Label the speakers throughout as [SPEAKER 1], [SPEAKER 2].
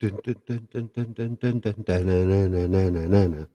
[SPEAKER 1] Dun, dun, dun, dun, dun, dun, dun, dun, dun, na, na, na, na, na, na, na.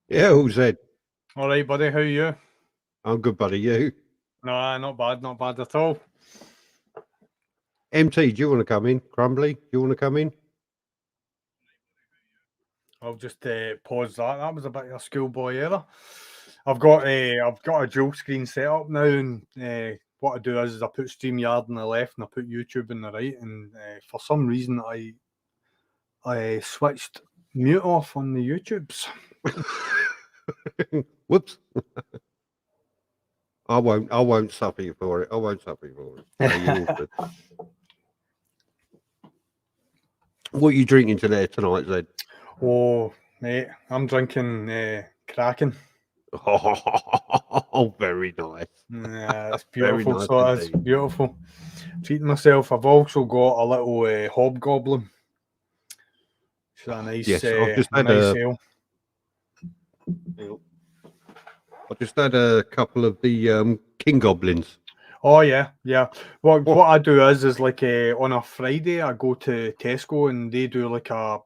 [SPEAKER 1] Yeah, who's that?
[SPEAKER 2] All right, buddy. How are you?
[SPEAKER 1] I'm good, buddy. You?
[SPEAKER 2] No, not bad at all.
[SPEAKER 1] MT, do you want to come in? Crumbly, do you want to come in?
[SPEAKER 2] I'll just pause that. That was a bit of a schoolboy error. I've got a dual screen setup now, and what I do is I put StreamYard on the left and I put YouTube on the right, and for some reason I switched mute off on the YouTubes.
[SPEAKER 1] Whoops. I won't suffer you for it. I won't suffer you for it. No, you're all good. What are you drinking today tonight, Zed?
[SPEAKER 2] Oh, mate, I'm drinking Kraken.
[SPEAKER 1] Oh, very nice.
[SPEAKER 2] Yeah, it's
[SPEAKER 1] Very
[SPEAKER 2] beautiful.
[SPEAKER 1] nice
[SPEAKER 2] So it's
[SPEAKER 1] indeed.
[SPEAKER 2] beautiful. Treating myself. I've also got a little Hobgoblin. It's a nice,
[SPEAKER 1] Yes, I've just
[SPEAKER 2] a
[SPEAKER 1] had
[SPEAKER 2] nice
[SPEAKER 1] a.
[SPEAKER 2] ale.
[SPEAKER 1] I just had a couple of the King Goblins.
[SPEAKER 2] Oh yeah, yeah. Well,
[SPEAKER 1] Oh.
[SPEAKER 2] what I do is like on a Friday I go to Tesco and they do like a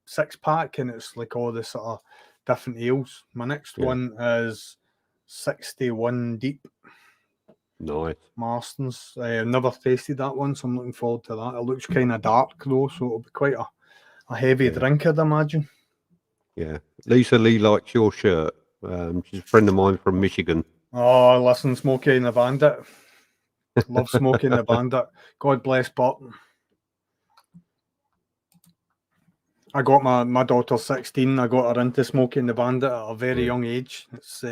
[SPEAKER 2] 6-pack and it's like all this sort of different ales. My next
[SPEAKER 1] Yeah.
[SPEAKER 2] one is 61 Deep
[SPEAKER 1] Nice.
[SPEAKER 2] Marston's. I've never tasted that one, so I'm looking forward to that. It looks kind of dark though, so it'll be quite a heavy drink, I'd imagine.
[SPEAKER 1] Yeah. Lisa Lee likes your shirt. She's a friend of mine from Michigan.
[SPEAKER 2] Oh, listen, Smokey and the Bandit. Love Smokey and the Bandit. God bless Burt. I got my daughter 16. I got her into Smokey and the Bandit at a very young age. It's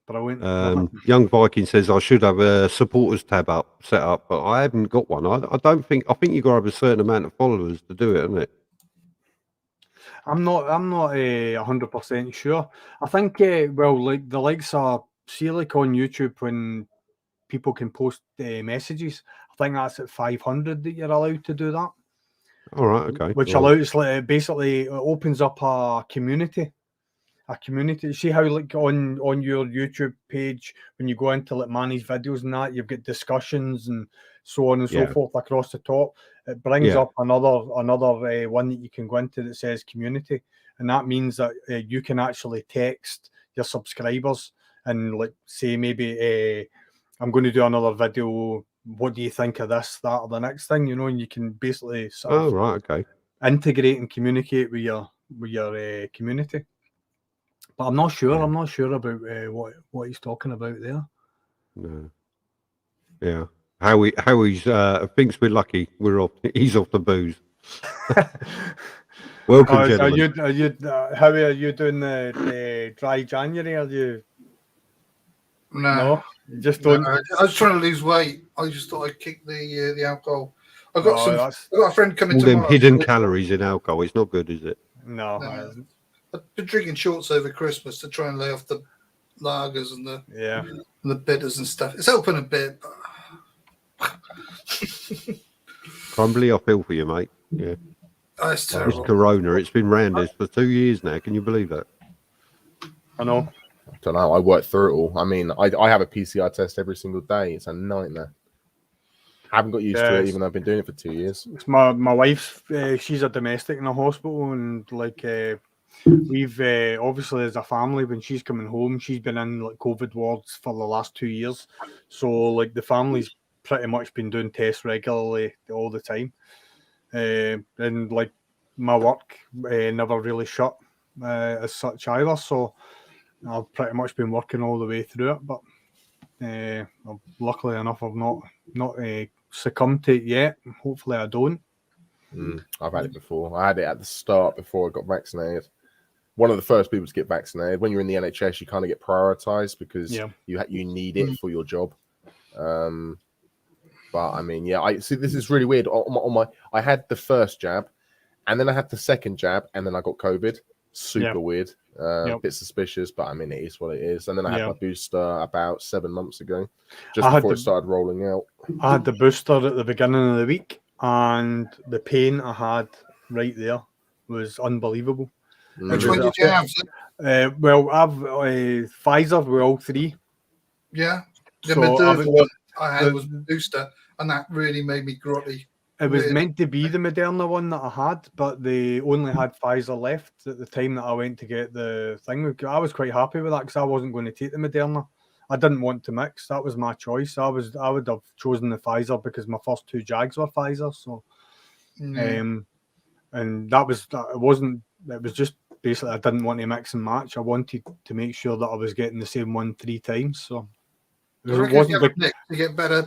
[SPEAKER 2] brilliant.
[SPEAKER 1] Young Viking says I should have a supporters tab set up, but I haven't got one. I don't think. I think you got to have a certain amount of followers to do it, isn't it?
[SPEAKER 2] I'm not 100% sure. I think like the likes are see like on YouTube when people can post messages. I think that's at 500 that you're allowed to do that.
[SPEAKER 1] All right, okay.
[SPEAKER 2] Which allows like basically it opens up a community. A community. See how like on your YouTube page when you go into like Manny's videos and that you've got discussions and so on and so forth across the top. It brings up another one that you can go into that says community, and that means that you can actually text your subscribers and like say maybe I'm going to do another video. What do you think of this, that, or the next thing? You know, and you can basically sort of integrate and communicate with your community. But I'm not sure. I'm not sure about what he's talking about there.
[SPEAKER 1] No. Yeah. Howie's thinks we're lucky. We're off. He's off the booze. Welcome, gentlemen.
[SPEAKER 2] How are you doing the dry January? Are you?
[SPEAKER 3] No,
[SPEAKER 2] you just don't.
[SPEAKER 3] I was trying to lose weight. I just thought I'd kick the alcohol. I've got I've got a friend coming
[SPEAKER 1] all
[SPEAKER 3] tomorrow.
[SPEAKER 1] Them hidden calories in alcohol. It's not good, is it?
[SPEAKER 2] No.
[SPEAKER 3] I've been drinking shorts over Christmas to try and lay off the lagers and the bitters and stuff. It's helping a bit. But...
[SPEAKER 1] Crumbly, I feel for you, mate. Yeah.
[SPEAKER 3] Oh, it's terrible.
[SPEAKER 1] It's Corona. It's been round us for 2 years now. Can you believe that?
[SPEAKER 2] I know.
[SPEAKER 4] I don't know. I worked through it all. I mean, I have a PCR test every single day. It's a nightmare. I haven't got used to it, even though I've been doing it for 2 years.
[SPEAKER 2] It's my wife's. She's a domestic in a hospital, and like we've obviously as a family, when she's coming home, she's been in like COVID wards for the last 2 years. So like the family's pretty much been doing tests regularly all the time. and like my work never really shut as such either. So I've pretty much been working all the way through it, but luckily enough, I've not succumbed to it yet. Hopefully, I don't.
[SPEAKER 4] I've had it before. I had it at the start before I got vaccinated. One of the first people to get vaccinated. When you're in the NHS, you kind of get prioritized because you need it for your job. But I mean, yeah, I see. This is really weird. I had the first jab, and then I had the second jab, and then I got COVID. Super weird. A bit suspicious, but I mean, it is what it is. And then I had my booster about 7 months ago, just before it started rolling out.
[SPEAKER 2] I had the booster at the beginning of the week, and the pain I had right there was unbelievable.
[SPEAKER 3] Which one did you have?
[SPEAKER 2] Well, I've Pfizer with all three.
[SPEAKER 3] Yeah. The Moderna one I had was booster, and that really made me grotty.
[SPEAKER 2] It was meant to be the Moderna one that I had, but they only had Pfizer left at the time that I went to get the thing. I was quite happy with that because I wasn't going to take the Moderna. I didn't want to mix. That was my choice. I would have chosen the Pfizer because my first 2 Jags were Pfizer. So, and that was it. It was just basically I didn't want to mix and match. I wanted to make sure that I was getting the same one 3 times. So
[SPEAKER 3] it wasn't like to get better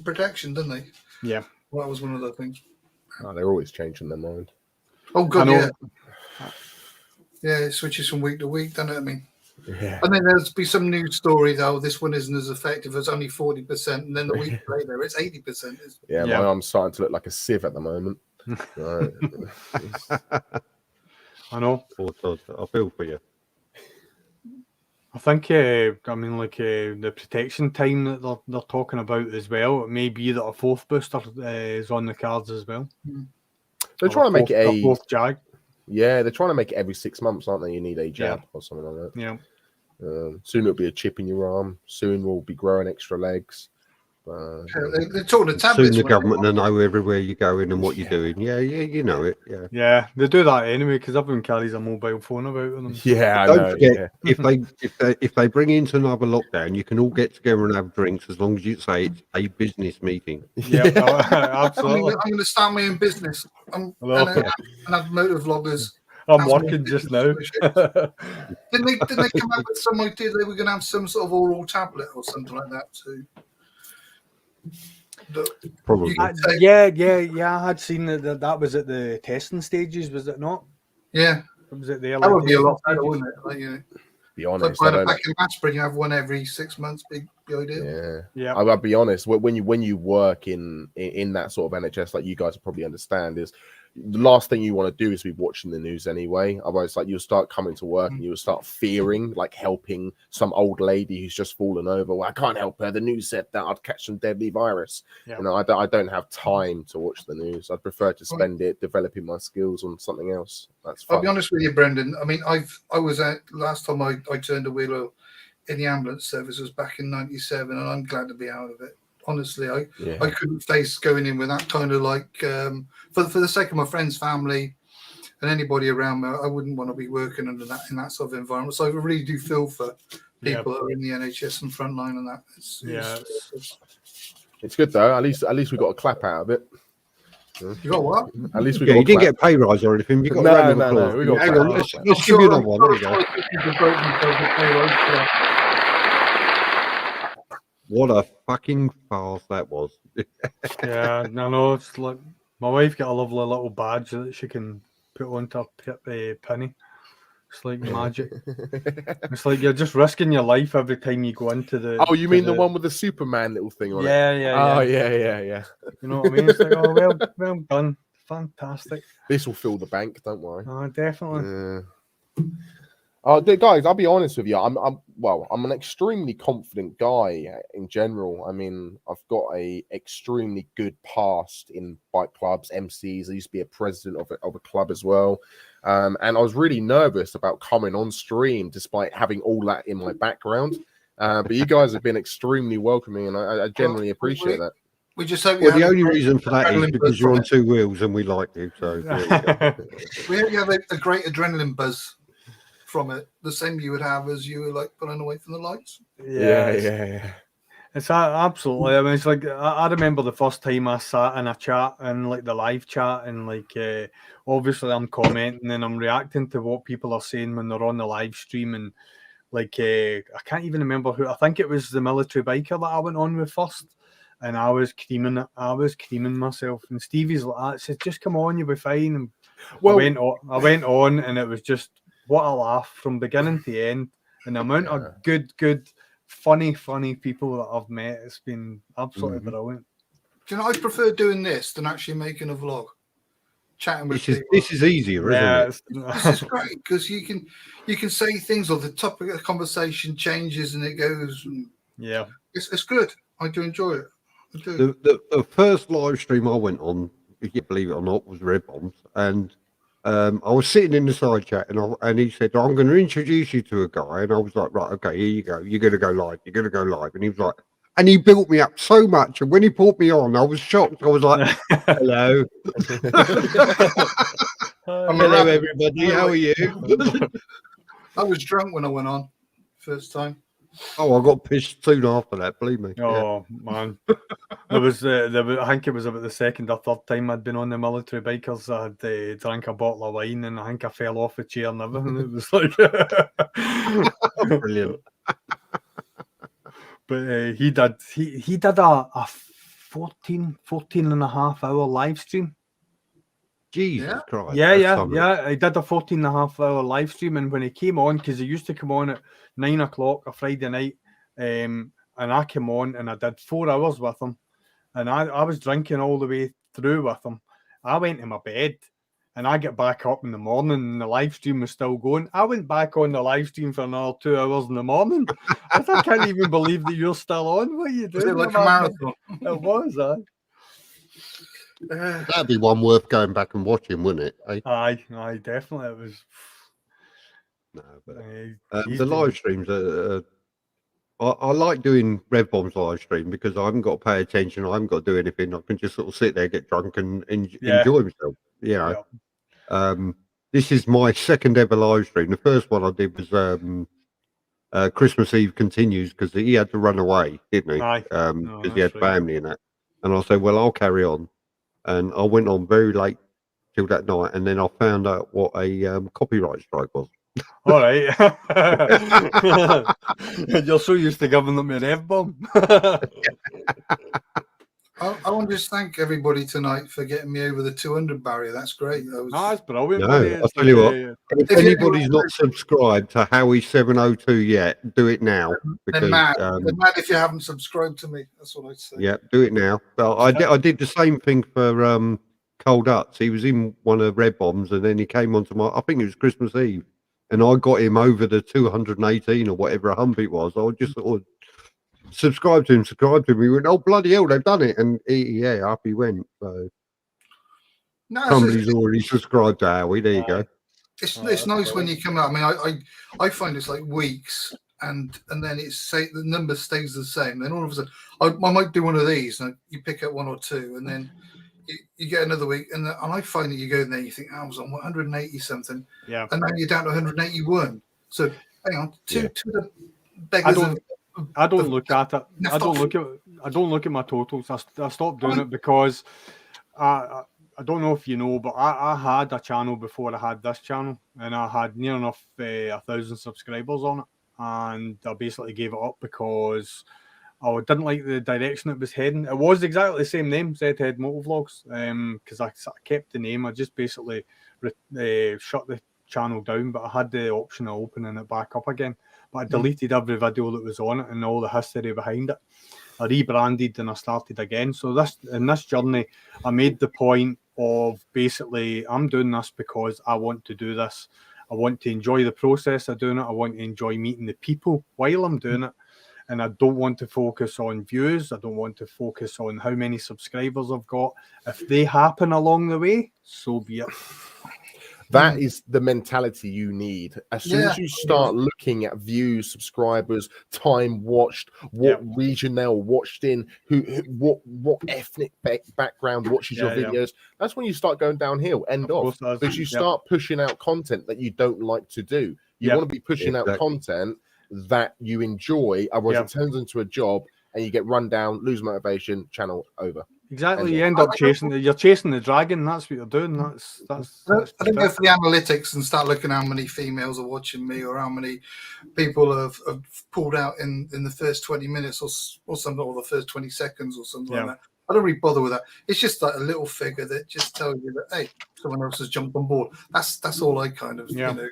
[SPEAKER 3] protection, didn't they?
[SPEAKER 2] Yeah.
[SPEAKER 3] Well, that was one of the things.
[SPEAKER 4] Oh, they're always changing their mind.
[SPEAKER 3] Oh, God, yeah. Yeah, it switches from week to week, doesn't it? I mean, and then there'll be some news story, though. This one isn't as effective. It's only 40%. And then the week later, it's 80%.
[SPEAKER 4] Yeah, my arm's starting to look like a sieve at the moment.
[SPEAKER 2] I know.
[SPEAKER 1] I feel for you.
[SPEAKER 2] I think, the protection time that they're talking about as well, it may be that a 4th booster is on the cards as well.
[SPEAKER 4] They're trying to make it a
[SPEAKER 2] 4th Jag.
[SPEAKER 4] Yeah, they're trying to make it every 6 months, aren't they? You need a jab or something like that.
[SPEAKER 2] Yeah.
[SPEAKER 4] Soon it'll be a chip in your arm. Soon we'll be growing extra legs.
[SPEAKER 3] They're talking the tablets.
[SPEAKER 1] Soon the government will know everywhere you're going and what you're doing. Yeah, you know it.
[SPEAKER 2] Yeah, they do that anyway because everyone carries a mobile phone about with them.
[SPEAKER 4] Yeah,
[SPEAKER 1] don't forget if they bring into another lockdown, you can all get together and have drinks as long as you say it's a business meeting.
[SPEAKER 2] Yeah, absolutely.
[SPEAKER 3] I'm going to start my own business. And have motor vloggers.
[SPEAKER 2] I'm working just now.
[SPEAKER 3] Didn't they come up with some idea they were going to have some sort of oral tablet or something like that too?
[SPEAKER 1] Probably.
[SPEAKER 2] Yeah. I had seen that was at the testing stages, was it not?
[SPEAKER 3] Yeah.
[SPEAKER 2] Was it there?
[SPEAKER 3] That would be a lot better, wouldn't it? Like,
[SPEAKER 4] be honest.
[SPEAKER 3] Like a pack of aspirin, you have one every 6 months. Big idea.
[SPEAKER 4] Yeah. I'll be honest. When you work in that sort of NHS, like you guys will probably understand, is the last thing you want to do is be watching the news anyway. Otherwise, like you'll start coming to work and you'll start fearing, like helping some old lady who's just fallen over. Well, I can't help her. The news said that I'd catch some deadly virus.
[SPEAKER 2] Yeah.
[SPEAKER 4] You know, I don't have time to watch the news. I'd prefer to spend it developing my skills on something else. That's fun.
[SPEAKER 3] I'll be honest with you, Brendan. I mean, I was at last time I turned a wheel in the ambulance service was back in '97, and I'm glad to be out of it. Honestly, I couldn't face going in with that kind of for the sake of my friend's family and anybody around me. I wouldn't want to be working under that in that sort of environment. So I really do feel for people that are in the NHS and frontline and that.
[SPEAKER 4] It's good though. At least we got a clap out of it.
[SPEAKER 3] You got what?
[SPEAKER 4] At least we
[SPEAKER 1] you didn't get a pay rise or anything. You got
[SPEAKER 4] no. We got
[SPEAKER 1] hang on, let's give you another one. There we go. What a fucking farce that was.
[SPEAKER 2] Yeah, no, it's like my wife got a lovely little badge that she can put onto her penny. It's like magic. It's like you're just risking your life every time you go into the.
[SPEAKER 4] Oh, you mean the one with the Superman little thing on it?
[SPEAKER 2] Yeah.
[SPEAKER 4] Oh, yeah.
[SPEAKER 2] You know what I mean? It's like, oh, well done. Fantastic.
[SPEAKER 4] This will fill the bank, don't worry.
[SPEAKER 2] Oh, definitely.
[SPEAKER 4] Guys, I'll be honest with you. I'm an extremely confident guy in general. I mean, I've got a extremely good past in bike clubs, MCs. I used to be a president of a club as well. And I was really nervous about coming on stream despite having all that in my background. But you guys have been extremely welcoming, and I generally appreciate that.
[SPEAKER 3] We just hope
[SPEAKER 1] the only reason for that is because you're on 2 wheels and we like you. So
[SPEAKER 3] we hope you have a great adrenaline buzz from it, the same you would have as you were like pulling away from the lights.
[SPEAKER 2] Yeah. It's absolutely. I mean, it's like I remember the first time I sat in a chat and like the live chat, and like obviously I'm commenting and I'm reacting to what people are saying when they're on the live stream, and like I can't even remember who. I think it was the military biker that I went on with first, and I was creaming it. I was creaming myself, and Stevie's like, "Says just come on, you'll be fine." And
[SPEAKER 4] Well,
[SPEAKER 2] I went on, and it was just what a laugh from beginning to end, and the amount of good. Funny people that I've met. It's been absolutely brilliant.
[SPEAKER 3] Do you know, I prefer doing this than actually making a vlog, chatting with people.
[SPEAKER 1] This is easier, isn't it?
[SPEAKER 3] This is great because you can say things, or the topic of the conversation changes and it goes.
[SPEAKER 2] Yeah,
[SPEAKER 3] it's good. I do enjoy it. I do.
[SPEAKER 1] The first live stream I went on, if you believe it or not, was Red Bombs, and I was sitting in the side chat, and he said, "I'm going to introduce you to a guy," and I was like, "Right, okay, here you go. You're going to go live. You're going to go live." And he was like, and he built me up so much, and when he brought me on, I was shocked. I was like, "Hello, hello, everybody. How are you?"
[SPEAKER 3] I was drunk when I went on first time.
[SPEAKER 1] Oh, I got pissed soon after that. Believe me.
[SPEAKER 2] Oh man, there was I think it was about the second or third time I'd been on the military bikers. I had drank a bottle of wine, and I think I fell off the chair and everything. It was like
[SPEAKER 1] Brilliant.
[SPEAKER 2] But he did a 14 and a half hour live stream.
[SPEAKER 1] Jesus Christ.
[SPEAKER 2] Yeah. He did a 14 and a half hour live stream, and when he came on, because he used to come on at 9 o'clock a Friday night, and I came on and I did 4 hours with him, and I was drinking all the way through with him. I went to my bed, and I get back up in the morning, and the live stream was still going. I went back on the live stream for another 2 hours in the morning. I can't even believe that you're still on. What are you doing?
[SPEAKER 3] Was it like a marathon?
[SPEAKER 2] It was,
[SPEAKER 1] That'd be one worth going back and watching, wouldn't it? Eh?
[SPEAKER 2] Aye, definitely. It was.
[SPEAKER 1] No, but the live streams I like doing Red Bombs live stream because I haven't got to pay attention. I haven't got to do anything. I can just sort of sit there, get drunk, and enjoy myself. You know. Yeah. This is my second ever live stream. The first one I did was Christmas Eve Continues, because he had to run away, didn't he? Because he had family in that. And I said, well, I'll carry on. And I went on very late till that night, and then I found out what a copyright strike was.
[SPEAKER 2] All right. You're so used to giving them an F-bomb.
[SPEAKER 3] I want to just thank everybody tonight for getting me over the 200 barrier. That's great.
[SPEAKER 2] That's brilliant.
[SPEAKER 1] No, I'll tell you what. If anybody's not subscribed to Howie 702 yet, do it now. Because,
[SPEAKER 3] they're mad if you haven't subscribed to me. That's what I'd say. Yeah,
[SPEAKER 1] do it now. Well, I did the same thing for Cold Huts. He was in one of Red Bombs, and then he came onto I think it was Christmas Eve, and I got him over the 218 or whatever a hump it was. I just sort of subscribe to him. He went, oh, bloody hell, they've done it. And up he went. So somebody's already subscribed to Howie. There you go.
[SPEAKER 3] It's nice when you come out. I mean, I find it's like weeks, and then the number stays the same. Then all of a sudden, I might do one of these, and you pick up one or two, and then you get another week, and I find that you go in there, you think, I was on 180 something, and now you're down to 181. So hang on, to the beggars.
[SPEAKER 2] I don't look at it. I don't look at my totals. I stopped doing it because I don't know if you know, but I had a channel before I had this channel, and I had near enough 1,000 subscribers on it, and I basically gave it up because I didn't like the direction it was heading. It was exactly the same name, Zhead Motovlogs, because I kept the name. I just basically shut the channel down, but I had the option of opening it back up again. But I deleted every video that was on it and all the history behind it. I rebranded and I started again. So in this journey, I made the point of basically, I'm doing this because I want to do this. I want to enjoy the process of doing it. I want to enjoy meeting the people while I'm doing it. And I don't want to focus on views. I don't want to focus on how many subscribers I've got. If they happen along the way, so be it.
[SPEAKER 4] That is the mentality you need. As soon as you start looking at views, subscribers, time watched, what region they were watched in, what ethnic background watches your videos, that's when you start going downhill, because you start pushing out content that you don't like to do. You want to be pushing out content that you enjoy, otherwise it turns into a job and you get run down, lose motivation, channel over.
[SPEAKER 2] Exactly.
[SPEAKER 4] And
[SPEAKER 2] You end up you're chasing the dragon. That's what you're doing. That's
[SPEAKER 3] I don't go for the analytics and start looking how many females are watching me or how many people have pulled out in the first 20 minutes or something, or the first 20 seconds or something like that. I don't really bother with that. It's just like a little figure that just tells you that, hey, someone else has jumped on board. That's all I kind of, I mean,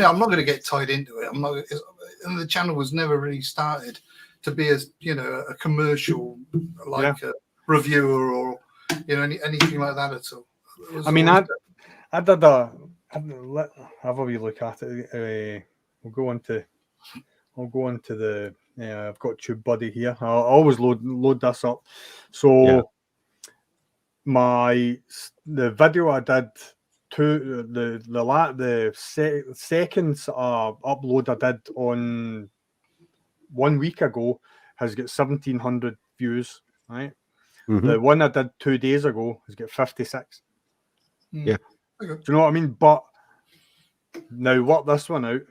[SPEAKER 3] I'm not going to get tied into it. And the channel was never really started to be as, a commercial, like a reviewer or, anything like that at all.
[SPEAKER 2] I mean, I've a wee look at it. I'll go into the. I've got TubeBuddy here. I'll always load this up. So the video I did the seconds upload I did on 1 week ago has got 1,700 views. Right. Mm-hmm. The one I did 2 days ago has got 56.
[SPEAKER 1] Yeah.
[SPEAKER 2] Do you know what I mean? But now work this one out.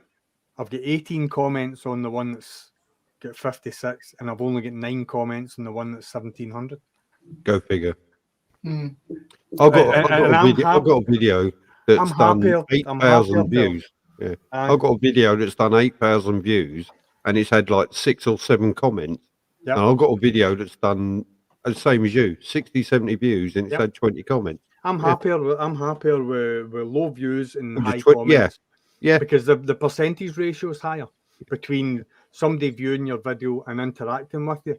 [SPEAKER 2] I've got 18 comments on the one that's got 56, and I've only got 9 comments on the one that's 1,700.
[SPEAKER 1] Go figure. I've got a video that's done 8,000 views. Yeah. I've got a video that's done 8,000 views, and it's had like 6 or 7 comments. Yep. And I've got a video that's done the same as you, 60, 70 views, and it's had 20 comments.
[SPEAKER 2] I'm happier with low views and high comments. Yeah. Because the percentage ratio is higher between somebody viewing your video and interacting with you.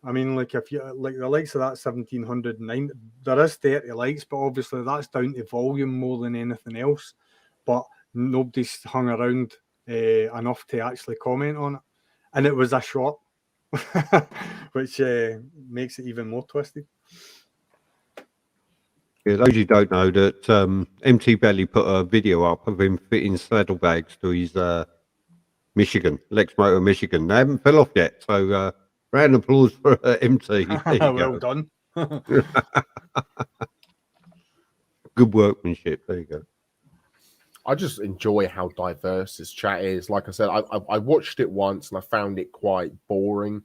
[SPEAKER 2] I mean, like if you like the likes of that 1,709, there is 30 likes, but obviously that's down to volume more than anything else. But nobody's hung around enough to actually comment on it, and it was a short, which makes it even more twisted.
[SPEAKER 1] Yeah, those you don't know that MT Belly put a video up of him fitting saddlebags to his Michigan, Lex Motor Michigan. They haven't fell off yet, so round of applause for MT.
[SPEAKER 2] Well done.
[SPEAKER 1] Good workmanship. There you go.
[SPEAKER 4] I just enjoy how diverse his chat is. Like I said, I watched it once and I found it quite boring.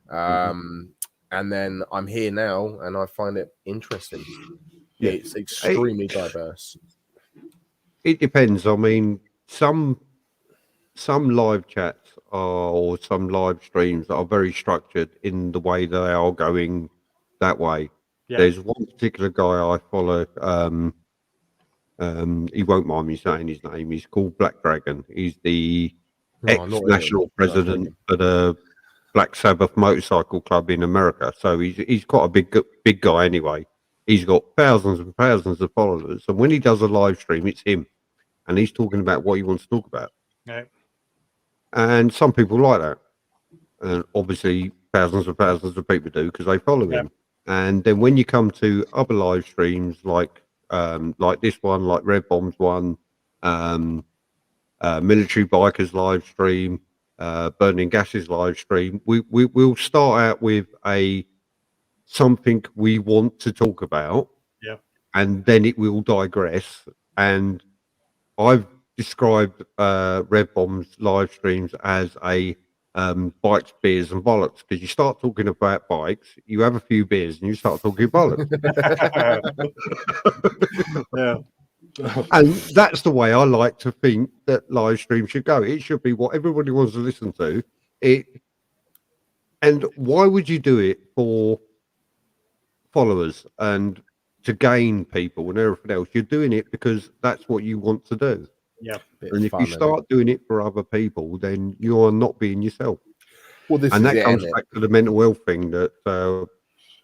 [SPEAKER 4] And then I'm here now and I find it interesting. Yeah, it's extremely diverse.
[SPEAKER 1] It depends. I mean, some live chats or some live streams are very structured in the way they are going that way. Yeah. There's one particular guy I follow. He won't mind me saying his name. He's called Black Dragon. He's the ex-national president of the Black Sabbath Motorcycle Club in America. So he's quite a big guy anyway. He's got thousands and thousands of followers, and when he does a live stream, it's him, and he's talking about what he wants to talk about.
[SPEAKER 2] Right.
[SPEAKER 1] And some people like that, and obviously thousands and thousands of people do because they follow him. And then when you come to other live streams like this one, like Red Bomb's one, Military Bikers live stream, Burning Gases live stream, we'll start out with something we want to talk about, and then it will digress. And I've described Red Bomb's live streams as a bikes, beers, and bollocks, because you start talking about bikes, you have a few beers, and you start talking bollocks. And that's the way I like to think that live stream should go. It should be what everybody wants to listen to. And why would you do it for followers and to gain people and everything else? You're doing it because that's what you want to do.
[SPEAKER 2] Yeah.
[SPEAKER 1] And if you start doing it for other people, then you are not being yourself. Well, that comes back to the mental health thing that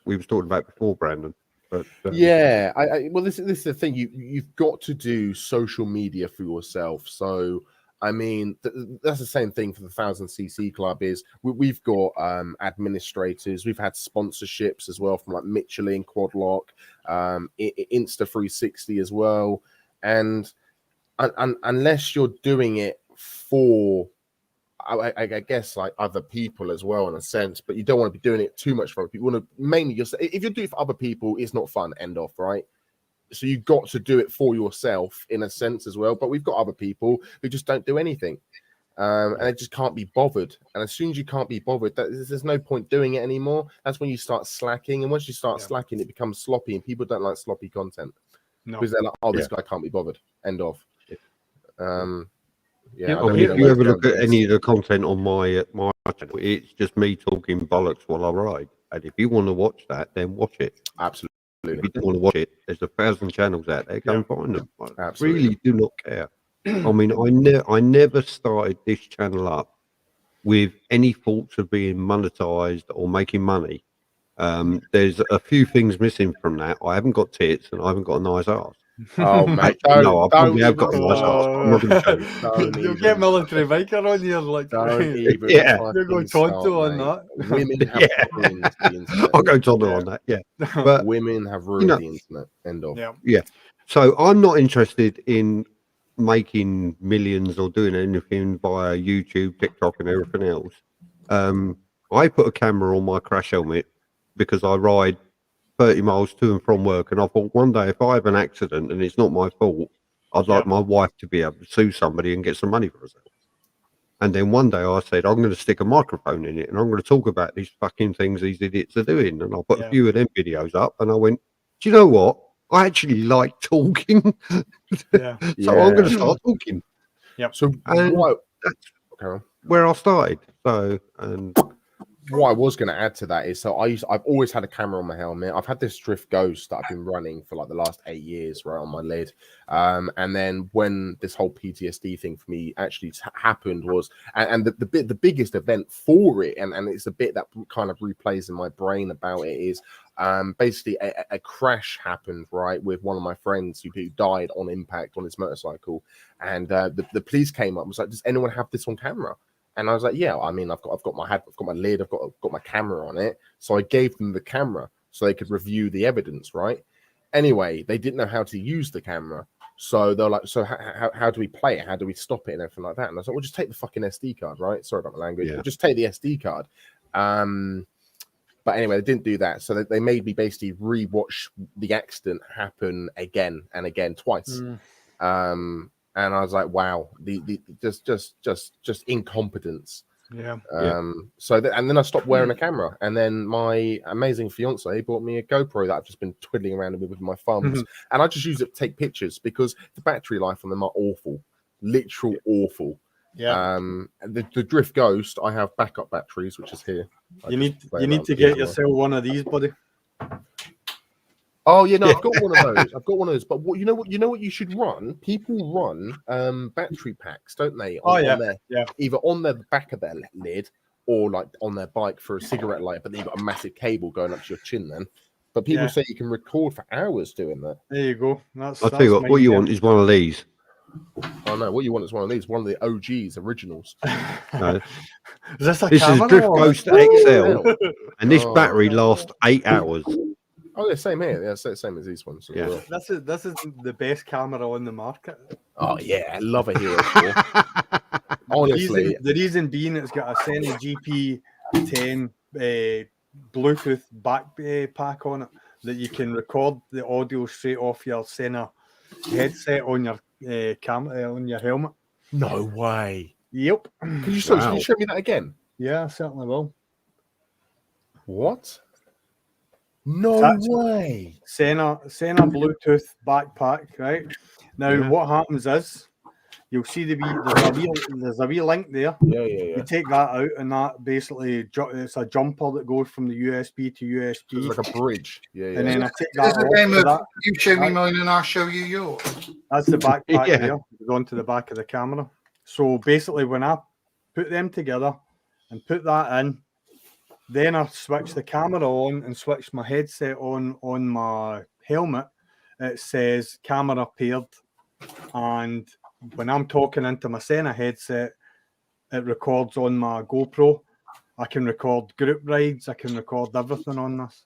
[SPEAKER 1] we was talking about before, Brandon. But
[SPEAKER 4] well, this is the thing. You've got to do social media for yourself. So I mean, that's the same thing for the 1000cc Club. Is we've got administrators, we've had sponsorships as well from like Michelin, Quadlock, Insta360 as well, and unless you're doing it for, I guess, like other people as well in a sense, but you don't want to be doing it too much for other people. You want to mainly just, if you do it for other people, it's not fun. End off, right? So you've got to do it for yourself in a sense as well. But we've got other people who just don't do anything. And it just can't be bothered. And as soon as you can't be bothered, there's no point doing it anymore. That's when you start slacking. And once you start slacking, it becomes sloppy, and people don't like sloppy content because they're like, "Oh, this guy can't be bothered." End of. Yeah.
[SPEAKER 1] If you ever look at any of the content on my channel, it's just me talking bollocks while I ride. And if you want to watch that, then watch it.
[SPEAKER 4] Absolutely.
[SPEAKER 1] If you don't want to watch it, there's 1,000 channels out there. Go and find them. I really do not care. I mean, I never started this channel up with any thoughts of being monetized or making money. There's a few things missing from that. I haven't got tits and I haven't got a nice ass.
[SPEAKER 4] Oh, man.
[SPEAKER 1] No, I probably have got a nice ass. I'm not going to show you.
[SPEAKER 2] You'll get military biker on here, like, you're going Tonto on that.
[SPEAKER 4] Women have ruined the internet.
[SPEAKER 1] I'll go Tonto on that, But
[SPEAKER 4] women have ruined the internet. End of.
[SPEAKER 1] Yeah. So I'm not interested in making millions or doing anything via YouTube, TikTok, and everything else. I put a camera on my crash helmet because I ride 30 miles to and from work, and I thought one day if I have an accident and it's not my fault, I'd like my wife to be able to sue somebody and get some money for herself. And then one day I said, I'm going to stick a microphone in it and I'm going to talk about these fucking things these idiots are doing. And I put a few of them videos up and I went, do you know what? I actually like talking. So I'm going to start talking.
[SPEAKER 4] So
[SPEAKER 1] that's where I started. So, and
[SPEAKER 4] what I was going to add to that is, I've always had a camera on my helmet. I've had this Drift Ghost that I've been running for like the last 8 years, right, on my lid. And then when this whole PTSD thing for me actually happened was, and the biggest event for it, and it's a bit that kind of replays in my brain about it is, basically a crash happened, right, with one of my friends who died on impact on his motorcycle. And the police came up and was like, does anyone have this on camera? And I was like, yeah, I mean, I've got my lid, I've got my camera on it. So I gave them the camera so they could review the evidence, right? Anyway, they didn't know how to use the camera. So they're like, so how do we play it? How do we stop it and everything like that? And I was like, well, just take the fucking SD card, right? Sorry about my language. But just take the SD card. But anyway, they didn't do that. So they made me basically rewatch the accident happen again and again, twice. And I was like, wow, the just incompetence. So and then I stopped wearing a camera, and then my amazing fiance bought me a GoPro that I've just been twiddling around with my thumbs, and I just use it to take pictures because the battery life on them are awful, literal awful. The Drift Ghost, I have backup batteries, which is here.
[SPEAKER 2] You need to get yourself one of these, buddy.
[SPEAKER 4] Oh yeah, no, I've got one of those. I've got one of those. But you know what you should run? People run battery packs, don't they? Either on the back of their lid or like on their bike for a cigarette lighter, but then you've got a massive cable going up to your chin then. But people say you can record for hours doing that.
[SPEAKER 2] There you go.
[SPEAKER 1] I'll tell you what you want is one of these.
[SPEAKER 4] Oh no, what you want is one of these, one of the OGs, originals.
[SPEAKER 1] No.
[SPEAKER 2] This is
[SPEAKER 1] Drift Ghost XL, and this battery lasts 8 hours.
[SPEAKER 4] Oh, yeah, same here. Yeah, same as these ones.
[SPEAKER 1] Yeah.
[SPEAKER 2] This is the best camera on the market.
[SPEAKER 4] Oh yeah, I love a Hero 4. Honestly,
[SPEAKER 2] the reason being it's got a Sena GP10 Bluetooth backpack on it that you can record the audio straight off your Sena headset on your camera on your helmet.
[SPEAKER 4] No way.
[SPEAKER 2] Yep.
[SPEAKER 4] Can you show me that again?
[SPEAKER 2] Yeah, I certainly will.
[SPEAKER 4] What? No way.
[SPEAKER 2] Sena Bluetooth backpack, right? Now what happens is you'll see there's a wee link there.
[SPEAKER 4] Yeah.
[SPEAKER 2] You take that out, and that basically it's a jumper that goes from the USB to USB.
[SPEAKER 4] It's like a bridge. Yeah.
[SPEAKER 2] And then I take that
[SPEAKER 3] There's a game of you show me mine and I'll show you yours.
[SPEAKER 2] That's the backpack there. It goes onto the back of the camera. So basically, when I put them together and put that in, then I switch the camera on and switch my headset on my helmet. It says camera paired, and when I'm talking into my Sena headset, it records on my GoPro. I can record group rides. I can record everything on this.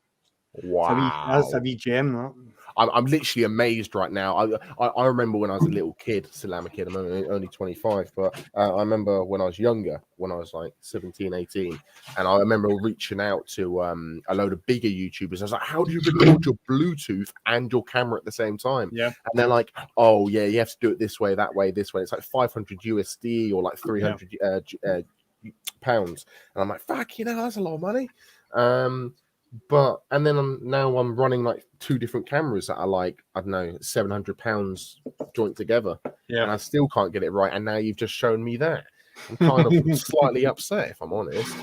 [SPEAKER 4] Wow.
[SPEAKER 2] That's a wee gem, that.
[SPEAKER 4] I'm literally amazed right now. I remember when I was a little kid, still am a kid, I'm only 25, but I remember when I was younger, when I was like 17, 18, and I remember reaching out to a load of bigger YouTubers. I was like, how do you record your Bluetooth and your camera at the same time?
[SPEAKER 2] Yeah.
[SPEAKER 4] And they're like, oh, yeah, you have to do it this way, that way, this way. It's like 500 USD or like 300 pounds. And I'm like, fuck, that's a lot of money. But and then I'm running like 2 different cameras that are like, I don't know, £700 joint together.
[SPEAKER 2] Yeah.
[SPEAKER 4] And I still can't get it right. And now you've just shown me that. I'm kind of slightly upset, if I'm honest.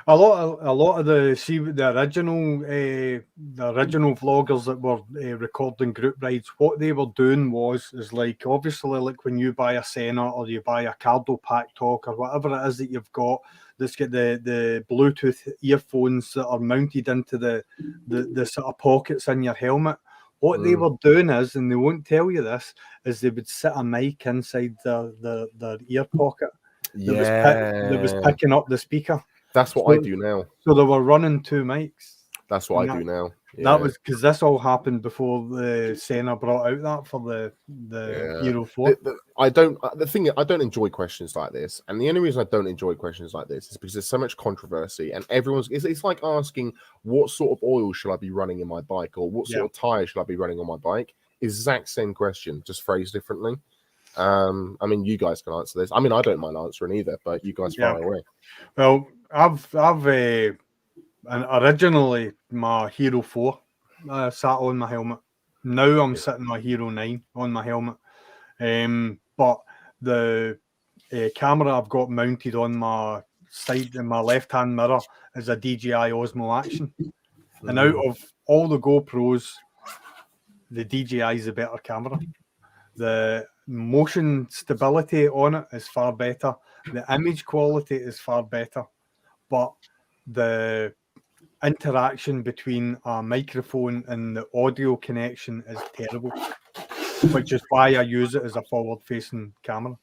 [SPEAKER 2] A lot of the original vloggers that were recording group rides, what they were doing is like, obviously, like when you buy a Senna or you buy a Cardo Pack Talk or whatever it is that you've got that's got the Bluetooth earphones that are mounted into the sort of pockets in your helmet. What they were doing is, and they won't tell you this, is they would sit a mic inside their ear pocket that was picking up the speaker.
[SPEAKER 4] That's what I do now.
[SPEAKER 2] So they were running 2 mics.
[SPEAKER 4] That's what I do now.
[SPEAKER 2] That was because this all happened before the Senna brought out that for the Hero 4.
[SPEAKER 4] I don't enjoy questions like this, and the only reason I don't enjoy questions like this is because there's so much controversy, and it's like asking what sort of oil should I be running in my bike, or what sort of tire should I be running on my bike. Exact same question, just phrased differently. I mean, you guys can answer this. I mean, I don't mind answering either, but you guys fire away.
[SPEAKER 2] Well, I've and originally my Hero 4 sat on my helmet. Now I'm sitting my Hero 9 on my helmet. But the camera I've got mounted on my side in my left-hand mirror is a DJI Osmo Action. And out of all the GoPros, the DJI is a better camera. The motion stability on it is far better. The image quality is far better. But the interaction between a microphone and the audio connection is terrible, which is why I use it as a forward-facing camera.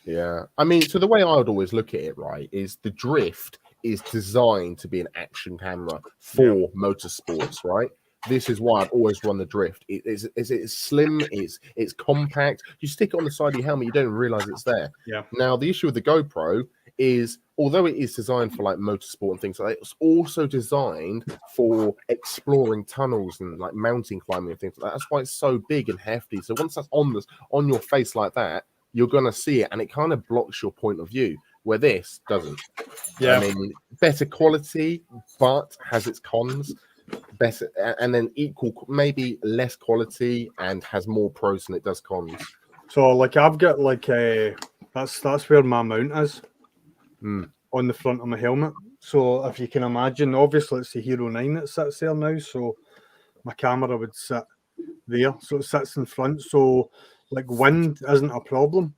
[SPEAKER 4] Yeah, I mean, so the way I would always look at it, right, is the Drift is designed to be an action camera for motorsports, right? This is why I'd always run the Drift. It's slim, it's compact. You stick it on the side of your helmet, you don't even realize it's there.
[SPEAKER 2] Yeah.
[SPEAKER 4] Now, the issue with the GoPro is, although it is designed for like motorsport and things like that, it's also designed for exploring tunnels and like mountain climbing and things like that. That's why it's so big and hefty. So once that's on your face like that, you're gonna see it, and it kind of blocks your point of view. Where this doesn't.
[SPEAKER 2] Yeah.
[SPEAKER 4] I mean, better quality, but has its cons. Better, and then equal, maybe less quality, and has more pros than it does cons.
[SPEAKER 2] So, like, I've got like that's where my mount is on the front of my helmet. So, if you can imagine, obviously it's the Hero 9 that sits there now. So, my camera would sit there, so it sits in front. So, like, wind isn't a problem.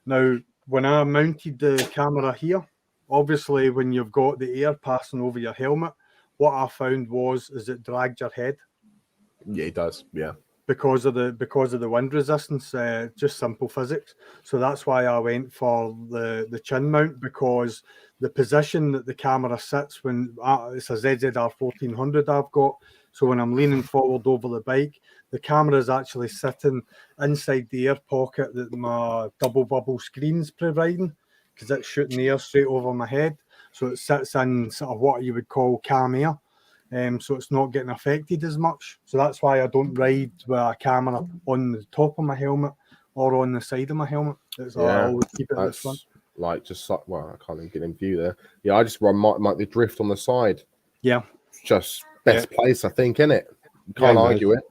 [SPEAKER 2] Now, when I mounted the camera here, obviously when you've got the air passing over your helmet, what I found is it dragged your head.
[SPEAKER 4] Yeah, it does. Yeah,
[SPEAKER 2] because of the wind resistance, just simple physics. So that's why I went for the chin mount, because the position that the camera sits when it's a ZZR 1400 I've got. So when I'm leaning forward over the bike, the camera is actually sitting inside the air pocket that my double bubble screen's providing, because it's shooting air straight over my head. So it sits in sort of what you would call calm air. So it's not getting affected as much. So that's why I don't ride with a camera on the top of my helmet or on the side of my helmet. I always keep it at the front.
[SPEAKER 4] Like I can't even get in view there. Yeah, I just run the Drift on the side.
[SPEAKER 2] Yeah,
[SPEAKER 4] just best place, I think, isn't it? You can't argue it.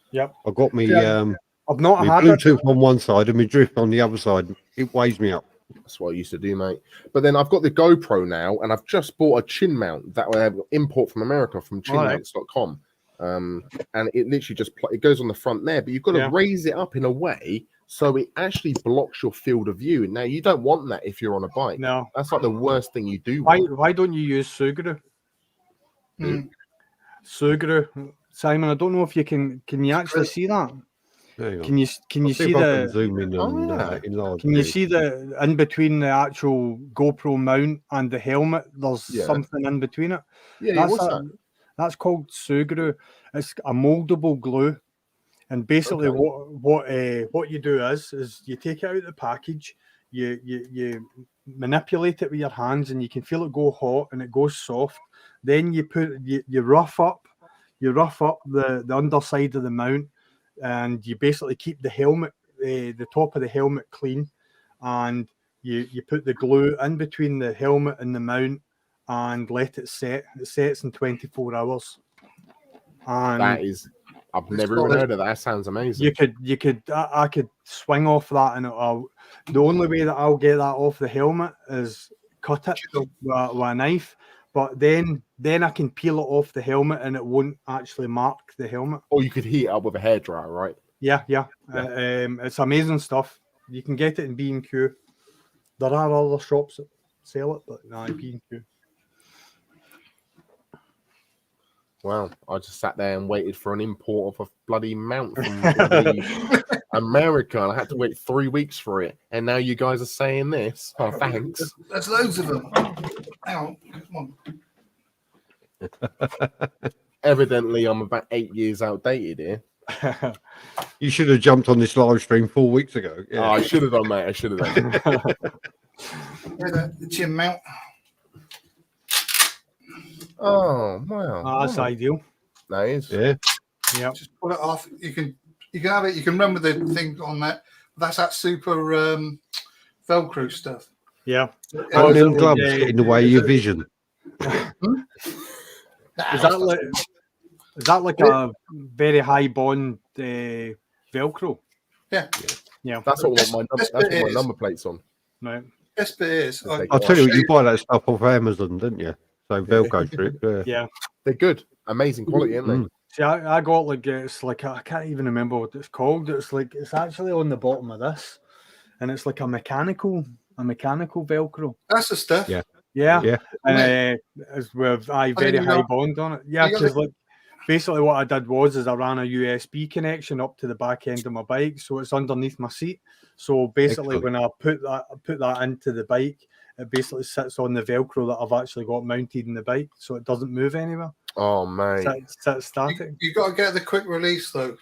[SPEAKER 2] Yep.
[SPEAKER 1] I've got me
[SPEAKER 2] I've not
[SPEAKER 1] my
[SPEAKER 2] had
[SPEAKER 1] Bluetooth on one side and my Drift on the other side. It weighs me up.
[SPEAKER 4] That's what I used to do, mate. But then I've got the GoPro now, and I've just bought a chin mount that I import from America from chinmounts.com. And it literally just it goes on the front there, but you've got to raise it up in a way so it actually blocks your field of view. Now, you don't want that if you're on a bike.
[SPEAKER 2] No.
[SPEAKER 4] That's like the worst thing you do.
[SPEAKER 2] Why don't you use Suguru? Suguru, Simon, I don't know if you can you actually see that? Can you see the
[SPEAKER 1] zoom in and enlarge?
[SPEAKER 2] Can you see the in between the actual GoPro mount and the helmet? There's something in between it.
[SPEAKER 4] Yeah, what's that?
[SPEAKER 2] That's called Sugru. It's a moldable glue. And basically, what you do is you take it out of the package, you manipulate it with your hands, and you can feel it go hot and it goes soft. Then you rough up the underside of the mount, and you basically keep the helmet, the top of the helmet clean, and you put the glue in between the helmet and the mount and let it set. It sets in 24 hours. And
[SPEAKER 4] That is, I've never even heard of that. That sounds amazing.
[SPEAKER 2] I could swing off that, and the only way that I'll get that off the helmet is cut it with a knife. But then I can peel it off the helmet, and it won't actually mark the helmet.
[SPEAKER 4] Or you could heat it up with a hairdryer, right?
[SPEAKER 2] Yeah. It's amazing stuff. You can get it in B&Q. There are other shops that sell it, but no, B&Q.
[SPEAKER 4] Wow, I just sat there and waited for an import of a bloody mount from bloody America, and I had to wait 3 weeks for it. And now you guys are saying this. Oh, thanks.
[SPEAKER 3] There's loads of them. Hang on, come on.
[SPEAKER 4] Evidently, I'm about 8 years outdated here.
[SPEAKER 1] You should have jumped on this live stream 4 weeks ago.
[SPEAKER 4] Oh, I should have done, mate. I should have done.
[SPEAKER 3] The gym mount.
[SPEAKER 4] Oh, wow.
[SPEAKER 2] That's ideal.
[SPEAKER 4] That is.
[SPEAKER 1] Yeah.
[SPEAKER 2] Yeah.
[SPEAKER 3] Just pull it off. You can have it. You can run with the thing on that. That's that super Velcro stuff.
[SPEAKER 2] Yeah.
[SPEAKER 1] Don't them gloves get in the way of your vision.
[SPEAKER 2] Is that like a very high bond Velcro?
[SPEAKER 3] Yeah.
[SPEAKER 4] That's what my number plate's on.
[SPEAKER 2] Right.
[SPEAKER 3] Yes, but it is.
[SPEAKER 1] I'll tell you what, you buy that stuff off Amazon, didn't you? So Velcro strip.
[SPEAKER 2] Yeah.
[SPEAKER 4] They're good. Amazing quality, aren't they?
[SPEAKER 2] See, I got it's like I can't even remember what it's called. It's actually on the bottom of this, and it's like a mechanical Velcro.
[SPEAKER 3] That's the stuff.
[SPEAKER 1] Yeah.
[SPEAKER 2] Yeah. And it's with very high bond on it. Yeah, because like basically what I did was I ran a USB connection up to the back end of my bike, so it's underneath my seat. So basically, when I put that into the bike, it basically sits on the Velcro that I've actually got mounted in the bike, so it doesn't move anywhere.
[SPEAKER 4] Oh, mate.
[SPEAKER 2] Sits static.
[SPEAKER 3] You got to get the quick release though.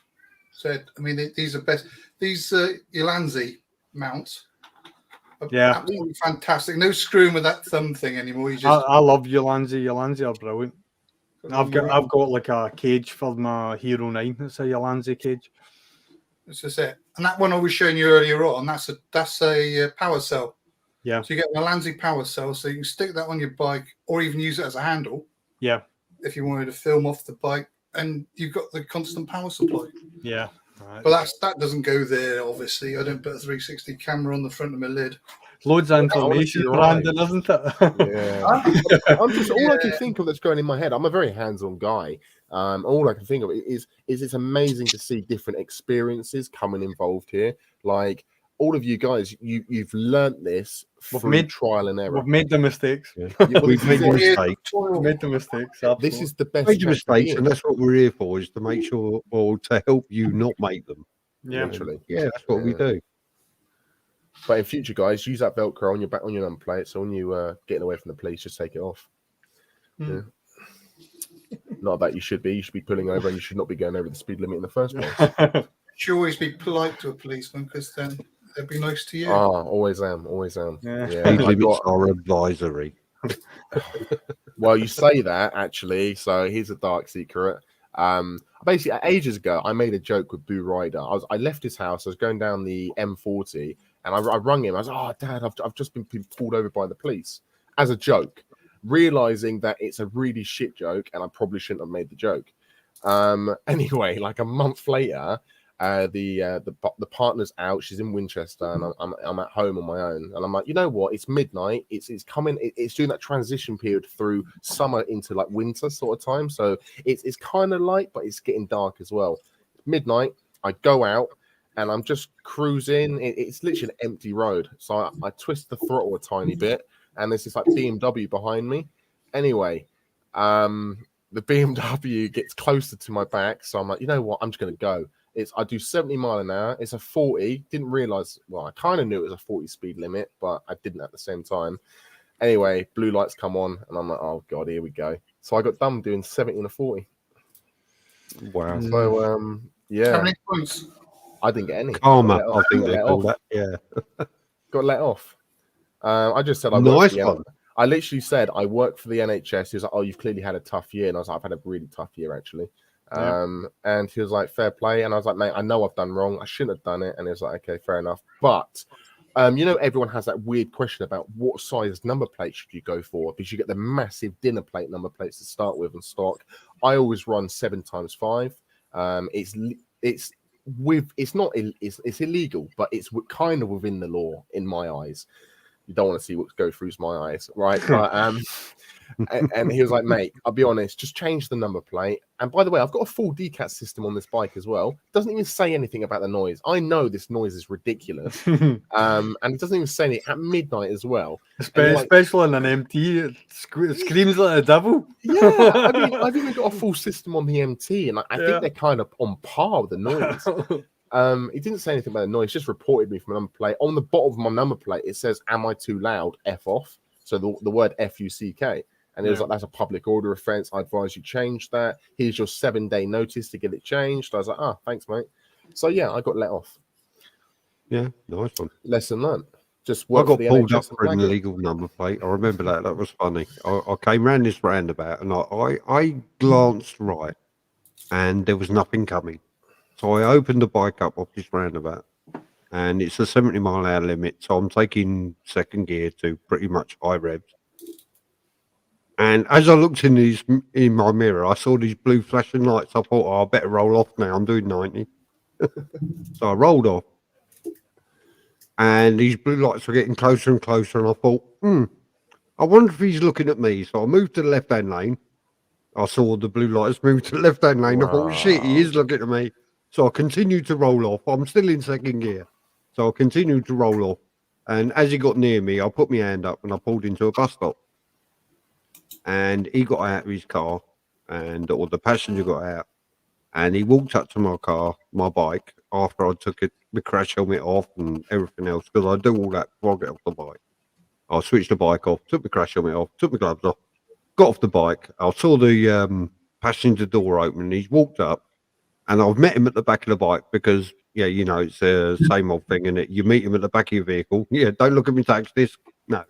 [SPEAKER 3] Said, I mean, these are best. These Ulanzi mounts.
[SPEAKER 2] Yeah,
[SPEAKER 3] absolutely fantastic. No screwing with that thumb thing anymore. You just.
[SPEAKER 2] I love Ulanzi. Ulanzi are brilliant. I've got like a cage for my Hero 9. It's a Ulanzi cage.
[SPEAKER 3] This is it. And that one I was showing you earlier on, that's a power cell.
[SPEAKER 2] Yeah.
[SPEAKER 3] So you get an Ulanzi power cell, so you can stick that on your bike or even use it as a handle.
[SPEAKER 2] Yeah.
[SPEAKER 3] If you wanted to film off the bike, and you've got the constant power supply.
[SPEAKER 2] Yeah. Right.
[SPEAKER 3] But that doesn't go there, obviously. I don't put a 360 camera on the front of my lid.
[SPEAKER 2] Loads of information, Brandon, isn't it?
[SPEAKER 4] Yeah. I'm just all I can think of that's going in my head. I'm a very hands-on guy. All I can think of is it's amazing to see different experiences coming involved here. Like all of you guys, you've learnt this through trial and error.
[SPEAKER 2] We've made the mistakes.
[SPEAKER 1] Yeah. We've made the mistakes.
[SPEAKER 2] Made the mistakes. Absolutely.
[SPEAKER 4] This is the best.
[SPEAKER 1] Made the mistakes, and that's what we're here for: is to make sure, or to help you not make them.
[SPEAKER 2] Yeah,
[SPEAKER 4] literally.
[SPEAKER 1] Yeah, that's what we do.
[SPEAKER 4] But in future, guys, use that Velcro on your back on your number plate. So when you getting away from the police, just take it off. Yeah. Not that you should be pulling over, and you should not be going over the speed limit in the first place.
[SPEAKER 3] You should always be polite to a policeman, because then they'll be nice to you.
[SPEAKER 4] Always am.
[SPEAKER 2] Yeah.
[SPEAKER 1] Speed limits are advisory.
[SPEAKER 4] Well, you say that actually. So here's a dark secret. Basically, ages ago, I made a joke with Boo Ryder. I left his house. I was going down the M40, and I rung him. I was, "Oh, Dad, I've just been pulled over by the police," as a joke, realizing that it's a really shit joke, and I probably shouldn't have made the joke. Anyway, like a month later, the partner's out. She's in Winchester, and I'm at home on my own. And I'm like, you know what? It's midnight. It's coming. It's doing that transition period through summer into like winter sort of time. So it's kind of light, but it's getting dark as well. Midnight. I go out, and I'm just cruising. It's literally an empty road. So I twist the throttle a tiny bit, and there's this like BMW behind me. Anyway, the BMW gets closer to my back, so I'm like, you know what? I'm just gonna go. I do 70 mile an hour. It's a 40. Didn't realize. Well, I kind of knew it was a 40 speed limit, but I didn't at the same time. Anyway, blue lights come on, and I'm like, oh god, here we go. So I got done doing 70 and a 40.
[SPEAKER 1] Wow.
[SPEAKER 4] So
[SPEAKER 3] How
[SPEAKER 4] yeah,
[SPEAKER 3] many points?
[SPEAKER 4] I didn't get any.
[SPEAKER 1] Karma,
[SPEAKER 4] Got let
[SPEAKER 1] I
[SPEAKER 4] off.
[SPEAKER 1] think
[SPEAKER 4] Got
[SPEAKER 1] they
[SPEAKER 4] let
[SPEAKER 1] call
[SPEAKER 4] off.
[SPEAKER 1] that. Yeah.
[SPEAKER 4] Got let off. I just said I work
[SPEAKER 1] Nice
[SPEAKER 4] for the
[SPEAKER 1] one.
[SPEAKER 4] I literally said I work for the NHS. He was like, "Oh, you've clearly had a tough year," and I was like, "I've had a really tough year actually." And he was like, "Fair play," and I was like, "Mate, I know I've done wrong. I shouldn't have done it." And he was like, "Okay, fair enough." But you know, everyone has that weird question about what size number plate should you go for, because you get the massive dinner plate number plates to start with in stock. I always run 7x5. It's illegal, but it's kind of within the law in my eyes. You don't want to see what goes through my eyes, right? But and he was like, "Mate, I'll be honest, just change the number plate." And by the way, I've got a full decat system on this bike as well. Doesn't even say anything about the noise. I know this noise is ridiculous, and it doesn't even say anything at midnight as well.
[SPEAKER 2] Especially on an MT, it screams like a devil.
[SPEAKER 4] Yeah, I mean, I've even got a full system on the MT, and I think they're kind of on par with the noise. He didn't say anything about the noise, just reported me from a number plate. On the bottom of my number plate, it says, "Am I too loud? F off." So the word FUCK. And it was like, "That's a public order offense. I advise you change that. Here's your 7-day notice to get it changed." I was like, "Ah, thanks, mate." So yeah, I got let off.
[SPEAKER 1] Yeah, nice one.
[SPEAKER 4] Lesson learned. Just
[SPEAKER 1] I
[SPEAKER 4] work
[SPEAKER 1] got
[SPEAKER 4] for the
[SPEAKER 1] pulled
[SPEAKER 4] NHS
[SPEAKER 1] up
[SPEAKER 4] and
[SPEAKER 1] for an
[SPEAKER 4] flag it.
[SPEAKER 1] illegal number plate. I remember that. That was funny. I came round this roundabout and I glanced right and there was nothing coming. So I opened the bike up off this roundabout and it's a 70-mile-an-hour limit. So I'm taking second gear to pretty much high revs. And as I looked in my mirror, I saw these blue flashing lights. I thought, "Oh, I better roll off now. I'm doing 90. So I rolled off. And these blue lights were getting closer and closer. And I thought, I wonder if he's looking at me. So I moved to the left-hand lane. I saw the blue lights move to the left-hand lane. I thought, shit, he is looking at me. So I continued to roll off. I'm still in second gear. So I continued to roll off. And as he got near me, I put my hand up and I pulled into a bus stop. And he got out of his car, or the passenger got out. And he walked up to my car, my bike, after I took the crash helmet off and everything else, because I do all that before I get off the bike. I switched the bike off, took the crash helmet off, took my gloves off, got off the bike. I saw the passenger door open and he's walked up, and I've met him at the back of the bike because, yeah, you know, it's the same old thing, isn't it? You meet him at the back of your vehicle. Yeah, don't look at me tax disc. No.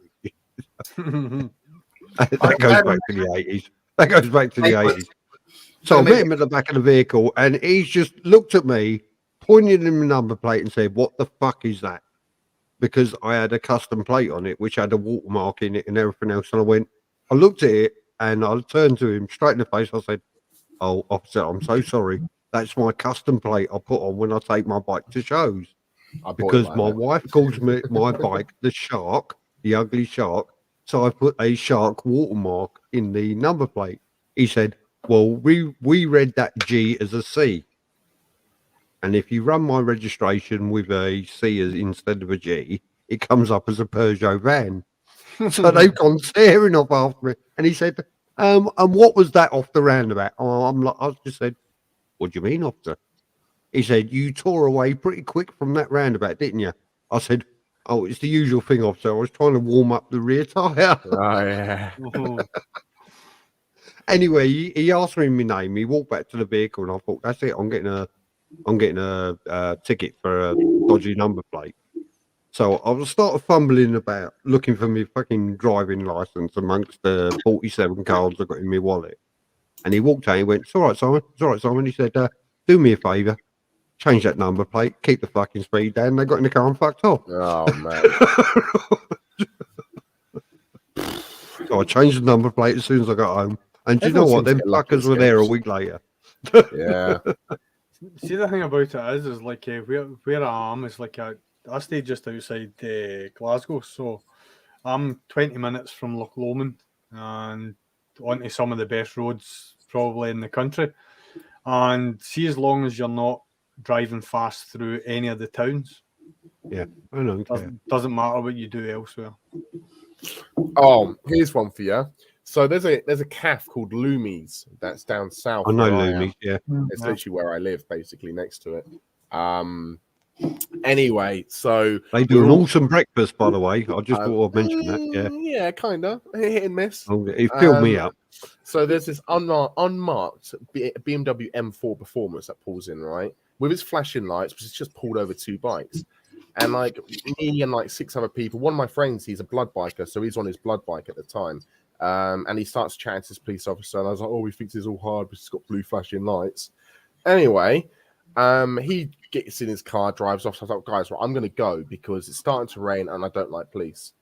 [SPEAKER 1] That goes back to the 80s. That goes back to the 80s. So I met him at the back of the vehicle and he's just looked at me, pointed in the number plate and said, "What the fuck is that?" Because I had a custom plate on it, which had a watermark in it and everything else. And I looked at it and I turned to him straight in the face. I said, "Oh, officer, I'm so sorry. That's my custom plate I put on when I take my bike to shows." Because my wife calls my bike the Shark, the ugly shark. So I put a shark watermark in the number plate. He said, "Well, we read that G as a C. And if you run my registration with a C instead of a G, it comes up as a Peugeot van." So they've gone tearing off after me. And he said, and what was that off the roundabout? I just said, "What do you mean, officer?" He said, "You tore away pretty quick from that roundabout, didn't you?" I said, "Oh, it's the usual thing, officer. I was trying to warm up the rear tyre."
[SPEAKER 4] Oh, yeah.
[SPEAKER 1] Anyway, he asked me my name. He walked back to the vehicle, and I thought, "That's it. I'm getting a ticket for a dodgy number plate." So I was started fumbling about, looking for my fucking driving license amongst the 47 cards I got in my wallet. And he walked out. He went, "It's all right, Simon. It's all right, Simon." He said, "Do me a favour. Change that number plate. Keep the fucking speed down." They got in the car and fucked off.
[SPEAKER 4] Oh, man.
[SPEAKER 1] So I changed the number plate as soon as I got home. And do you know what? Them fuckers were there a week later.
[SPEAKER 4] Yeah.
[SPEAKER 2] See, the thing about it is like where I am is like I stay just outside Glasgow, so I'm 20 minutes from Loch Lomond and onto some of the best roads probably in the country. And see, as long as you're not driving fast through any of the towns,
[SPEAKER 1] Yeah, I don't care.
[SPEAKER 2] Doesn't matter what you do elsewhere.
[SPEAKER 4] Oh, here's one for you. So there's a calf called Loomies that's down south.
[SPEAKER 1] I know Loomies, yeah.
[SPEAKER 4] It's literally where I live, basically next to it. Anyway, so
[SPEAKER 1] They do
[SPEAKER 4] we're
[SPEAKER 1] an
[SPEAKER 4] all-
[SPEAKER 1] awesome breakfast, by the way. I just thought I'd mention that. Yeah,
[SPEAKER 4] yeah, kind of hit and miss.
[SPEAKER 1] it filled me up.
[SPEAKER 4] So there's this unmarked BMW M4 Performance that pulls in, right, with its flashing lights, but it's just pulled over two bikes. And like me and like 6 other people, one of my friends, he's a blood biker, so he's on his blood bike at the time. And he starts chatting to this police officer, and I was like, "Oh, he thinks it's all hard, but it's got blue flashing lights." Anyway, he gets in his car, drives off. So I thought, guys, right, I'm going to go because it's starting to rain, and I don't like police.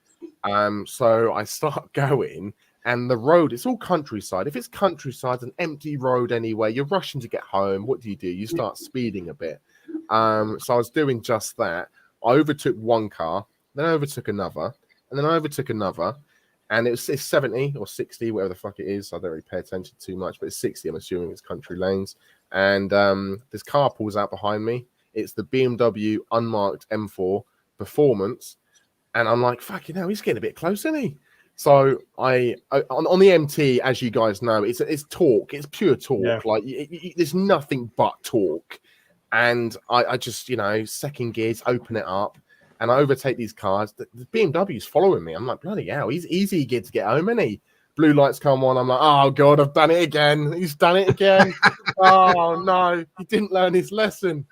[SPEAKER 4] So I start going, and the road, it's all countryside. If it's countryside, an empty road anyway, you're rushing to get home. What do? You start speeding a bit. So I was doing just that. I overtook one car, then I overtook another, and then I overtook another. And it's 70 or 60, whatever the fuck it is. I don't really pay attention too much, but it's 60. I'm assuming it's country lanes. And this car pulls out behind me. It's the BMW unmarked M4 Performance. And I'm like, fucking hell, he's getting a bit close, isn't he? So I on the MT, as you guys know, it's torque. It's pure torque.
[SPEAKER 2] Yeah.
[SPEAKER 4] Like there's nothing but torque. And I just, second gears, open it up, and I overtake these cars. The BMW's following me. I'm like, bloody hell, he's easy to get home, isn't he? Blue lights come on. I'm like, oh God, I've done it again. He's done it again. Oh no, he didn't learn his lesson.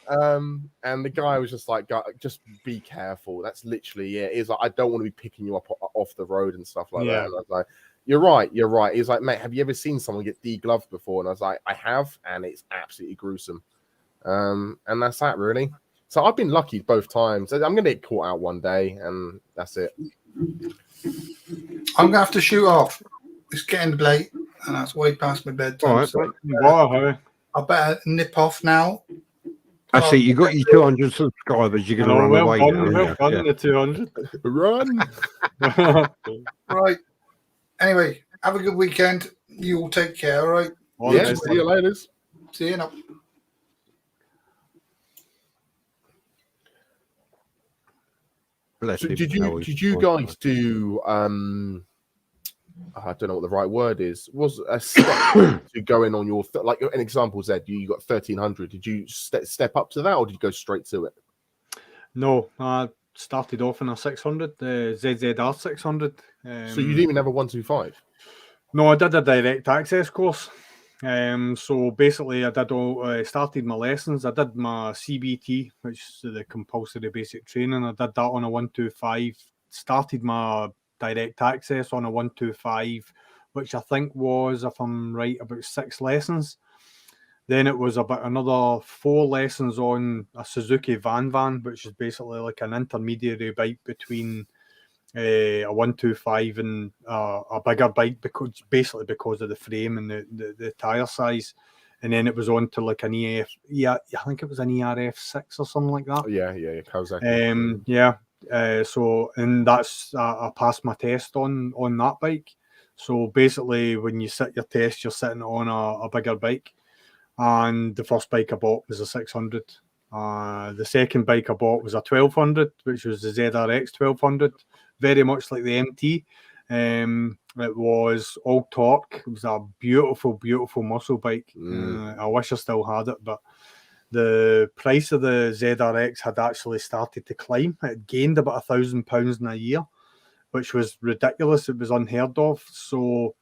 [SPEAKER 4] And the guy was just like, just be careful. That's literally it. He's like, I don't want to be picking you up off the road and stuff like that. And I was like, you're right. He's like, mate, have you ever seen someone get degloved before? And I was like, I have, and it's absolutely gruesome. And that's that, really. So I've been lucky both times. I'm going to get caught out one day, and that's it.
[SPEAKER 3] I'm going to have to shoot off. It's getting late, and that's way past my bedtime.
[SPEAKER 1] All right,
[SPEAKER 3] so
[SPEAKER 2] Wow,
[SPEAKER 3] I better nip off now.
[SPEAKER 1] I see. You got your 200 subscribers. You're going to run away now.
[SPEAKER 2] Well done, the 200.
[SPEAKER 4] Run.
[SPEAKER 3] Right. Anyway, have a good weekend. You all take care, all right?
[SPEAKER 4] Yeah, see you later.
[SPEAKER 3] See you now.
[SPEAKER 4] So did you guys do I don't know what the right word is. Was a step to go in on your like an example, Zed? You got 1300. Did you step up to that, or did you go straight to it?
[SPEAKER 2] No, I started off in a 600, the ZZR 600.
[SPEAKER 4] So you didn't even have a 125?
[SPEAKER 2] No, I did a direct access course. So basically, I started my lessons. I did my CBT, which is the compulsory basic training. I did that on a 125. Started my direct access on a 125, which I think was, if I'm right, about 6 lessons. Then it was about another 4 lessons on a Suzuki Van, which is basically like an intermediary bike between a 125 and a bigger bike, because of the frame and the tire size. And then it was on to like an I think it was an ERF6 or something like that.
[SPEAKER 4] Yeah, Kawasaki.
[SPEAKER 2] So and that's I passed my test on that bike. So basically, when you sit your test, you're sitting on a bigger bike. And the first bike I bought was a 600. The second bike I bought was a 1200, which was the ZRX 1200. Very much like the MT. It was all torque. It was a beautiful, beautiful muscle bike. I wish I still had it, but the price of the ZRX had actually started to climb. It gained about £1,000 in a year, which was ridiculous. It was unheard of. So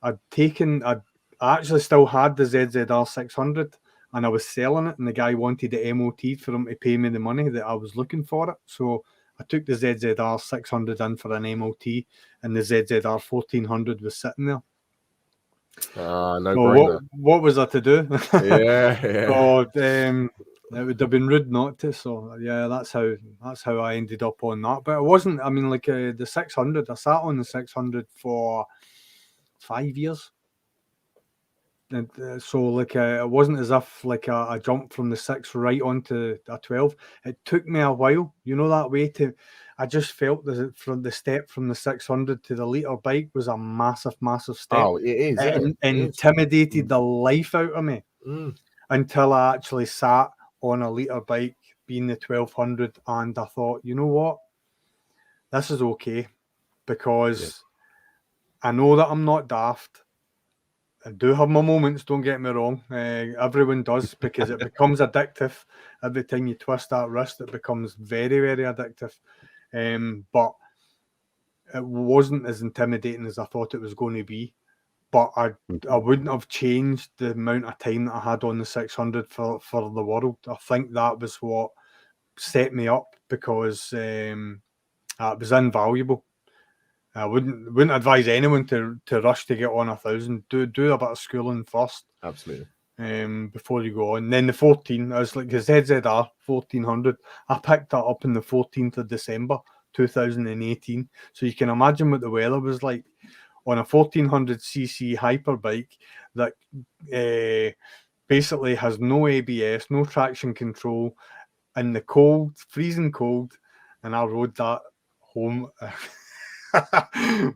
[SPEAKER 2] I actually still had the ZZR 600, and I was selling it, and the guy wanted the MOT for him to pay me the money that I was looking for it. So I took the ZZR 600 in for an MOT, and the ZZR 1400 was sitting there.
[SPEAKER 4] No.
[SPEAKER 2] What was I to do?
[SPEAKER 4] Yeah.
[SPEAKER 2] So it would have been rude not to. So yeah, that's how I ended up on that. But it wasn't. I mean, like the 600. I sat on the 600 for 5 years. And so like it wasn't as if like I jumped from the 6 right onto a 12. It took me a while, that way I just felt that from the step from the 600 to the liter bike was a massive step.
[SPEAKER 4] Oh, it is.
[SPEAKER 2] It intimidated the life out of me until I actually sat on a liter bike, being the 1200, and I thought, you know what, this is okay, because I know that I'm not daft. I do have my moments, don't get me wrong. Everyone does, because it becomes addictive. Every time you twist that wrist, it becomes very, very addictive. But it wasn't as intimidating as I thought it was going to be. But I wouldn't have changed the amount of time that I had on the 600 for the world. I think that was what set me up, because it was invaluable. I wouldn't advise anyone to rush to get on 1,000. Do a bit of schooling first.
[SPEAKER 4] Absolutely.
[SPEAKER 2] Before you go on. And then the 14, I was like the ZZR 1400. I picked that up on the 14th of December 2018. So you can imagine what the weather was like on a 1400cc hyperbike that basically has no ABS, no traction control, in the cold, freezing cold, and I rode that home.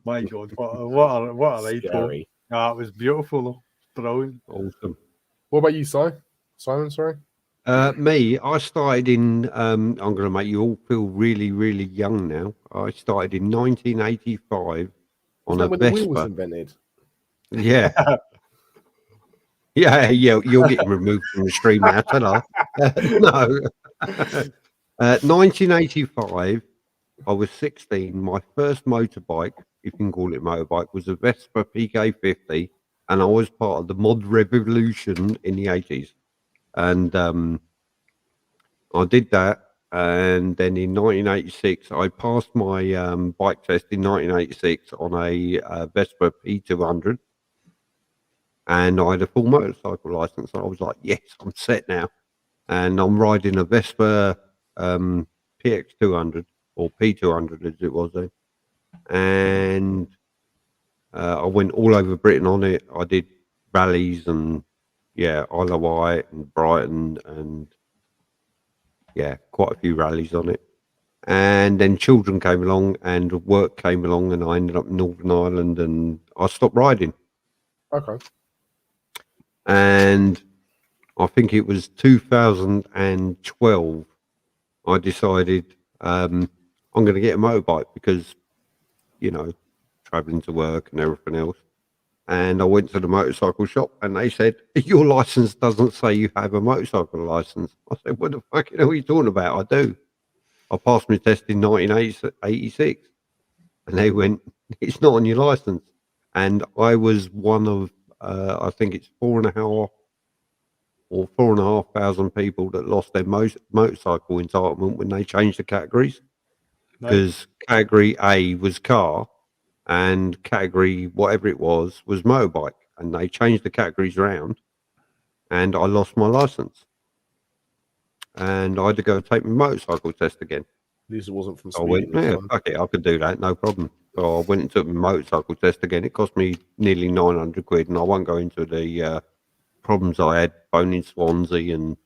[SPEAKER 2] My God, what a ride!
[SPEAKER 4] Scary.
[SPEAKER 2] It was beautiful, though. Brilliant.
[SPEAKER 1] Awesome.
[SPEAKER 4] What about you, Simon? Sorry.
[SPEAKER 1] Me, I started in. I'm going to make you all feel really, really young now. I started in 1985 on a
[SPEAKER 4] when the wheel was
[SPEAKER 1] Vespa.
[SPEAKER 4] invented?
[SPEAKER 1] Yeah. Yeah, you're getting removed from the stream now, tell her. No. 1985, I was 16. My first motorbike, if you can call it motorbike, was a Vespa PK50, and I was part of the mod revolution in the 80s. And I did that, and then in 1986, I passed my bike test in 1986 on a Vespa P200. And I had a full motorcycle license. I was like, yes, I'm set now. And I'm riding a Vespa PX200 or P200 as it was then. And I went all over Britain on it. I did rallies and, Isle of Wight and Brighton and, quite a few rallies on it. And then children came along and work came along, and I ended up in Northern Ireland, and I stopped riding.
[SPEAKER 4] Okay.
[SPEAKER 1] And I think it was 2012, I decided I'm going to get a motorbike because, traveling to work and everything else. And I went to the motorcycle shop, and they said, your license doesn't say you have a motorcycle license. I said, what the fuck are you talking about? I do. I passed my test in 1986. And they went, it's not on your license. And I was one of, I think it's 4,500 people that lost their motorcycle entitlement when they changed the categories. Because category A was car, and category whatever it was motorbike, and they changed the categories around, and I lost my license, and I had to go take my motorcycle test again.
[SPEAKER 4] At least it wasn't from
[SPEAKER 1] I went,
[SPEAKER 4] speeding.
[SPEAKER 1] fuck it, I could do that, no problem. So I went and took my motorcycle test again. It cost me nearly 900 quid, and I won't go into the problems I had phoning Swansea and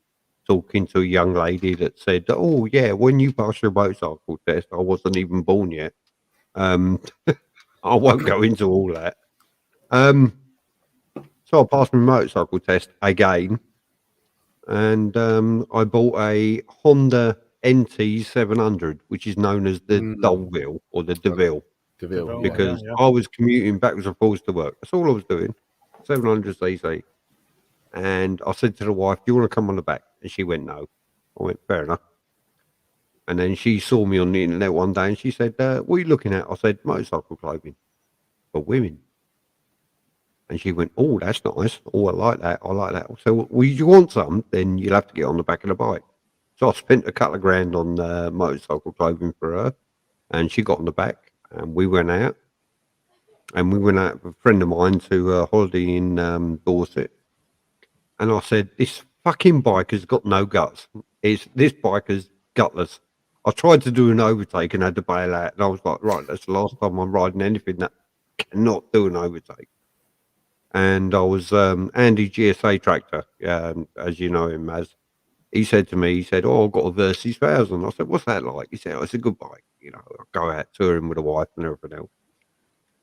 [SPEAKER 1] talking to a young lady that said, oh yeah, when you pass your motorcycle test, I wasn't even born yet. I won't go into all that. So I passed my motorcycle test again, and I bought a Honda NT 700, which is known as the Dolville or the DeVille, because I was commuting backwards and forwards to work. That's all I was doing, 700cc. And I said to the wife, do you want to come on the back? And she went, no. I went, fair enough. And then she saw me on the internet one day, and she said, what are you looking at? I said, motorcycle clothing for women. And she went, oh, that's nice. Oh, I like that. I like that. So, well, you want some, then you'll have to get on the back of the bike. So I spent a couple of grand on motorcycle clothing for her, and she got on the back, and we went out. And we went out with a friend of mine to a holiday in Dorset. And I said, this fucking bike has got no guts. This bike is gutless. I tried to do an overtake and had to bail out. And I was like, right, that's the last time I'm riding anything that cannot do an overtake. And I was Andy GSA Tractor, as you know him as. He said to me, oh, I've got a Versys 1000. I said, what's that like? He said, oh, it's a good bike. I'll go out touring with a wife and everything else.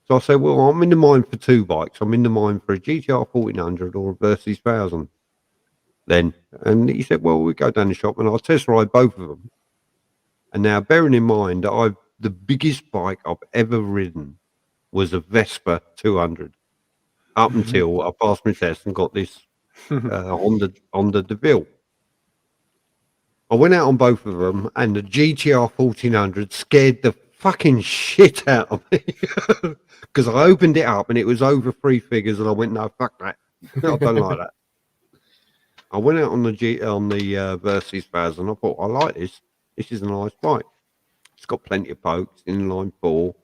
[SPEAKER 1] So I said, well, I'm in the mind for two bikes. I'm in the mind for a GTR 1400 or a Versys 1000 then. And he said, well, we go down the shop and I'll test ride both of them. And now, bearing in mind that the biggest bike I've ever ridden was a Vespa 200. up until I passed my test and got this Honda DeVille. I went out on both of them, and the GTR 1400 scared the fucking shit out of me because I opened it up and it was over 3 figures, and I went, no, fuck that, I don't like that. I went out on the Versys Spaz, and I thought, I like this. This is a nice bike. It's got plenty of pokes, inline 4.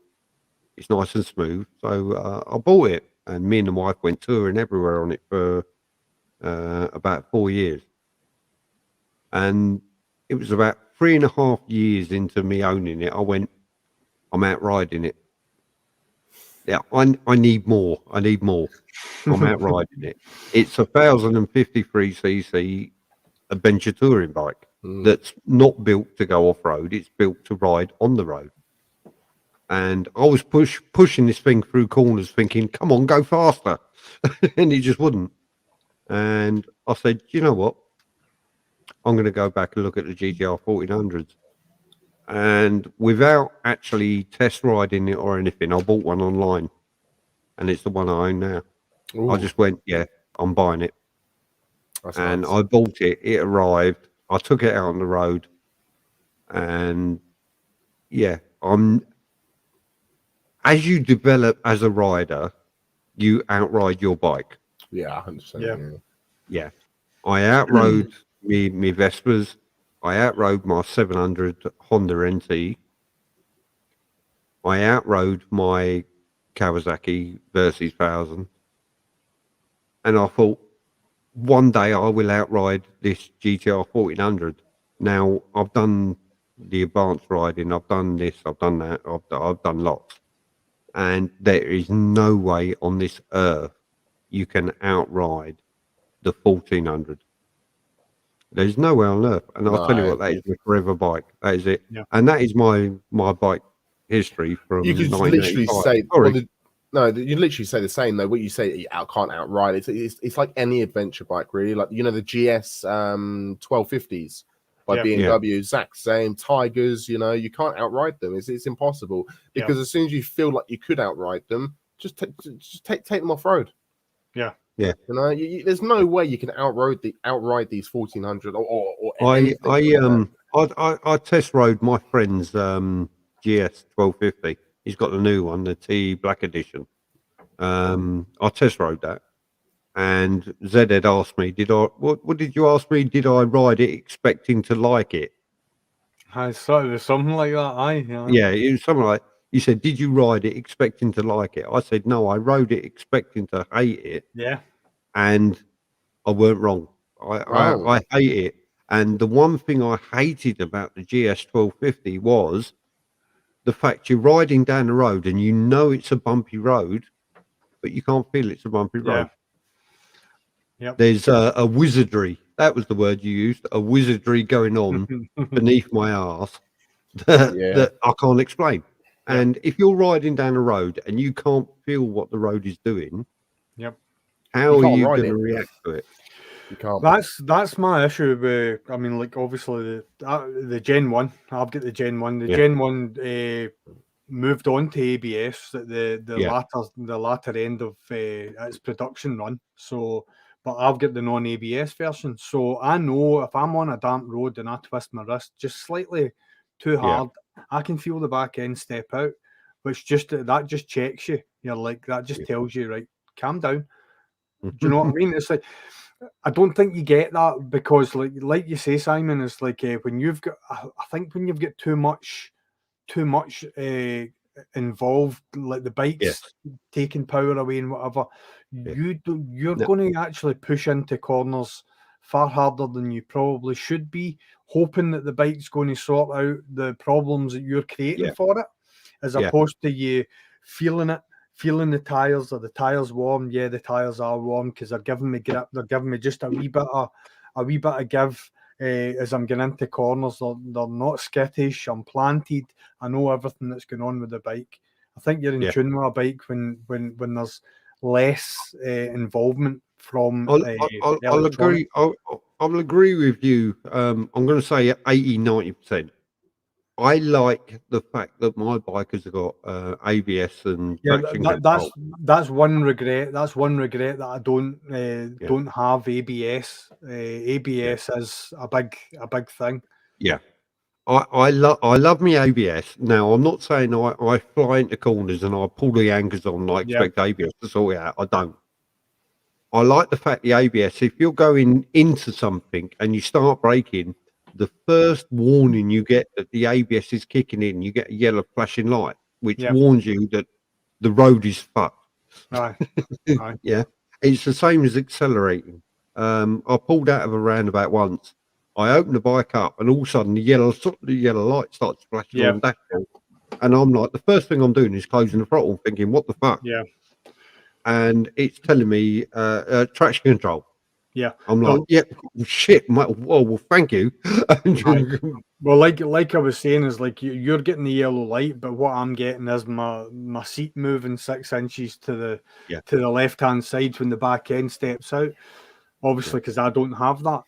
[SPEAKER 1] It's nice and smooth, so I bought it, and me and the wife went touring everywhere on it for about 4 years, and it was about 3.5 years into me owning it. I went, I'm out riding it. Yeah, I need more. I need more. I'm out riding it. It's a 1053cc adventure touring bike that's not built to go off road. It's built to ride on the road. And I was pushing this thing through corners, thinking, "Come on, go faster," and it just wouldn't. And I said, "You know what? I'm going to go back and look at the GTR 1400s." And without actually test riding it or anything, I bought one online, and it's the one I own now.
[SPEAKER 4] Ooh,
[SPEAKER 1] I just went, "Yeah, I'm buying it,"
[SPEAKER 4] that's
[SPEAKER 1] and
[SPEAKER 4] nice.
[SPEAKER 1] I bought it. It arrived. I took it out on the road, and yeah, as you develop as a rider, you outride your bike.
[SPEAKER 4] Yeah, 100%.
[SPEAKER 2] Yeah.
[SPEAKER 1] Yeah, I outrode me Vespas. I outrode my 700 Honda NT. I outrode my Kawasaki Versys 1000. And I thought, one day I will outride this GTR 1400. Now, I've done the advanced riding. I've done this. I've done that. I've done lots. And there is no way on this earth you can outride the 1400. There's no way on earth. And I'll tell you what, that is my forever bike. That is it.
[SPEAKER 2] Yeah.
[SPEAKER 1] And that is my bike history from
[SPEAKER 4] You could literally
[SPEAKER 1] 1985.
[SPEAKER 4] say,
[SPEAKER 1] Sorry.
[SPEAKER 4] you literally say the same though. What you say, you can't outride it. It's like any adventure bike, really. Like the GS 1250s by
[SPEAKER 2] Yeah.
[SPEAKER 4] BMW, exact same. Tigers, you can't outride them. It's impossible because as soon as you feel like you could outride them, just take them off road.
[SPEAKER 2] Yeah.
[SPEAKER 1] Yeah.
[SPEAKER 4] There's no way you can outride these 1400 or
[SPEAKER 1] I
[SPEAKER 4] anything like that.
[SPEAKER 1] I test rode my friend's GS 1250. He's got the new one, the T Black Edition. I test rode that, and Zed had asked me, what did you ask me? Did I ride it expecting to like it?
[SPEAKER 2] I thought it was something like that.
[SPEAKER 1] Yeah, it was something like, he said, did you ride it expecting to like it? I said, no, I rode it expecting to hate it.
[SPEAKER 2] Yeah.
[SPEAKER 1] And I weren't wrong. I hate it. And the one thing I hated about the GS 1250 was the fact you're riding down the road and you know it's a bumpy road, but you can't feel it's a bumpy road.
[SPEAKER 2] Yep.
[SPEAKER 1] There's a wizardry. That was the word you used. A wizardry going on beneath my arse that I can't explain. And if you're riding down a road and you can't feel what the road is doing, how are you going to react to it?
[SPEAKER 4] You can't.
[SPEAKER 2] That's my issue with. I mean, like obviously the Gen 1. I've got the Gen 1. The Gen 1 moved on to ABS at the latter end of its production run. So, but I've got the non-ABS version. So I know if I'm on a damp road and I twist my wrist just slightly too hard, I can feel the back end step out, which just checks you. You're like, that just tells you, right, calm down. Do you know what I mean? It's like, I don't think you get that because, like you say, Simon, it's like when you've got, I think when you've got too much involved, like the bike's taking power away and whatever, you're going to actually push into corners far harder than you probably should be, hoping that the bike's going to sort out the problems that you're creating for it, as opposed to you feeling the tires. Are the tires warm? Yeah, the tires are warm because they're giving me grip. They're giving me just a wee bit of give as I'm getting into corners. They're not skittish. I'm planted. I know everything that's going on with the bike. I think you're in tune with a bike when there's less involvement from.
[SPEAKER 1] I'll agree. I'll agree with you. I'm going to say 80-90%. I like the fact that my bike has got ABS and
[SPEAKER 2] Yeah,
[SPEAKER 1] traction
[SPEAKER 2] that's one regret. That's one regret that I
[SPEAKER 1] Yeah.
[SPEAKER 2] don't have ABS. ABS is a big thing.
[SPEAKER 1] Yeah. I love me ABS. Now, I'm not saying I fly into corners and I pull the anchors on and I
[SPEAKER 2] Yeah.
[SPEAKER 1] expect ABS to sort it out. I don't. I like the fact the ABS, if you're going into something and you start braking, the first warning you get that the ABS is kicking in, you get a yellow flashing light, which
[SPEAKER 2] Yeah.
[SPEAKER 1] warns you that the road is fucked.
[SPEAKER 2] Aye. Aye.
[SPEAKER 1] Yeah. It's the same as accelerating. I pulled out of a roundabout once. I opened the bike up and all of a sudden the yellow light starts flashing
[SPEAKER 2] Yeah.
[SPEAKER 1] on the dashboard. And I'm like, the first thing I'm doing is closing the throttle, thinking, what the fuck?
[SPEAKER 2] Yeah.
[SPEAKER 1] And it's telling me traction control.
[SPEAKER 2] Yeah.
[SPEAKER 1] I'm like, yeah, shit. Well, thank you.
[SPEAKER 2] Well, like I was saying, is like you're getting the yellow light, but what I'm getting is my seat moving 6 inches to the left hand side when the back end steps out. Obviously, because I don't have that,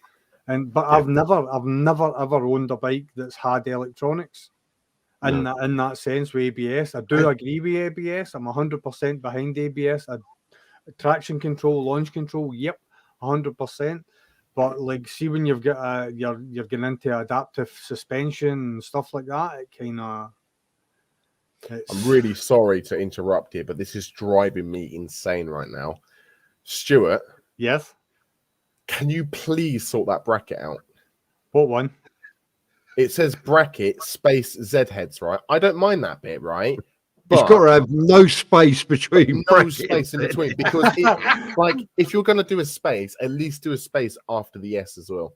[SPEAKER 2] but I've never ever owned a bike that's had electronics. In that sense, with ABS, I do agree with ABS. I'm 100% behind ABS. Traction control, launch control, yep, 100%. But like, see, when you've got you're getting into adaptive suspension and stuff like that, it kind of.
[SPEAKER 4] I'm really sorry to interrupt here, but this is driving me insane right now. Stuart,
[SPEAKER 2] Yes.
[SPEAKER 4] can you please sort that bracket out?
[SPEAKER 2] What one?
[SPEAKER 4] It says bracket space Z heads, right? I don't mind that bit, right?
[SPEAKER 1] It's got to have no space between.
[SPEAKER 4] No space in between, because like if you're going to do a space, at least do a space after the S as well.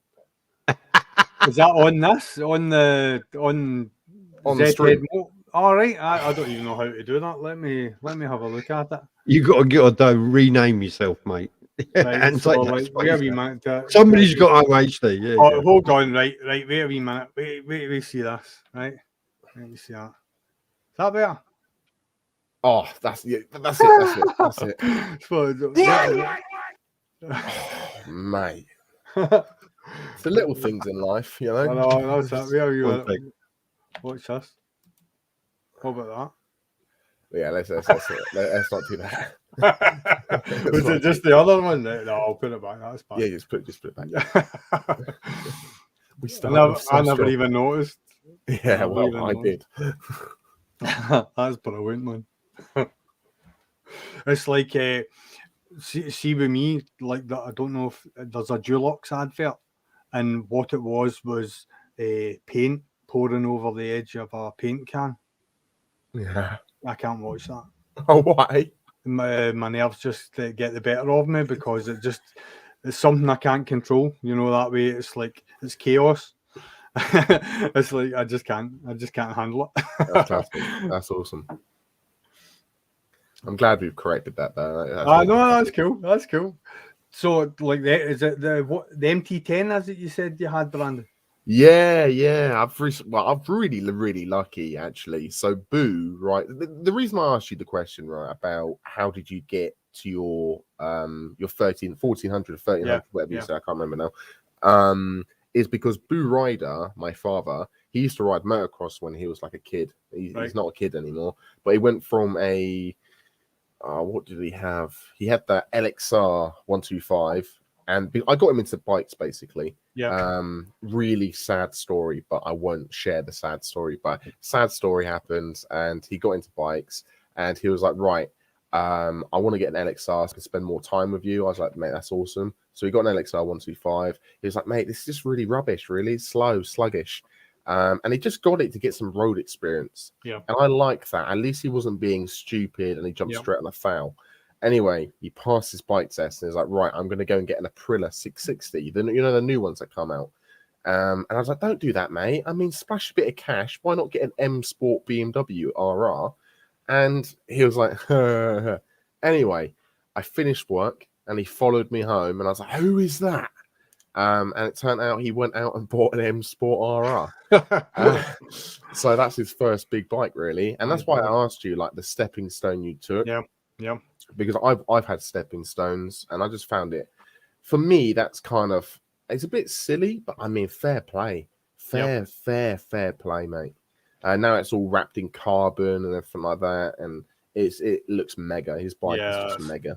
[SPEAKER 2] Is that on this? On the
[SPEAKER 4] the stream?
[SPEAKER 2] All right, I don't even know how to do that. Let me have a look at it.
[SPEAKER 1] You got to rename yourself, mate.
[SPEAKER 2] Right,
[SPEAKER 1] and
[SPEAKER 2] so,
[SPEAKER 1] like,
[SPEAKER 2] wait a wee minute.
[SPEAKER 1] Somebody's got OHD. Yeah.
[SPEAKER 2] Oh, hold on, right. Wait a wee minute. Wait, see this, right? Let me see that. Is that better?
[SPEAKER 4] Oh, that's it. That's it. Oh, mate. It's the little things in life, you know.
[SPEAKER 2] I know, that's that. Wait a wee minute. Watch this. What about
[SPEAKER 4] that? Yeah, let's not do that.
[SPEAKER 2] Was it just the other one? No, I'll put it back. That's bad.
[SPEAKER 4] Yeah, just put it back.
[SPEAKER 2] I never even noticed.
[SPEAKER 4] Yeah, well, I did.
[SPEAKER 2] That's brilliant, man. It's like see with me, like that. I don't know if there's a Dulux advert, and what it was paint pouring over the edge of a paint can.
[SPEAKER 4] Yeah,
[SPEAKER 2] I can't watch that.
[SPEAKER 4] Oh, why?
[SPEAKER 2] My nerves just get the better of me, because it's something I can't control. You know, that way it's like it's chaos. It's like I just can't handle it.
[SPEAKER 4] That's classic. That's awesome. I'm glad we've corrected that though.
[SPEAKER 2] That's cool. That's cool. So, like, is it the MT10? As it you said you had, Brandon?
[SPEAKER 4] Yeah. I've really lucky actually. So Boo, right? The reason I asked you the question, right, about how did you get to your 1400, 1300, whatever you say, I can't remember now. Is because Boo Rider, my father, he used to ride motocross when he was like a kid. He's not a kid anymore, but he went from a what did he have? He had the LXR 125, and I got him into bikes basically.
[SPEAKER 2] Yeah.
[SPEAKER 4] Really sad story, but I won't share the sad story. But sad story happened, and he got into bikes, and he was like, right, I want to get an LXR so I can spend more time with you. I was like, mate, that's awesome. So he got an LXR 125. He was like, mate, this is just really rubbish, really slow, sluggish. And he just got it to get some road experience.
[SPEAKER 2] Yeah.
[SPEAKER 4] And I like that. At least he wasn't being stupid and he jumped straight on a foul. Anyway, he passed his bike test and he's like, right, I'm going to go and get an Aprilia 660. The new ones that come out. And I was like, don't do that, mate. I mean, splash a bit of cash. Why not get an M Sport BMW RR? And he was like, anyway, I finished work and he followed me home and I was like, who is that? And it turned out he went out and bought an M Sport RR. So that's his first big bike, really. And that's why I asked you, like, the stepping stone you took.
[SPEAKER 2] Yeah.
[SPEAKER 4] Because I've had stepping stones and I just found it, for me, that's kind of, it's a bit silly, but I mean, fair play. Fair play, mate. Now it's all wrapped in carbon and everything like that, and it looks mega. His bike is just mega.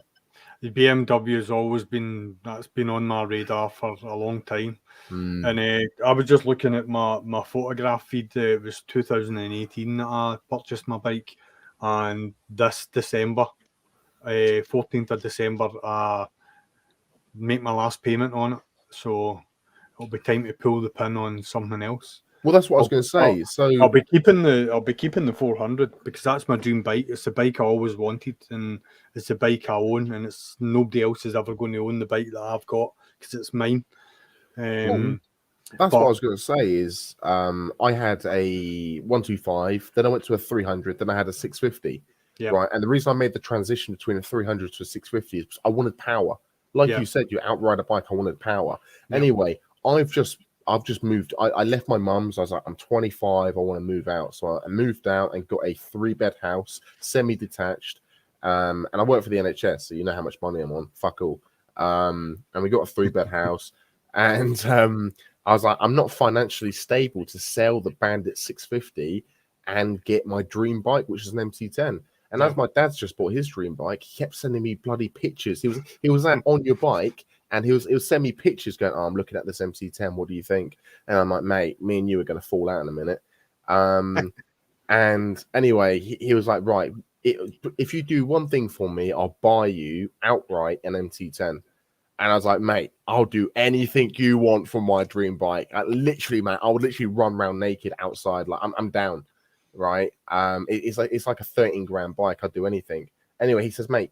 [SPEAKER 2] The BMW has always been on my radar for a long time. And I was just looking at my photograph feed. It was 2018 that I purchased my bike, and this December, 14th of December, I make my last payment on it. So it'll be time to pull the pin on something else.
[SPEAKER 4] Well, that's what I was going to say. So
[SPEAKER 2] I'll be keeping the 400 because that's my dream bike. It's the bike I always wanted, and it's the bike I own, and it's nobody else is ever going to own the bike that I've got because it's mine.
[SPEAKER 4] That's what I was going to say. Is I had a 125, then I went to a 300, then I had a 650.
[SPEAKER 2] Yeah.
[SPEAKER 4] Right, and the reason I made the transition between a 300 to a 650 is because I wanted power. Like you said, you outride a bike. I wanted power. Yeah. Anyway, I've just moved. I left my mum's. I was like, I'm 25. I want to move out. So I moved out and got a 3-bed house, semi-detached. And I work for the NHS, so you know how much money I'm on. Fuck all. And we got a 3-bed house. And I was like, I'm not financially stable to sell the Bandit 650 and get my dream bike, which is an MT10. And as my dad's just bought his dream bike, he kept sending me bloody pictures. He was on your bike, and he was sending me pictures going, I'm looking at this MT10. What do you think? And I'm like, mate, me and you are going to fall out in a minute. And anyway, he was like, right, if you do one thing for me, I'll buy you outright an MT10. And I was like, mate, I'll do anything you want for my dream bike. I would literally run around naked outside. Like I'm down. Right, it's like a 13 grand bike. I'd do anything. Anyway, he says, mate,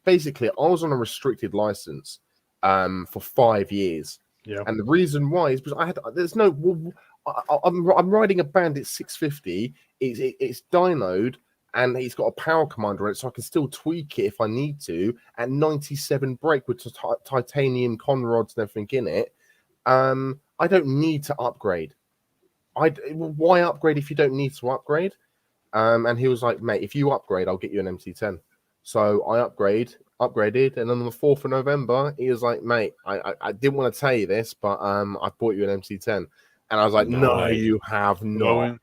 [SPEAKER 4] basically, I was on a restricted license for 5 years. Yeah, and the reason why is because I'm riding a Bandit 650. It's dynoed and he's got a power commander on it, so I can still tweak it if I need to. At 97 brake with titanium con rods and everything in it, I don't need to upgrade. Why upgrade if you don't need to upgrade? And he was like, mate, if you upgrade, I'll get you an MT10. So I upgraded, and on the 4th of November, he was like, mate, I didn't want to tell you this, but I bought you an MT10. And I was like, no, you have not.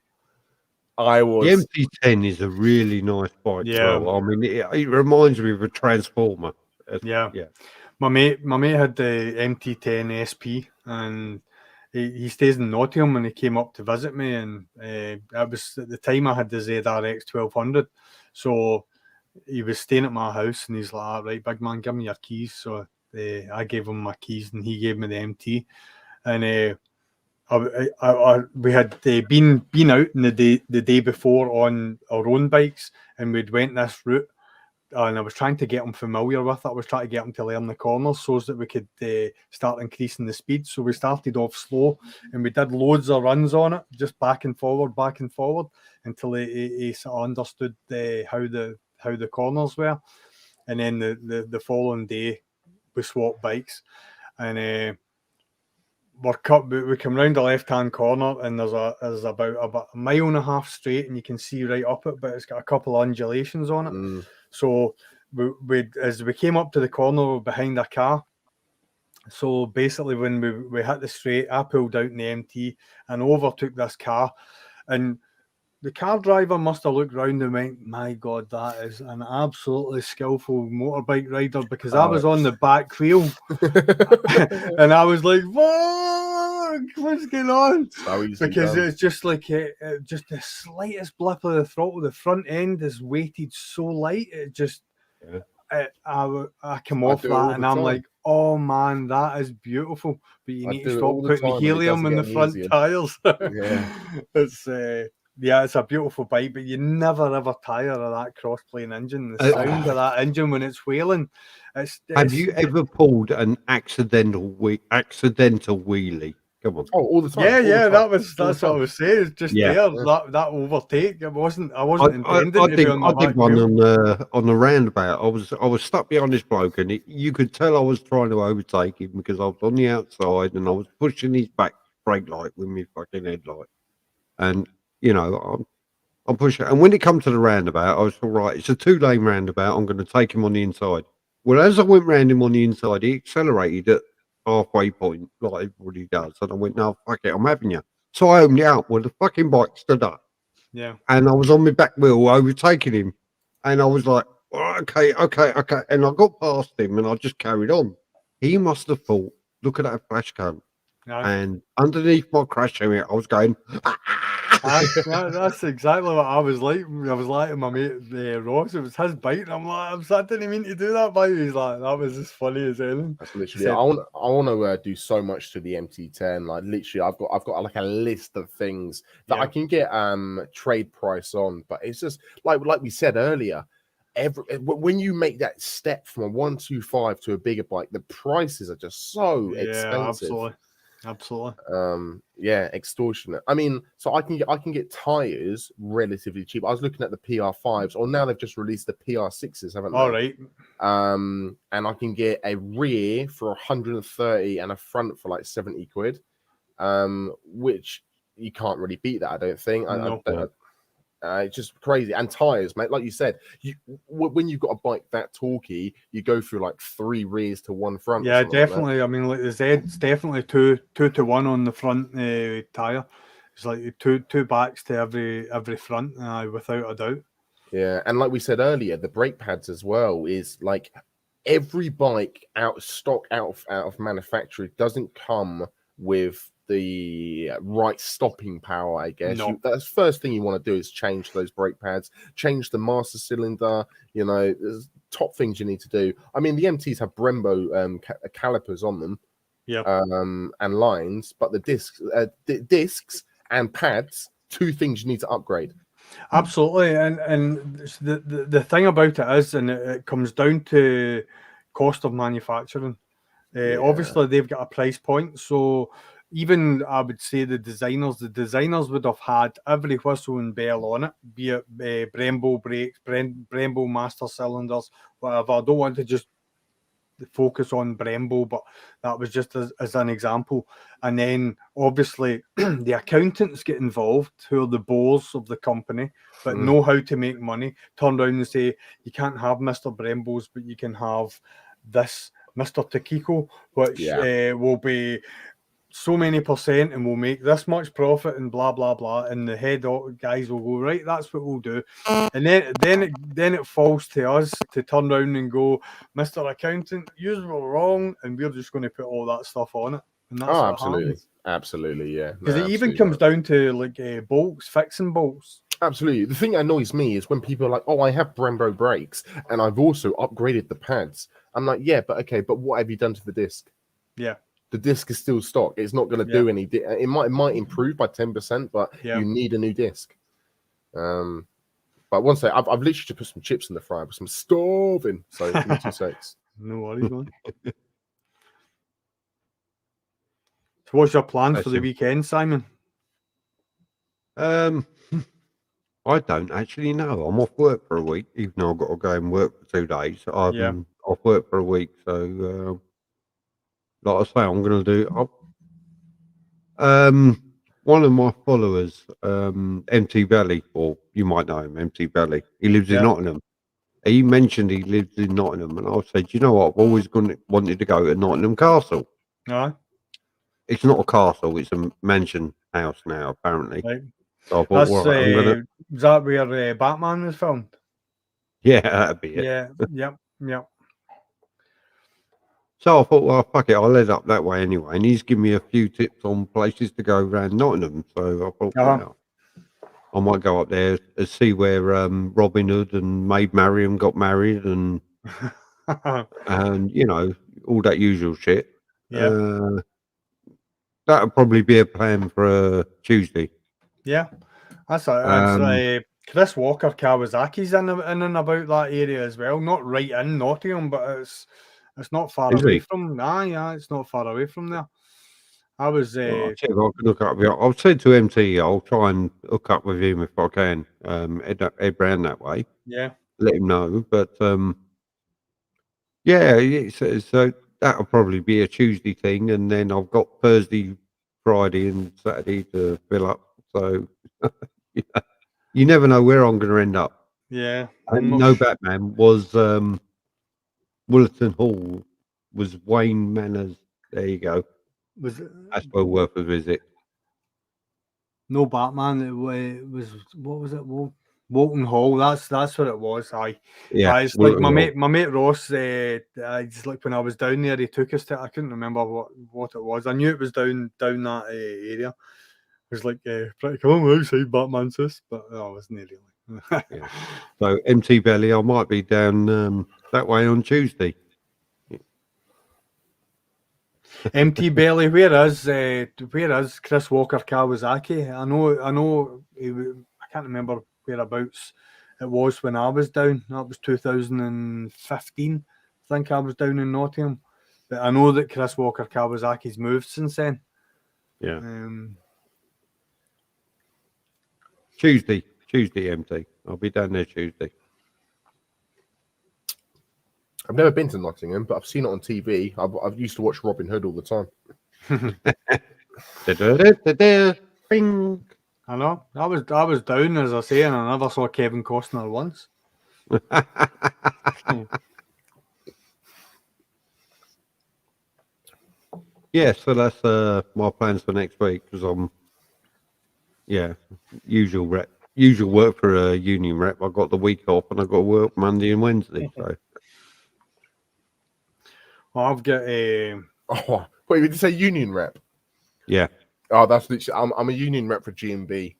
[SPEAKER 1] The MT10 is a really nice bike.
[SPEAKER 2] Yeah.
[SPEAKER 1] Well. I mean, it reminds me of a Transformer.
[SPEAKER 2] Yeah. My mate had the MT10 SP, and he stays in Nottingham, and he came up to visit me, and that was at the time I had the ZRX 1200, so he was staying at my house, and he's like, right, big man, give me your keys. So I gave him my keys, and he gave me the MT, and we had been out in the day before on our own bikes, and we'd went this route. And I was trying to get him familiar with it. I was trying to get him to learn the corners so that we could start increasing the speed. So we started off slow, and we did loads of runs on it, just back and forward, until he sort of understood how the corners were. And then the following day, we swapped bikes, and we come round the left-hand corner, and there's about a mile and a half straight, and you can see right up it, but it's got a couple of undulations on it. So as we came up to the corner, we're behind a car. So basically, when we hit the straight, I pulled out in the MT and overtook this car, and the car driver must have looked round and went, my God, that is an absolutely skillful motorbike rider, because I was on the back wheel and I was like, what's going on? Because it's just like just the slightest blip of the throttle. The front end is weighted so light, it just I come off that and I'm like, oh man, that is beautiful. But you need to stop putting helium in the front tires. It's a beautiful bike, but you never ever tire of that cross-plane engine. The sound of that engine when it's wailing.
[SPEAKER 1] Have you ever pulled an accidental wheelie? Come on.
[SPEAKER 4] Oh, all the time.
[SPEAKER 2] Yeah, that's what I was saying. It's just there, that overtake. I wasn't intending to be on the
[SPEAKER 1] I did one on the roundabout. I was stuck behind this bloke, and you could tell I was trying to overtake him because I was on the outside and I was pushing his back brake light with my fucking headlight. And you know, I'm pushing. And when it comes to the roundabout, I was all right. It's a 2-lane roundabout. I'm going to take him on the inside. Well, as I went round him on the inside, he accelerated at halfway point, like everybody does. And I went, no, fuck it, I'm having you. So I opened it up. Well, the fucking bike stood up.
[SPEAKER 2] Yeah.
[SPEAKER 1] and I was on my back wheel overtaking him, and I was like, oh, okay, and I got past him, and I just carried on. He must have thought, look at that flash cam, and underneath my crash helmet, I was going.
[SPEAKER 2] That's exactly what I was like. I was like to my mate Ross. It was his bike, and I'm like, I didn't mean to do that, but he's like, that was as funny as anything.
[SPEAKER 4] That's literally. I want to do so much to the MT10. Like literally, I've got like a list of things that I can get trade price on. But it's just like we said earlier. When you make that step from a 125 to a bigger bike, the prices are just so expensive.
[SPEAKER 2] Absolutely.
[SPEAKER 4] Yeah, extortionate. I mean, so I can get tires relatively cheap. I was looking at the PR5s, or now they've just released the PR6s, haven't they?
[SPEAKER 2] All right.
[SPEAKER 4] And I can get a rear for 130 and a front for like 70 quid. Which you can't really beat that, I don't think. It's just crazy. And tires, mate. Like you said, when you've got a bike that torquey, you go through like 3 rears to 1 front.
[SPEAKER 2] Yeah, definitely. I mean, like the Z's definitely 2 to 1 on the front tire. It's like two backs to every front, without a doubt.
[SPEAKER 4] Yeah, and like we said earlier, the brake pads as well is like every bike out of stock, out of manufacturer doesn't come with the right stopping power, I guess.
[SPEAKER 2] No.
[SPEAKER 4] That's the first thing you want to do is change those brake pads, change the master cylinder. You know, there's top things you need to do. I mean, the MTs have Brembo calipers on them, and lines, but the discs and pads, 2 things you need to upgrade.
[SPEAKER 2] Absolutely, and the thing about it is, and it comes down to cost of manufacturing. Obviously, they've got a price point, so even I would say the designers would have had every whistle and bell on it, be it Brembo brakes, Brembo master cylinders, whatever. I don't want to just focus on Brembo, but that was just as an example. And then obviously the accountants get involved, who are the boss of the company, but know how to make money, turn around and say, you can't have Mr. Brembos, but you can have this Mr. Takiko, which will be so many percent and we'll make this much profit and blah blah blah, and the head guys will go, right, that's what we'll do. And then it falls to us to turn around and go, Mr. Accountant, you were wrong, and we're just going to put all that stuff on it. And that's
[SPEAKER 4] absolutely, yeah.
[SPEAKER 2] Because it even comes down to like bolts, fixing bolts.
[SPEAKER 4] Absolutely. The thing that annoys me is when people are like, oh, I have Brembo brakes and I've also upgraded the pads. I'm like, yeah, but okay, but what have you done to the disc?
[SPEAKER 2] Yeah.
[SPEAKER 4] The disc is still stock. It's not going to do any. It might improve by 10%, but you need a new disc. But once I've literally just put some chips in the fryer, but I'm starving. So give me 2 seconds.
[SPEAKER 2] No worries, man. So what's your plans for the weekend, Simon?
[SPEAKER 1] I don't actually know. I'm off work for a week, even though I've got to go and work for 2 days. I'm off work for a week, so like I say, I'm going to do. One of my followers, MT Valley, or you might know him, MT Valley. He lives in Nottingham. He mentioned he lives in Nottingham, and I said, you know what? I've always wanted to go to Nottingham Castle. It's not a castle; it's a mansion house now, apparently.
[SPEAKER 2] Right.
[SPEAKER 1] So I thought,
[SPEAKER 2] is that where Batman was filmed?
[SPEAKER 1] Yeah, that'd be it.
[SPEAKER 2] Yeah.
[SPEAKER 1] So I thought, well, fuck it, I'll head up that way anyway. And he's given me a few tips on places to go around Nottingham. So I thought, well, I might go up there and see where Robin Hood and Maid Marian got married and you know, all that usual shit. That would probably be a plan for Tuesday.
[SPEAKER 2] Yeah, that's Chris Walker Kawasaki's in and about that area as well. Not right in Nottingham, but it's not far away from. It's not far away from there. I was.
[SPEAKER 1] I'll see if I can hook up. I'll say to MT, I'll try and hook up with him if I can. Ed Brown that way.
[SPEAKER 2] Yeah.
[SPEAKER 1] Let him know, but so that'll probably be a Tuesday thing, and then I've got Thursday, Friday, and Saturday to fill up. So you never know where I'm going to end up.
[SPEAKER 2] Yeah.
[SPEAKER 1] And No Batman was Willerton Hall was Wayne Manors. There you go. That's well worth a visit.
[SPEAKER 2] No Batman. It was what was it? Walton Hall. That's what it was. Aye.
[SPEAKER 1] Yeah,
[SPEAKER 2] It's like
[SPEAKER 1] Wilton Hall.
[SPEAKER 2] my mate Ross. Just like when I was down there, he took us to. I couldn't remember what it was. I knew it was down that area. It was like pretty cool outside Batman says, but I wasn't really.
[SPEAKER 1] Yeah. So MT Belly, I might be down that way on Tuesday.
[SPEAKER 2] MT Belly, where is Chris Walker Kawasaki? I know. I can't remember whereabouts it was when I was down. That was 2015. I think I was down in Nottingham, but I know that Chris Walker Kawasaki's moved since then.
[SPEAKER 1] Yeah.
[SPEAKER 2] Um,
[SPEAKER 1] Tuesday, MT. I'll be down there Tuesday.
[SPEAKER 4] I've never been to Nottingham, but I've seen it on TV. I've used to watch Robin Hood all the time.
[SPEAKER 1] Bing.
[SPEAKER 2] I know. I was down, as I say, and I never saw Kevin Costner once.
[SPEAKER 1] Yeah, so that's my plans for next week because I'm, usual work for a union rep. I got the week off and I got to work Monday and Wednesday. So
[SPEAKER 2] Well, I've got a.
[SPEAKER 4] Oh, wait, did you say union rep?
[SPEAKER 1] yeah,
[SPEAKER 4] Oh, that's literally. I'm a union rep for GMB.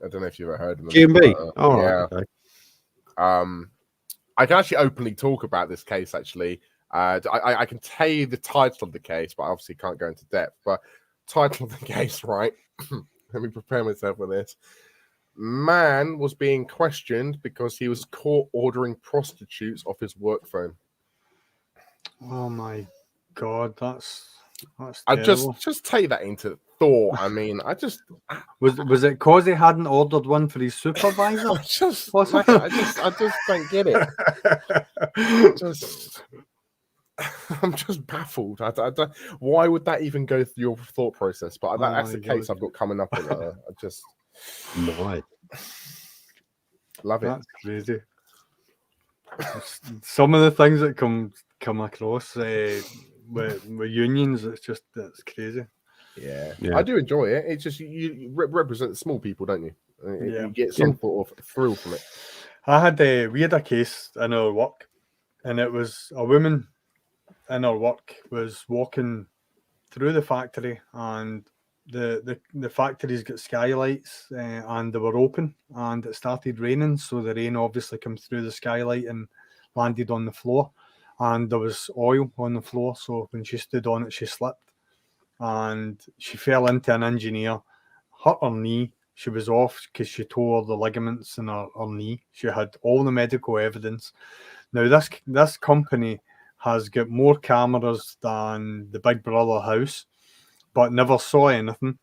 [SPEAKER 4] I don't know if you've ever heard of them.
[SPEAKER 1] GMB.
[SPEAKER 4] but,
[SPEAKER 1] All
[SPEAKER 4] yeah.
[SPEAKER 1] right. Okay.
[SPEAKER 4] I can actually openly talk about this case. Actually, I can tell you the title of the case, but I obviously can't go into depth. But title of the case, right? Let me prepare myself for this. Man was being questioned because he was caught ordering prostitutes off his work phone.
[SPEAKER 2] Oh my God, that's
[SPEAKER 4] I
[SPEAKER 2] terrible.
[SPEAKER 4] just take that into thought. I mean,
[SPEAKER 2] Was it cause he hadn't ordered one for his supervisor?
[SPEAKER 4] I just
[SPEAKER 2] Possibly.
[SPEAKER 4] I just don't get it. I'm just baffled. I don't, why would that even go through your thought process? But that's
[SPEAKER 2] my
[SPEAKER 4] the case
[SPEAKER 2] God.
[SPEAKER 4] I've got coming up. I just
[SPEAKER 1] Nice.
[SPEAKER 4] love it.
[SPEAKER 2] That's crazy. Some of the things that come across with unions, it's crazy.
[SPEAKER 4] Yeah,
[SPEAKER 1] Yeah.
[SPEAKER 4] I do enjoy it. It's just you represent small people, don't you?
[SPEAKER 2] Yeah.
[SPEAKER 4] You get some sort of thrill from it.
[SPEAKER 2] We had a case in our work, and it was a woman in our work was walking through the factory, and the factory's got skylights, and they were open, and it started raining, so the rain obviously came through the skylight and landed on the floor, and there was oil on the floor, so when she stood on it she slipped and she fell into an engineer, hurt her knee. She was off because she tore the ligaments in her knee. She had all the medical evidence. Now this company has got more cameras than the Big Brother house, but never saw anything.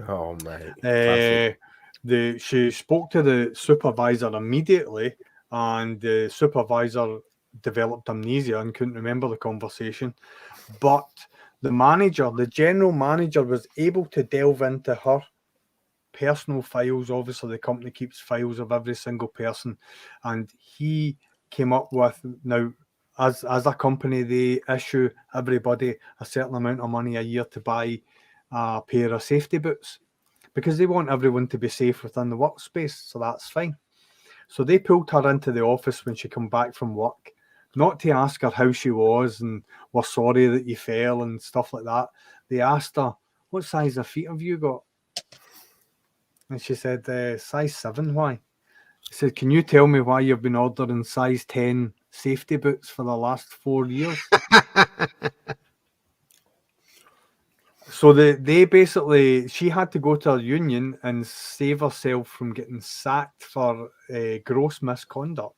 [SPEAKER 4] Oh mate,
[SPEAKER 2] She spoke to the supervisor immediately, and the supervisor developed amnesia and couldn't remember the conversation. But the general manager, was able to delve into her personal files. Obviously, the company keeps files of every single person, and he came up with, now, as a company, they issue everybody a certain amount of money a year to buy a pair of safety boots, because they want everyone to be safe within the workspace, so that's fine. So they pulled her into the office when she come back from work, not to ask her how she was and we're sorry that you fell and stuff like that. They asked her, what size of feet have you got? And she said, size 7. Why? He said, can you tell me why you've been ordering size 10 safety boots for the last 4 years? So they basically, she had to go to her union and save herself from getting sacked for gross misconduct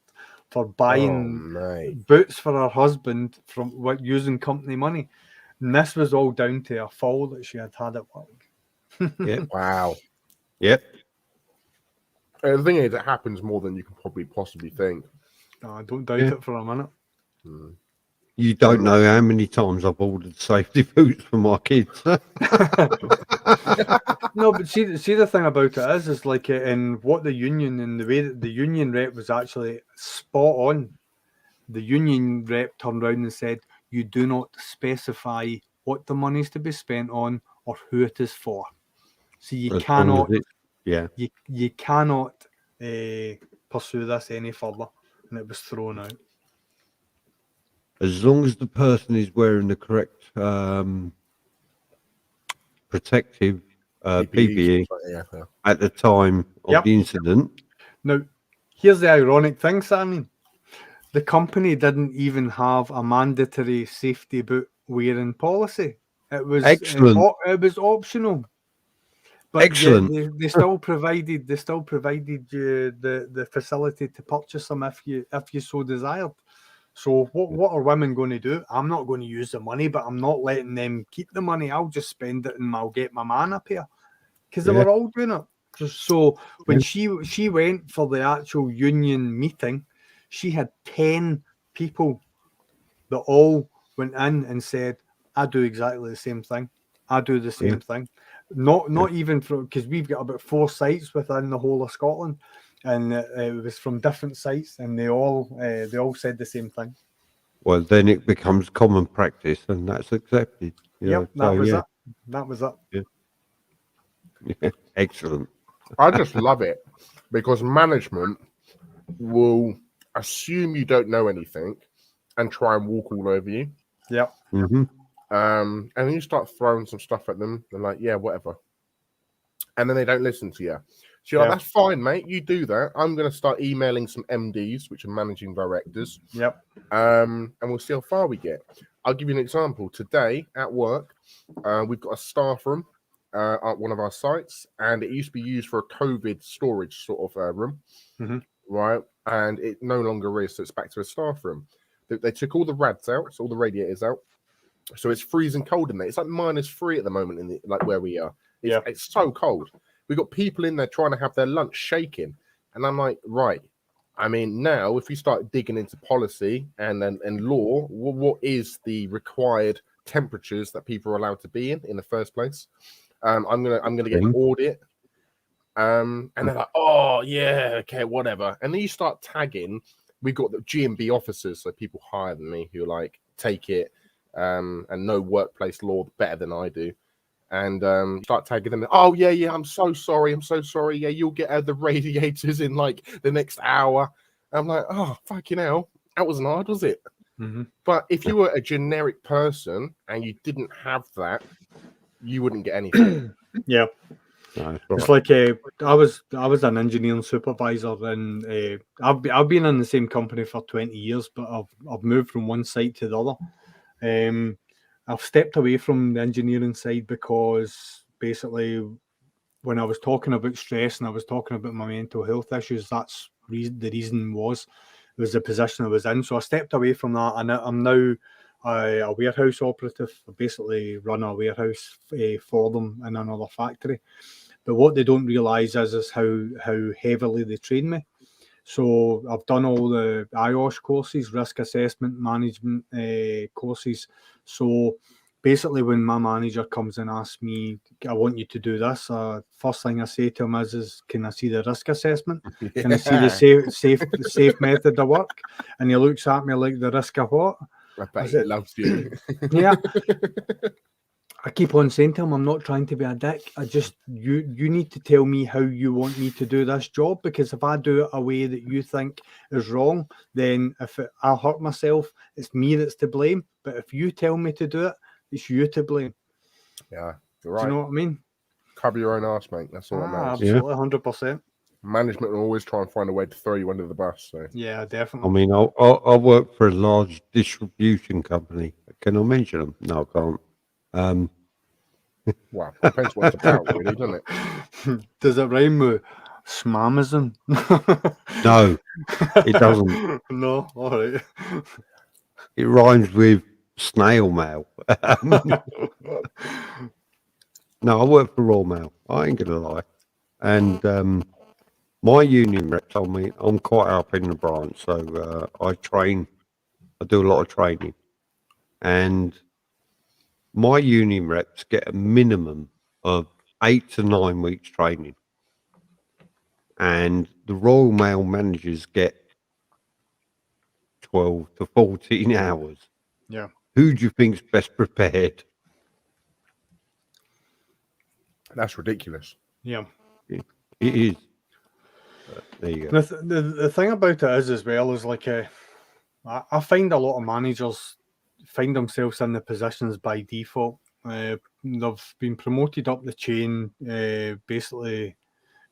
[SPEAKER 2] for buying boots for her husband from using company money. And this was all down to a fall that she had at work.
[SPEAKER 1] Yeah.
[SPEAKER 4] Wow.
[SPEAKER 1] Yep.
[SPEAKER 4] The thing is, it happens more than you can probably possibly think.
[SPEAKER 2] No, I don't doubt it for a minute.
[SPEAKER 1] You don't know how many times I've ordered safety boots for my kids.
[SPEAKER 2] No, but see the thing about it is like in what the union, and the way that the union rep was actually spot on. The union rep turned around and said, you do not specify what the money's to be spent on or who it is for. So you cannot
[SPEAKER 1] Yeah.
[SPEAKER 2] You cannot pursue this any further, and it was thrown out.
[SPEAKER 1] As long as the person is wearing the correct protective PPE
[SPEAKER 4] Yeah.
[SPEAKER 1] at the time of
[SPEAKER 2] Yep.
[SPEAKER 1] the incident.
[SPEAKER 2] Now, here's the ironic thing, Sammy. The company didn't even have a mandatory safety boot wearing policy. It was
[SPEAKER 1] Excellent.
[SPEAKER 2] It was optional. But
[SPEAKER 1] Excellent.
[SPEAKER 2] yet they still provided you the facility to purchase them if you so desired. So what are women going to do? I'm not going to use the money, but I'm not letting them keep the money. I'll just spend it and I'll get my man a pair. Because they
[SPEAKER 1] Yeah.
[SPEAKER 2] were all doing it. So when
[SPEAKER 1] Yeah.
[SPEAKER 2] she went for the actual union meeting, she had 10 people that all went in and said, I do exactly the same thing. I do the same thing. Not even from, because we've got about 4 sites within the whole of Scotland, and it was from different sites, and they all said the same thing.
[SPEAKER 1] Well, then it becomes common practice, and that's accepted.
[SPEAKER 2] Yep, that was it. That was it.
[SPEAKER 1] Yeah. Excellent.
[SPEAKER 4] I just love it because management will assume you don't know anything and try and walk all over you.
[SPEAKER 2] Yep.
[SPEAKER 1] Mm-hmm.
[SPEAKER 4] And then you start throwing some stuff at them. They're like, yeah, whatever. And then they don't listen to you. So you're like, that's fine, mate. You do that. I'm going to start emailing some MDs, which are managing directors.
[SPEAKER 2] Yep.
[SPEAKER 4] And we'll see how far we get. I'll give you an example. Today at work, we've got a staff room at one of our sites, and it used to be used for a COVID storage sort of room, right? And it no longer is, so it's back to a staff room. They took all the rads out, so all the radiators out. So it's freezing cold in there. It's like -3 at the moment in the, like where we are. It's so cold. We've got people in there trying to have their lunch shaking. And I'm like, right. I mean, now if you start digging into policy and law, what is the required temperatures that people are allowed to be in the first place? I'm gonna get an audit. And they're like, oh yeah, okay, whatever. And then you start tagging. We've got the GMB officers, so people higher than me who like take it and know workplace law better than I do. And start tagging them. Oh yeah, I'm so sorry. Yeah, you'll get the radiators in like the next hour. I'm like, oh fucking hell, that wasn't hard, was it? But if you were a generic person and you didn't have that, you wouldn't get anything.
[SPEAKER 2] Yeah.
[SPEAKER 1] No,
[SPEAKER 2] it's like I was an engineering supervisor, and I've been in the same company for 20 years, but I've moved from one site to the other. I've stepped away from the engineering side because basically when I was talking about stress and I was talking about my mental health issues, that's the reason was the position I was in. So I stepped away from that, and I'm now a warehouse operative. I basically run a warehouse for them in another factory. But what they don't realise is how heavily they train me. So I've done all the IOSH courses, risk assessment management courses. So basically when my manager comes and asks me, I want you to do this, first thing I say to him is, can I see the risk assessment? Can I see the safe method of work? And he looks at me like, the risk of what?
[SPEAKER 4] I bet he loves you.
[SPEAKER 2] Yeah. I keep on saying to him, I'm not trying to be a dick. I just, you need to tell me how you want me to do this job, because if I do it a way that you think is wrong, then if I hurt myself, it's me that's to blame. But if you tell me to do it, it's you to blame.
[SPEAKER 4] Yeah, you're right.
[SPEAKER 2] Do you know what I mean?
[SPEAKER 4] Cover your own arse, mate. That's all that matters.
[SPEAKER 2] Absolutely, 100%.
[SPEAKER 4] Management will always try and find a way to throw you under the bus. So
[SPEAKER 2] yeah, definitely.
[SPEAKER 1] I mean, I work for a large distribution company. Can I mention them? No, I can't.
[SPEAKER 4] Wow, depends what it's about, really, doesn't it?
[SPEAKER 2] Does it rhyme with Smamazon?
[SPEAKER 1] No, it doesn't.
[SPEAKER 2] No, all right.
[SPEAKER 1] It rhymes with snail mail. No, I work for Raw Mail. I ain't gonna lie. And my union rep told me I'm quite up in the branch, so I do a lot of training, and my union reps get a minimum of 8 to 9 weeks training, and the Royal Mail managers get 12 to 14 hours.
[SPEAKER 2] Yeah.
[SPEAKER 1] Who do you think's best prepared?
[SPEAKER 4] That's ridiculous.
[SPEAKER 2] Yeah.
[SPEAKER 1] It is. There you go.
[SPEAKER 2] The thing about it is as well is like I find a lot of managers find themselves in the positions by default. They've been promoted up the chain basically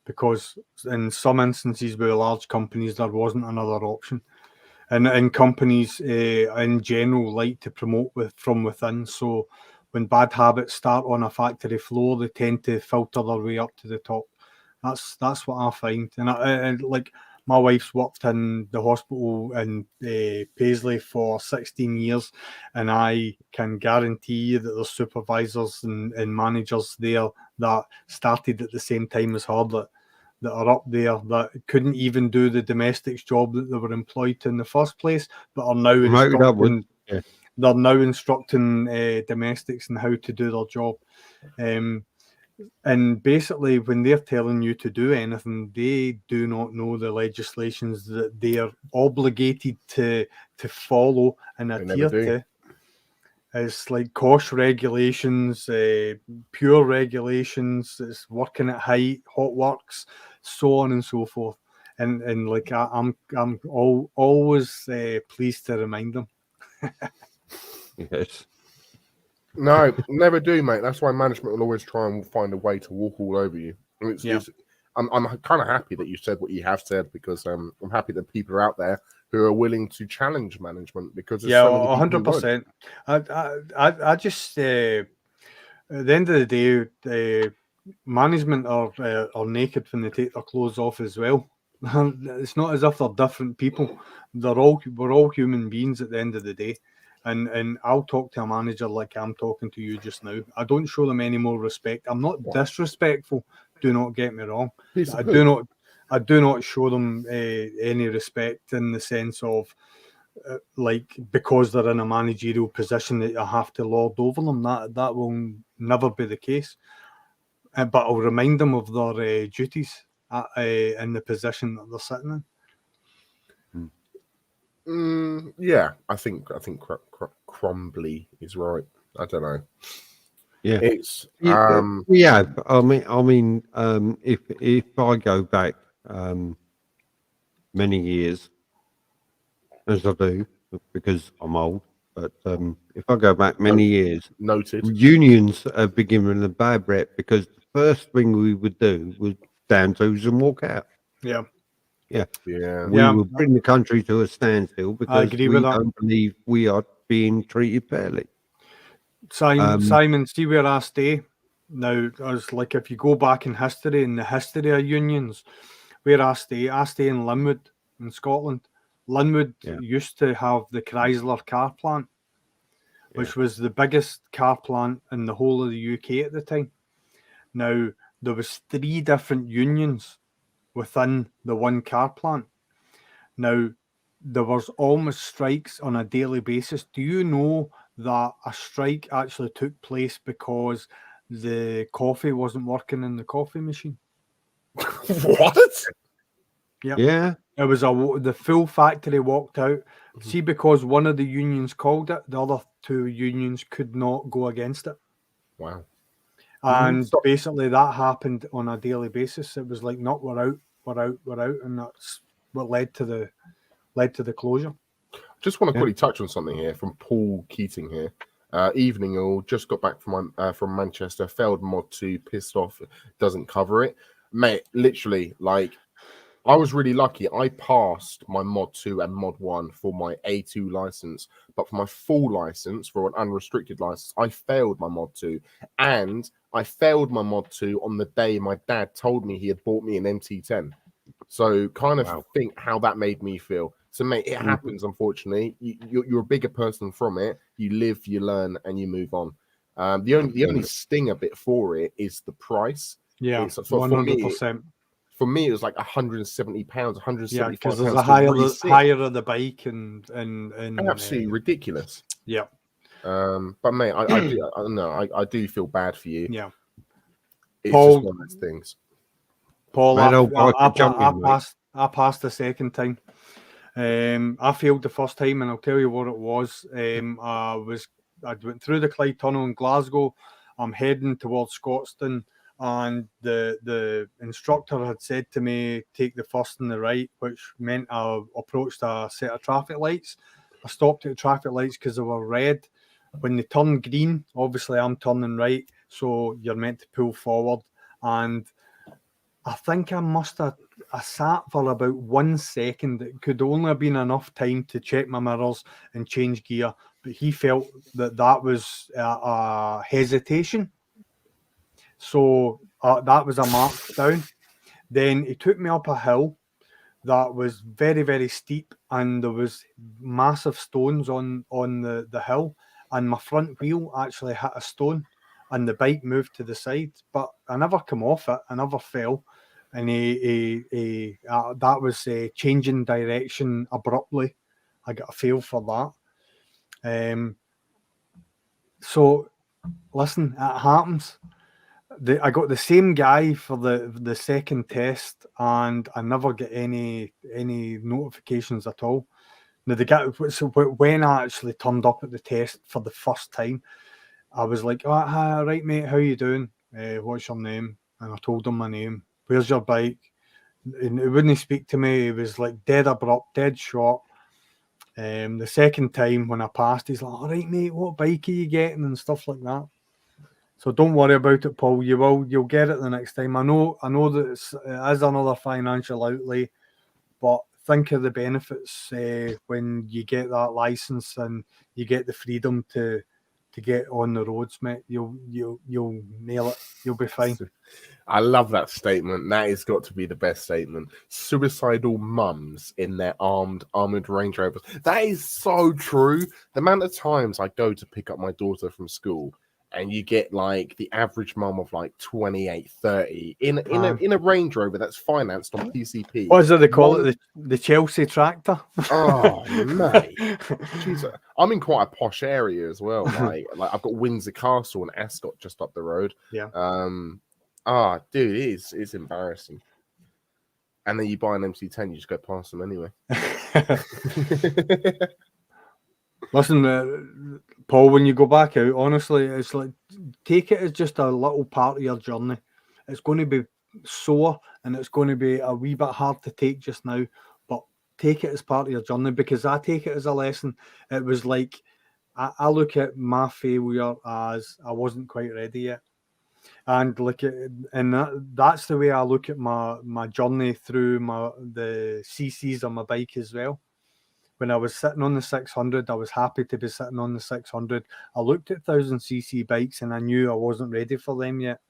[SPEAKER 2] because in some instances with large companies there wasn't another option. And companies in general like to promote from within. So when bad habits start on a factory floor, they tend to filter their way up to the top. That's what I find. And I like my wife's worked in the hospital in Paisley for 16 years, and I can guarantee you that there's supervisors and managers there that started at the same time as her that are up there that couldn't even do the domestics job that they were employed to in the first place, but are now
[SPEAKER 1] Promoted upwards.
[SPEAKER 2] instructing. They're now instructing domestics in how to do their job. And basically, when they're telling you to do anything, they do not know the legislations that they are obligated to follow and adhere to. It's like COSH regulations, pure regulations, it's working at height, hot works, so on and so forth. And like I'm always pleased to remind them.
[SPEAKER 1] Yes.
[SPEAKER 4] No, never do, mate. That's why management will always try and find a way to walk all over you. I'm kind of happy that you said what you have said, because I'm happy that people are out there who are willing to challenge management, because there's so many people who won't.
[SPEAKER 2] 100%. I just at the end of the day, management are naked when they take their clothes off as well. It's not as if they're different people. We're all human beings at the end of the day. And I'll talk to a manager like I'm talking to you just now. I don't show them any more respect. I'm not disrespectful. Do not get me wrong. I do not show them any respect in the sense of like because they're in a managerial position that I have to lord over them. That will never be the case. But I'll remind them of their duties in the position that they're sitting in.
[SPEAKER 4] Yeah, I think Crumbly is right. I don't know.
[SPEAKER 1] Yeah,
[SPEAKER 4] it's
[SPEAKER 1] yeah. I mean, if I go back many years, as I do, because I'm old, but if I go back many years,
[SPEAKER 4] noted,
[SPEAKER 1] unions have been given a bad rep because the first thing we would do was down tools and walk out.
[SPEAKER 2] Yeah.
[SPEAKER 1] We will bring the country to a standstill because we don't believe we are being treated fairly.
[SPEAKER 2] Simon, see where I stay now. As like if you go back in history, in the history of unions, where I stay in Linwood in Scotland. Linwood used to have the Chrysler car plant, which was the biggest car plant in the whole of the UK at the time. Now there was 3 different unions within the one car plant. Now, there was almost strikes on a daily basis. Do you know that a strike actually took place because the coffee wasn't working in the coffee machine?
[SPEAKER 4] What?
[SPEAKER 1] Yeah.
[SPEAKER 2] It was the full factory walked out. See, because one of the unions called it, the other 2 unions could not go against it.
[SPEAKER 4] Wow.
[SPEAKER 2] And basically that happened on a daily basis. It was like, no, we're out, and that's what led to the closure.
[SPEAKER 4] Just want to quickly touch on something here from Paul Keating here. Evening all, just got back from Manchester, failed mod 2, pissed off, doesn't cover it. Mate, literally, like, I was really lucky. I passed my mod 2 and mod 1 for my A2 license, but for my full license, for an unrestricted license, I failed my mod 2. And I failed my mod 2 on the day my dad told me he had bought me an MT10. So kind of think how that made me feel. So, mate, it happens, unfortunately. You're a bigger person from it. You live, you learn, and you move on. The only stinger bit for it is the price.
[SPEAKER 2] Yeah, 100%.
[SPEAKER 4] For me, it was like £170, £175.
[SPEAKER 2] Yeah, because there's a higher of the bike and
[SPEAKER 4] absolutely ridiculous.
[SPEAKER 2] Yeah.
[SPEAKER 4] But mate, I do feel bad for you.
[SPEAKER 2] Yeah.
[SPEAKER 4] It's just one of those things.
[SPEAKER 2] Paul, I passed the second time. I failed the first time, and I'll tell you what it was. I went through the Clyde Tunnel in Glasgow. I'm heading towards Scotstoun. and the instructor had said to me, take the first and the right, which meant I approached a set of traffic lights. I stopped at the traffic lights because they were red. When they turn green, obviously I'm turning right, so you're meant to pull forward. And I think I sat for about 1 second. It could only have been enough time to check my mirrors and change gear, but he felt that was a hesitation. So that was a mark down. Then he took me up a hill that was very, very steep, and there was massive stones on the hill, and my front wheel actually hit a stone, and the bike moved to the side. But I never come off it. I never fell. And that was changing direction abruptly. I got a feel for that. So listen, it happens. I got the same guy for the second test, and I never get any notifications at all. Now the guy, so when I actually turned up at the test for the first time, I was like, "Oh, hi, right, mate, how you doing? What's your name?" And I told him my name. Where's your bike? And he wouldn't speak to me. He was like dead abrupt, dead short. The second time when I passed, he's like, "All right, mate, what bike are you getting?" and stuff like that. So don't worry about it, Paul. You'll get it the next time. I know that it is another financial outlay, but think of the benefits when you get that license and you get the freedom to get on the roads, mate. You'll nail it. You'll be fine.
[SPEAKER 4] I love that statement. That has got to be the best statement. Suicidal mums in their armored Range Rovers. That is so true. The amount of times I go to pick up my daughter from school, and you get like the average mum of like 28, 30 in a Range Rover that's financed on PCP.
[SPEAKER 2] What is it they call it? The Chelsea tractor?
[SPEAKER 4] Oh, mate. Jesus. I'm in quite a posh area as well. Like I've got Windsor Castle and Ascot just up the road.
[SPEAKER 2] Yeah.
[SPEAKER 4] Dude, it's embarrassing. And then you buy an MC10, you just go past them anyway.
[SPEAKER 2] Listen, Paul, when you go back out, honestly, it's like, take it as just a little part of your journey. It's going to be sore and it's going to be a wee bit hard to take just now, but take it as part of your journey, because I take it as a lesson. It was like, I look at my failure as I wasn't quite ready yet. And that's the way I look at my journey through the CCs on my bike as well. When I was sitting on the 600, I was happy to be sitting on the 600. I looked at 1000cc bikes and I knew I wasn't ready for them yet,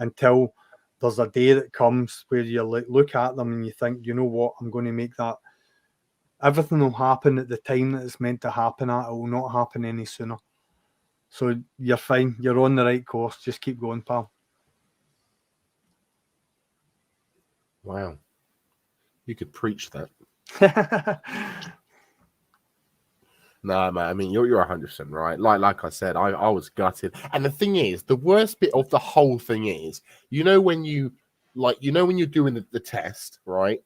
[SPEAKER 2] until there's a day that comes where you look at them and you think, you know what, I'm going to make that. Everything will happen at the time that it's meant to happen at. It will not happen any sooner. So you're fine. You're on the right course. Just keep going, pal.
[SPEAKER 4] Wow. You could preach that. No, man. I mean, you're 100% right. Like I said, I was gutted. And the thing is, the worst bit of the whole thing is, when you're doing the test, right?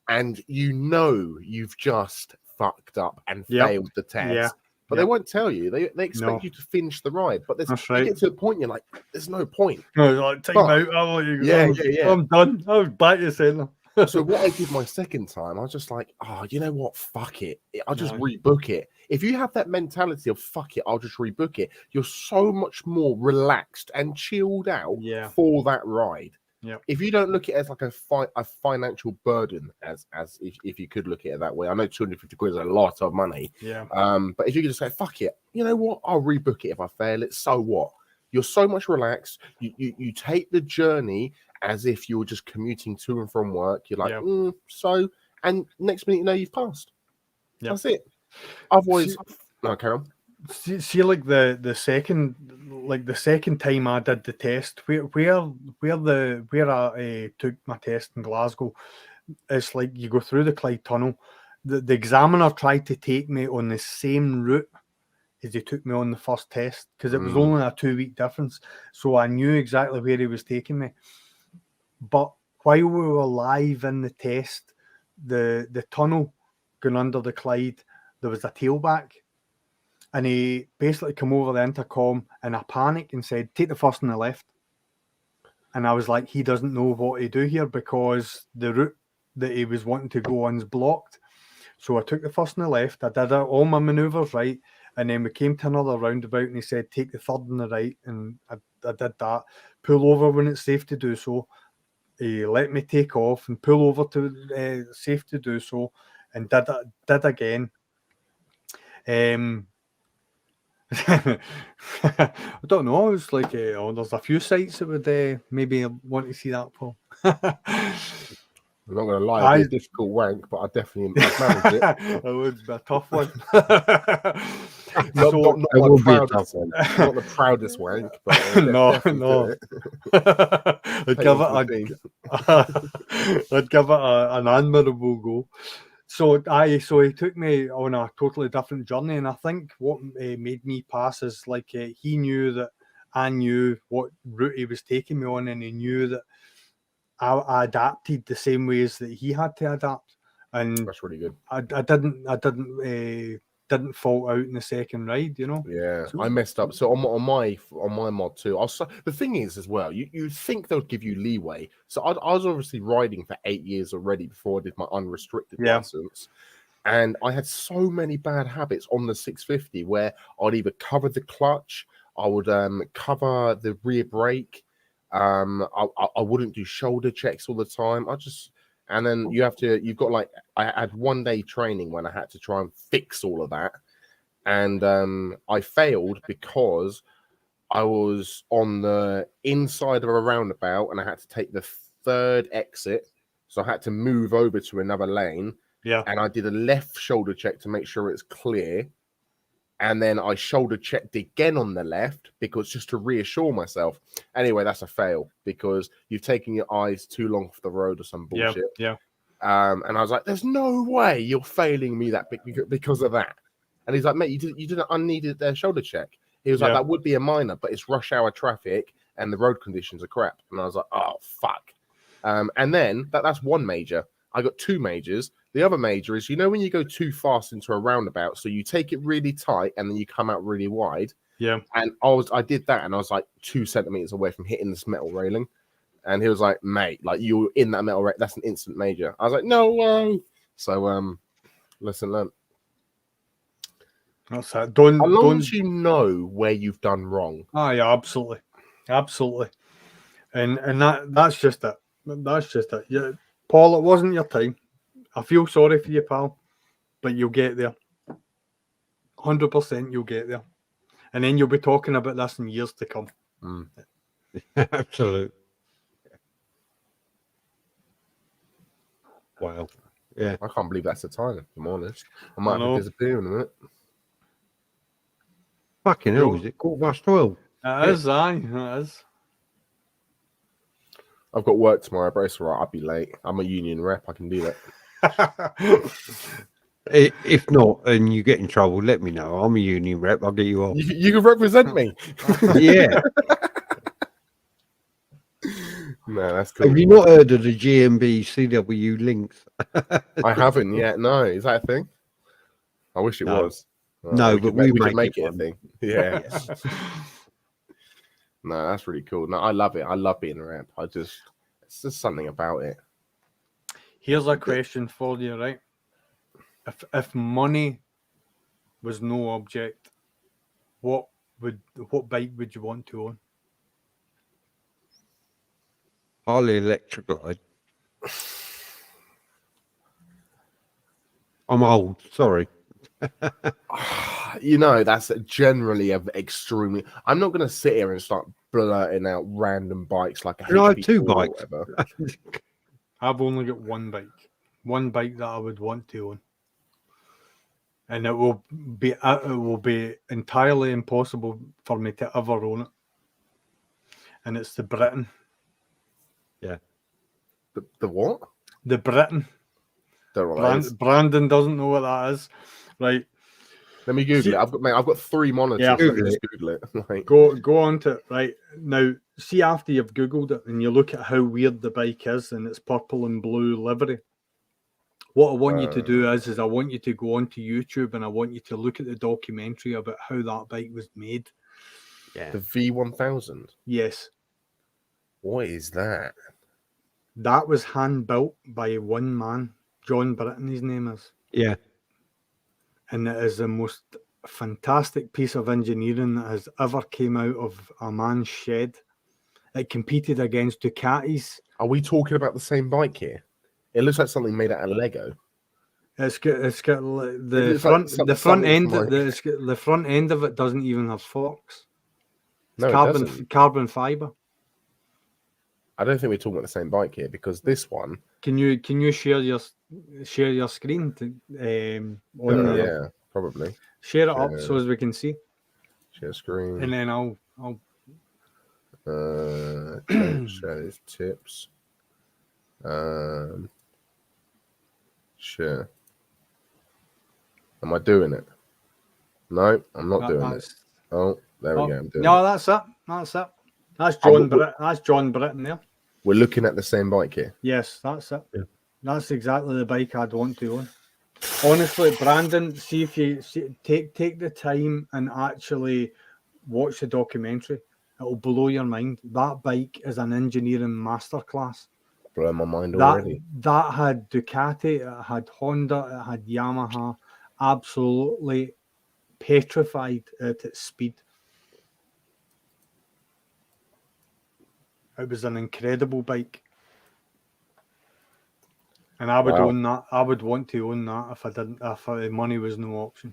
[SPEAKER 4] And you've just fucked up and failed the test. Yeah. But they won't tell you. They expect you to finish the ride. But you get to a point, you're like, there's no point.
[SPEAKER 2] No, like, take them out. I'll let you go. Yeah. I'm done. I'm back to center.
[SPEAKER 4] So what I did my second time, I was just like, you know what? Fuck it. I'll just rebook it. If you have that mentality of fuck it, I'll just rebook it, you're so much more relaxed and chilled out for that ride.
[SPEAKER 2] Yeah.
[SPEAKER 4] If you don't look at it as like a financial burden, as if you could look at it that way, I know 250 quid is a lot of money.
[SPEAKER 2] Yeah.
[SPEAKER 4] But if you could just say, fuck it, you know what? I'll rebook it if I fail it. So what? You're so much relaxed. You take the journey as if you were just commuting to and from work. You're like, and next minute, you've passed. Yep. That's it. Otherwise, carry on.
[SPEAKER 2] See, like the second time I did the test, where I took my test in Glasgow, it's like you go through the Clyde Tunnel. The examiner tried to take me on the same route as he took me on the first test, because it was only a 2-week difference. So I knew exactly where he was taking me. But while we were live in the test, the tunnel going under the Clyde, there was a tailback. And he basically came over the intercom in a panic and said, take the first on the left. And I was like, he doesn't know what to do here because the route that he was wanting to go on's blocked. So I took the first on the left. I did all my manoeuvres right. And then we came to another roundabout and he said, take the third on the right. And I did that. Pull over when it's safe to do so. He let me take off and pull over to safe to do so. And did again. I don't know. It's like there's a few sites that would maybe want to see that for.
[SPEAKER 4] I'm not going to lie, it'd be a difficult wank, but I definitely manage it.
[SPEAKER 2] It would be a tough one.
[SPEAKER 4] not
[SPEAKER 1] will be a tough
[SPEAKER 4] one. Not the proudest wank, but
[SPEAKER 2] No. I'd give it an admirable go. So he took me on a totally different journey, and I think what made me pass is like he knew that I knew what route he was taking me on, and he knew that I adapted the same ways that he had to adapt, and
[SPEAKER 4] that's really good.
[SPEAKER 2] I didn't fall out in the second ride, you know.
[SPEAKER 4] Yeah, so I messed up. So on my mod too, the thing is as well, you think they'll give you leeway. So I was obviously riding for 8 years already before I did my unrestricted license, and I had so many bad habits on the 650 where I'd either cover the clutch, I would cover the rear brake, I wouldn't do shoulder checks all the time. And then you've got like, I had 1 day training when I had to try and fix all of that. And I failed because I was on the inside of a roundabout and I had to take the third exit. So I had to move over to another lane.
[SPEAKER 2] Yeah.
[SPEAKER 4] And I did a left shoulder check to make sure it's clear. And then I shoulder checked again on the left because just to reassure myself. Anyway, that's a fail because you've taken your eyes too long off the road or some bullshit.
[SPEAKER 2] Yeah.
[SPEAKER 4] And I was like, there's no way you're failing me that because of that. And he's like, mate, you did an unneeded shoulder check. He was like, that would be a minor, but it's rush hour traffic and the road conditions are crap. And I was like, oh, fuck. And then that's one major. I got two majors. The other major is, when you go too fast into a roundabout, so you take it really tight and then you come out really wide.
[SPEAKER 2] Yeah.
[SPEAKER 4] And I did that and I was like 2 centimeters away from hitting this metal railing. And he was like, mate, like you're in that metal railing, that's an instant major. I was like, no way. So, listen, learn.
[SPEAKER 2] That's that.
[SPEAKER 4] As long as you know where you've done wrong.
[SPEAKER 2] Oh yeah, absolutely. And that's just it. That's just it. Yeah, Paul, it wasn't your time. I feel sorry for you, pal, but you'll get there. 100% you'll get there. And then you'll be talking about this in years to come.
[SPEAKER 1] Mm. Absolutely. Wow. Yeah.
[SPEAKER 4] I can't believe that's the time, if I'm honest. I might have to disappear in a minute.
[SPEAKER 1] Fucking hell, is it 12:15?
[SPEAKER 2] It is, aye. It is.
[SPEAKER 4] I've got work tomorrow, but it's all right. I'll be late. I'm a union rep. I can do that.
[SPEAKER 1] If not, and you get in trouble, let me know. I'm a union rep. I'll get you off.
[SPEAKER 4] You can represent me.
[SPEAKER 1] Yeah.
[SPEAKER 4] No, that's cool.
[SPEAKER 1] Have you not heard of the GMB CW links?
[SPEAKER 4] I haven't yet. No, is that a thing? I wish it was.
[SPEAKER 1] No, but we
[SPEAKER 4] could
[SPEAKER 1] make
[SPEAKER 4] it a
[SPEAKER 1] one.
[SPEAKER 4] thing. Yeah. No, that's really cool. No, I love it. I love being a rep. It's just something about it.
[SPEAKER 2] Here's a question for you, right? If money was no object, what bike would you want to own?
[SPEAKER 1] Harley Electric Glide. I'm old. Sorry.
[SPEAKER 4] That's generally extremely. I'm not going to sit here and start blurting out random bikes like a.
[SPEAKER 1] I have two bikes.
[SPEAKER 2] I've only got one bike that I would want to own, and it will be entirely impossible for me to ever own it. And it's the Britain.
[SPEAKER 1] Yeah.
[SPEAKER 4] The what?
[SPEAKER 2] The Britain. Brandon doesn't know what that is, right?
[SPEAKER 4] Let me Google it. I've got 3 monitors.
[SPEAKER 2] Yeah,
[SPEAKER 4] just Google it. Like,
[SPEAKER 2] go on to it right now. See, after you've Googled it and you look at how weird the bike is and it's purple and blue livery, what I want you to do is I want you to go onto YouTube and I want you to look at the documentary about how that bike was made.
[SPEAKER 1] Yeah.
[SPEAKER 4] The V1000.
[SPEAKER 2] Yes.
[SPEAKER 4] What is that?
[SPEAKER 2] That was hand built by one man, John Britton, his name is.
[SPEAKER 1] Yeah.
[SPEAKER 2] And it is the most fantastic piece of engineering that has ever came out of a man's shed. It competed against Ducatis.
[SPEAKER 4] Are we talking about the same bike here? It looks like something made out of Lego.
[SPEAKER 2] It's got the
[SPEAKER 4] looks like
[SPEAKER 2] front end
[SPEAKER 4] something
[SPEAKER 2] the front end of it doesn't even have forks. It's
[SPEAKER 4] No, it doesn't.
[SPEAKER 2] carbon fiber.
[SPEAKER 4] I don't think we're talking about the same bike here because this one.
[SPEAKER 2] Can you share your screen to
[SPEAKER 4] Yeah, probably.
[SPEAKER 2] share it up so as we can see,
[SPEAKER 4] Share screen.
[SPEAKER 2] and then I'll
[SPEAKER 4] Shows tips. Share. Am I doing it? No, I'm not doing it. Oh, there we go. I'm doing
[SPEAKER 2] no,
[SPEAKER 4] it.
[SPEAKER 2] that's it. That's John Britton. That's John Britton there.
[SPEAKER 4] We're looking at the same bike here.
[SPEAKER 2] Yes, that's it.
[SPEAKER 1] Yeah.
[SPEAKER 2] That's exactly the bike I'd want to own. Honestly, Brandon, see if you take the time and actually watch the documentary. It'll blow your mind. That bike is an engineering masterclass.
[SPEAKER 4] Blowing my mind already.
[SPEAKER 2] That had Ducati, it had Honda, it had Yamaha, absolutely petrified at its speed. It was an incredible bike. And I would own that. I would want to own that if money was no option.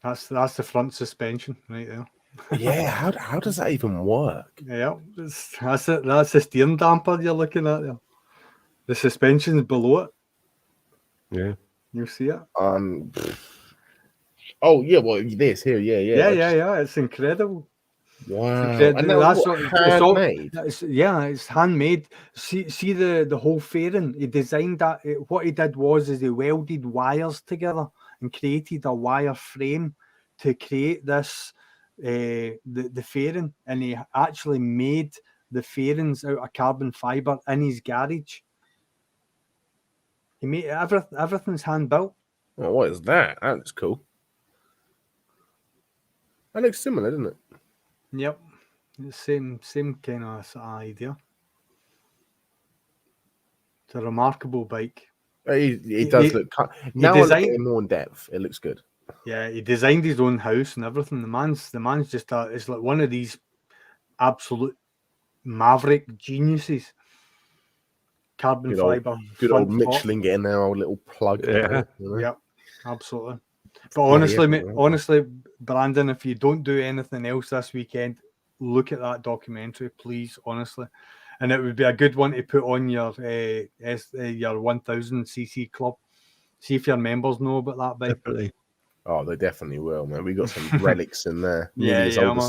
[SPEAKER 2] That's the front suspension right there.
[SPEAKER 4] Yeah, how does that even work?
[SPEAKER 2] Yeah, that's it. That's the steering damper you're looking at there. The suspension's below it.
[SPEAKER 1] Yeah.
[SPEAKER 2] You see it?
[SPEAKER 4] Oh yeah, well this here,
[SPEAKER 2] Yeah. It's incredible.
[SPEAKER 4] Wow.
[SPEAKER 2] And
[SPEAKER 4] that's handmade.
[SPEAKER 2] It's handmade. See the whole fairing. He designed that. What he did was he welded wires together and created a wire frame to create this the fairing, and he actually made the fairings out of carbon fiber in his garage. He made everything's hand built.
[SPEAKER 4] Oh, what is that? That looks cool. That looks similar, doesn't it?
[SPEAKER 2] Yep, same kind of idea. It's a remarkable bike.
[SPEAKER 4] It does look. Now I'm getting more in depth. It looks good.
[SPEAKER 2] Yeah, he designed his own house and everything. The man's just it's like one of these absolute maverick geniuses. Carbon fiber.
[SPEAKER 4] Good old Michelin getting their old little plug.
[SPEAKER 1] Yeah.
[SPEAKER 2] Yep, absolutely. But honestly, Brandon, if you don't do anything else this weekend, look at that documentary, please, honestly. And it would be a good one to put on your 1000cc club. See if your members know about that bike.
[SPEAKER 1] Definitely.
[SPEAKER 4] Oh, they definitely will, man. We got some relics in there.
[SPEAKER 2] Yeah,
[SPEAKER 4] man.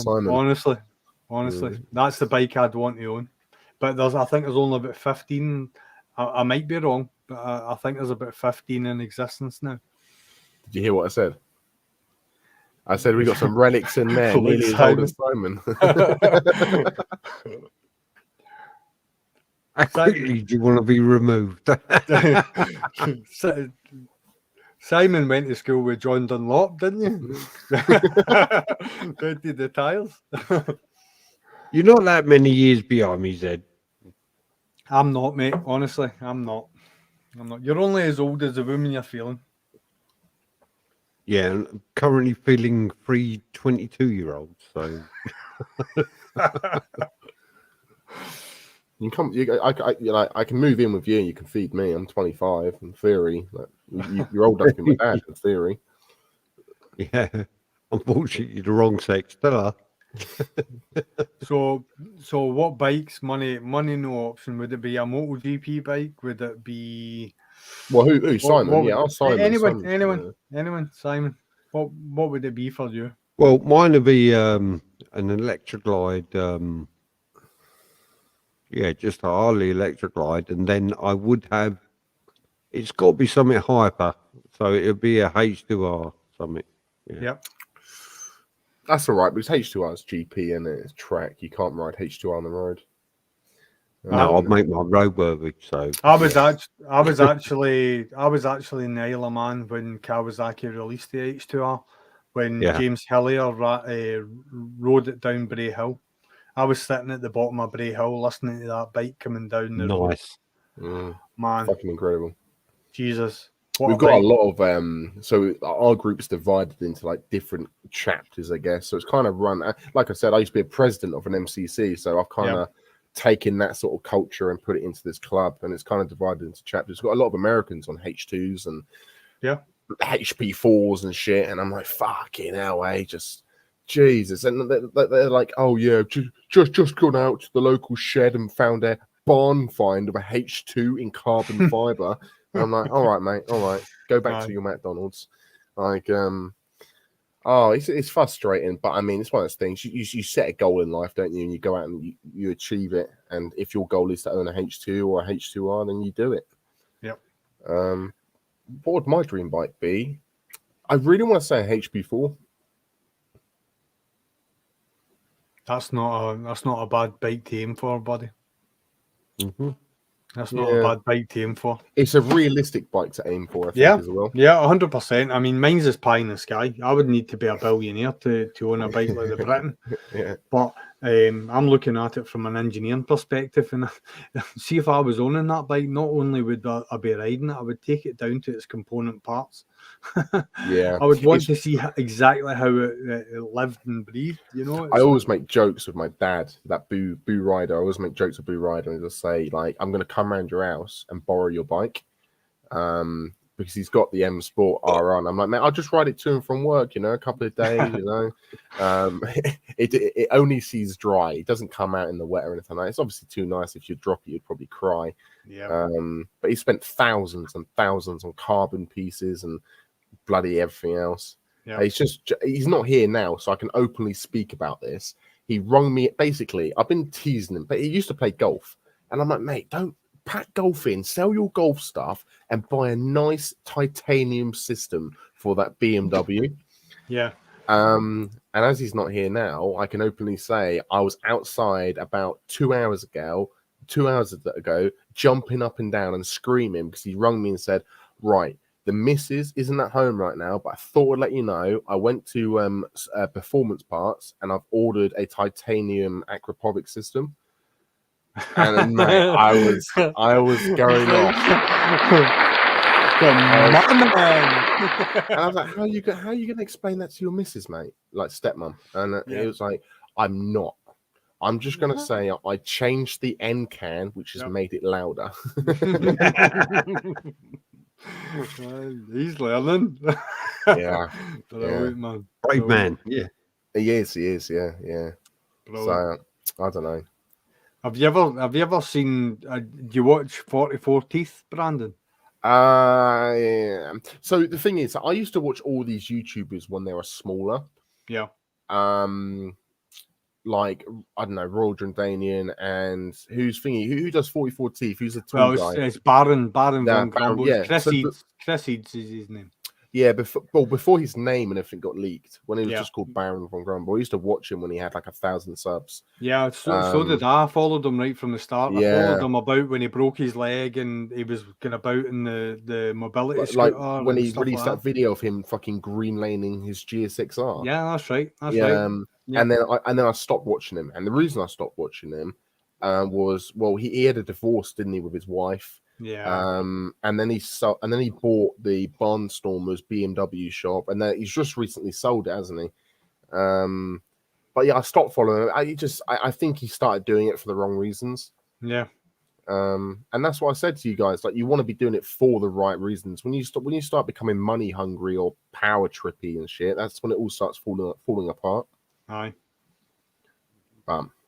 [SPEAKER 2] Honestly, that's the bike I'd want to own. But I think there's only about 15. I might be wrong, but I think there's about 15 in existence now.
[SPEAKER 4] Did you hear what I said? I said we got some relics in there, nearly as old as Simon.
[SPEAKER 1] How quickly do you want to be removed?
[SPEAKER 2] Simon went to school with John Dunlop, didn't you? Did the tires?
[SPEAKER 1] You're not that many years behind me, Zed.
[SPEAKER 2] I'm not, mate. Honestly, I'm not. You're only as old as the woman you're feeling.
[SPEAKER 1] Yeah, I'm currently feeling 3 22-year-olds. So
[SPEAKER 4] you come. I can move in with you. You can feed me. I'm 25 in theory. You're old enough to be my dad in theory.
[SPEAKER 1] yeah, unfortunately, the wrong sex. Still.
[SPEAKER 2] So what bikes? Money, no option. Would it be a MotoGP bike? Would it be?
[SPEAKER 4] Well, who? Simon?
[SPEAKER 2] What
[SPEAKER 4] Simon.
[SPEAKER 2] Anyone. Simon. What would it be for you?
[SPEAKER 1] Well, mine would be an electric glide. Just a Harley electric glide, and then I would have. It's got to be something hyper, so it would be a H2R something. Yeah.
[SPEAKER 2] Yep.
[SPEAKER 4] That's all right, because H2R is GP and it's track. You can't ride H2R on the road.
[SPEAKER 1] No, I'd make my roadworthy. So
[SPEAKER 2] I was actually in the Isle of Man when Kawasaki released the H2R, when
[SPEAKER 1] Yeah.
[SPEAKER 2] James Hillier rode it down Bray Hill. I was sitting at the bottom of Bray Hill listening to that bike coming down the road.
[SPEAKER 1] Nice.
[SPEAKER 2] Man,
[SPEAKER 4] Fucking incredible.
[SPEAKER 2] Jesus. What
[SPEAKER 4] We've
[SPEAKER 2] a
[SPEAKER 4] got
[SPEAKER 2] bike.
[SPEAKER 4] a lot of so our group's divided into like different chapters, I guess. So it's kind of run, like I said, I used to be a president of an MCC, so I've kind of taken that sort of culture and put it into this club, and it's kind of divided into chapters. We've got a lot of Americans on H2s and HP4s and shit, and I'm like, fucking hell, just Jesus. And they're like, oh yeah, just gone out to the local shed and found a barn find of a H2 in carbon fiber. And I'm like, all right, mate, all right, go back to your McDonald's. Like, it's frustrating, but I mean, it's one of those things. You set a goal in life, don't you? And you go out and you achieve it. And if your goal is to own a H2 or a H2R, then you do it.
[SPEAKER 2] Yep.
[SPEAKER 4] What would my dream bike be? I really want to say a HP4.
[SPEAKER 2] That's not a bad bike to aim for, buddy.
[SPEAKER 4] Mm-hmm.
[SPEAKER 2] That's not a bad bike to aim for.
[SPEAKER 4] It's a realistic bike to aim for, I think, as well.
[SPEAKER 2] Yeah, 100%. I mean, mine's is pie in the sky. I would need to be a billionaire to own a bike like the Britain. But I'm looking at it from an engineering perspective, and see if I was owning that bike, not only would I be riding it, I would take it down to its component parts.
[SPEAKER 4] Yeah,
[SPEAKER 2] I would want to see exactly how it lived and breathed. You know,
[SPEAKER 4] I always make jokes with my dad, that Boo Rider. I always make jokes with Boo Rider and just say, like, I'm going to come around your house and borrow your bike, because he's got the M Sport R on. I'm like, man, I'll just ride it to and from work, a couple of days, It only sees dry. It doesn't come out in the wet or anything like that. It's obviously too nice. If you drop it, you'd probably cry.
[SPEAKER 2] Yeah.
[SPEAKER 4] But he spent thousands and thousands on carbon pieces and bloody everything else.
[SPEAKER 2] Yeah.
[SPEAKER 4] He's not here now, so I can openly speak about this. He rung me. Basically, I've been teasing him, but he used to play golf, and I'm like, mate, don't pack golf in, sell your golf stuff, and buy a nice titanium system for that BMW.
[SPEAKER 2] Yeah.
[SPEAKER 4] And as he's not here now, I can openly say I was outside about 2 hours ago, jumping up and down and screaming because he rung me and said, right, the missus isn't at home right now, but I thought I'd let you know. I went to Performance Parts and I've ordered a titanium aquapobic system. And mate, I was going off. And I was like, how are you going to explain that to your missus, mate? Like stepmom. And it was like, I'm not. I'm just going to say I changed the end can, which has made it louder.
[SPEAKER 2] He's learning. Brilliant, man.
[SPEAKER 1] Brave man. Yeah.
[SPEAKER 4] He is. Yeah.
[SPEAKER 2] Brilliant.
[SPEAKER 4] So I don't know.
[SPEAKER 2] Have you ever seen? Do you watch 44 Teeth, Brandon?
[SPEAKER 4] So the thing is, I used to watch all these YouTubers when they were smaller.
[SPEAKER 2] Yeah.
[SPEAKER 4] Like I don't know, Royal Jordanian and who does 44 Teeth? Who's the tall guy?
[SPEAKER 2] It's Baron Van Grumble.
[SPEAKER 4] Yeah.
[SPEAKER 2] Chris Eads is his name.
[SPEAKER 4] Yeah, before his name and everything got leaked, when he was just called Baron Von Grumble, I used to watch him when he had like 1,000 subs.
[SPEAKER 2] Yeah, so did I. Followed him right from the start. I followed him about when he broke his leg and he was going about in the mobility scooter.
[SPEAKER 4] Like when he released that video of him fucking green laning his GSXR.
[SPEAKER 2] Yeah, that's right. That's right.
[SPEAKER 4] Yeah. And then I stopped watching him. And the reason I stopped watching him was, well, he had a divorce, didn't he, with his wife?
[SPEAKER 2] Yeah.
[SPEAKER 4] And then he bought the Barnstormers BMW shop, and then he's just recently sold it, hasn't he? But yeah, I stopped following him. I think he started doing it for the wrong reasons.
[SPEAKER 2] Yeah.
[SPEAKER 4] And that's what I said to you guys. Like, you want to be doing it for the right reasons. When you start becoming money hungry or power trippy and shit, that's when it all starts falling apart.
[SPEAKER 2] Aye.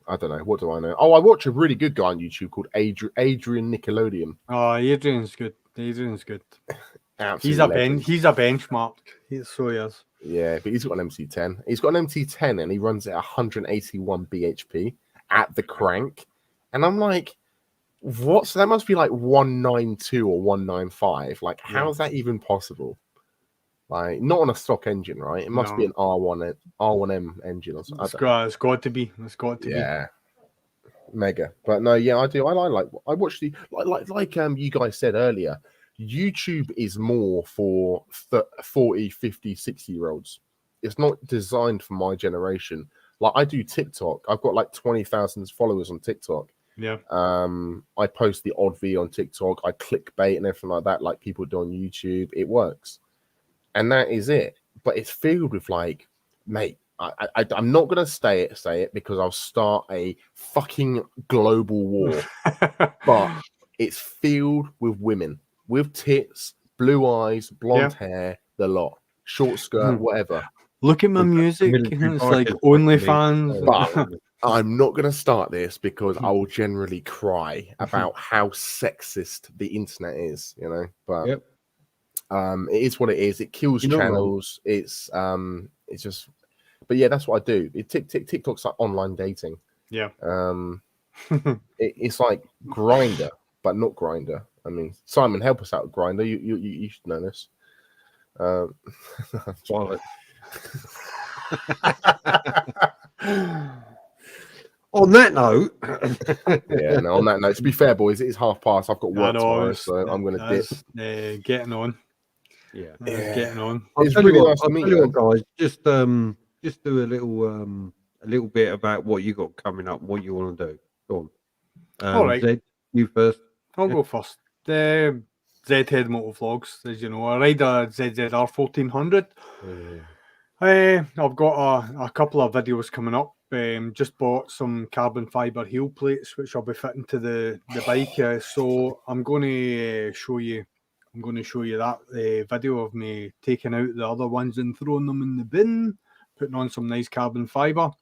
[SPEAKER 4] I don't know. What do I know? Oh, I watch a really good guy on YouTube called Adrian Nickelodeon.
[SPEAKER 2] Oh, Adrian's good. He's good. He's
[SPEAKER 4] Absolutely
[SPEAKER 2] a benchmark. He is.
[SPEAKER 4] Yeah, but he's got an MT10. He's got an MT10 and he runs at 181 bhp at the crank. And I'm like, what? So that must be like 192 or 195. Like, how is that even possible? Like, not on a stock engine, right? It must be an R1M engine or something.
[SPEAKER 2] It's got to be. It's got to be.
[SPEAKER 4] Yeah. Mega. But no, yeah, I do. I watch the like you guys said earlier, YouTube is more for 40, 50, 60-year-olds. it's not designed for my generation. Like I do TikTok. I've got like 20,000 followers on TikTok.
[SPEAKER 2] Yeah.
[SPEAKER 4] I post the odd video on TikTok. I clickbait and everything like that, like people do on YouTube. It works, and that is it. But it's filled with like, mate. I'm not gonna say it because I'll start a fucking global war. But it's filled with women with tits, blue eyes, blonde hair, the lot, short skirt, whatever.
[SPEAKER 2] Look at my music.
[SPEAKER 1] military
[SPEAKER 2] It's like
[SPEAKER 1] bikers
[SPEAKER 2] OnlyFans.
[SPEAKER 4] But I'm not going to start this because I will generally cry about how sexist the internet is, you know. But
[SPEAKER 1] Yep.
[SPEAKER 4] it is what it is. It kills
[SPEAKER 1] You're not wrong.
[SPEAKER 4] channels. It's just. But yeah, that's what I do. TikTok's like online dating.
[SPEAKER 2] Yeah.
[SPEAKER 4] It's like Grinder, but not Grinder. I mean, Simon, help us out with Grinder. You should know this.
[SPEAKER 1] Wallet. On that note,
[SPEAKER 4] Yeah, no, on that note, to be fair, boys, it is 5:30. I've got
[SPEAKER 2] I
[SPEAKER 4] work
[SPEAKER 2] know,
[SPEAKER 4] tomorrow,
[SPEAKER 2] it's-
[SPEAKER 4] so I'm going to dip.
[SPEAKER 2] that's, getting on.
[SPEAKER 1] yeah.
[SPEAKER 2] Getting on.
[SPEAKER 1] I'll
[SPEAKER 4] It's
[SPEAKER 1] tell
[SPEAKER 4] really
[SPEAKER 1] you what,
[SPEAKER 4] nice to
[SPEAKER 1] I'll
[SPEAKER 4] meet
[SPEAKER 1] tell you
[SPEAKER 4] you.
[SPEAKER 1] what, guys. Just do a little bit about what you got coming up, what you want to do. Go on.
[SPEAKER 2] All right.
[SPEAKER 1] Zed, you first.
[SPEAKER 2] I'll go first. The Z-Head Motovlogs, as you know, I ride a ZZR 1400. I've got a couple of videos coming up. Just bought some carbon fiber heel plates, which I'll be fitting to the bike. So I'm going to show you. I'm going to show you that video of me taking out the other ones and throwing them in the bin, putting on some nice carbon fiber.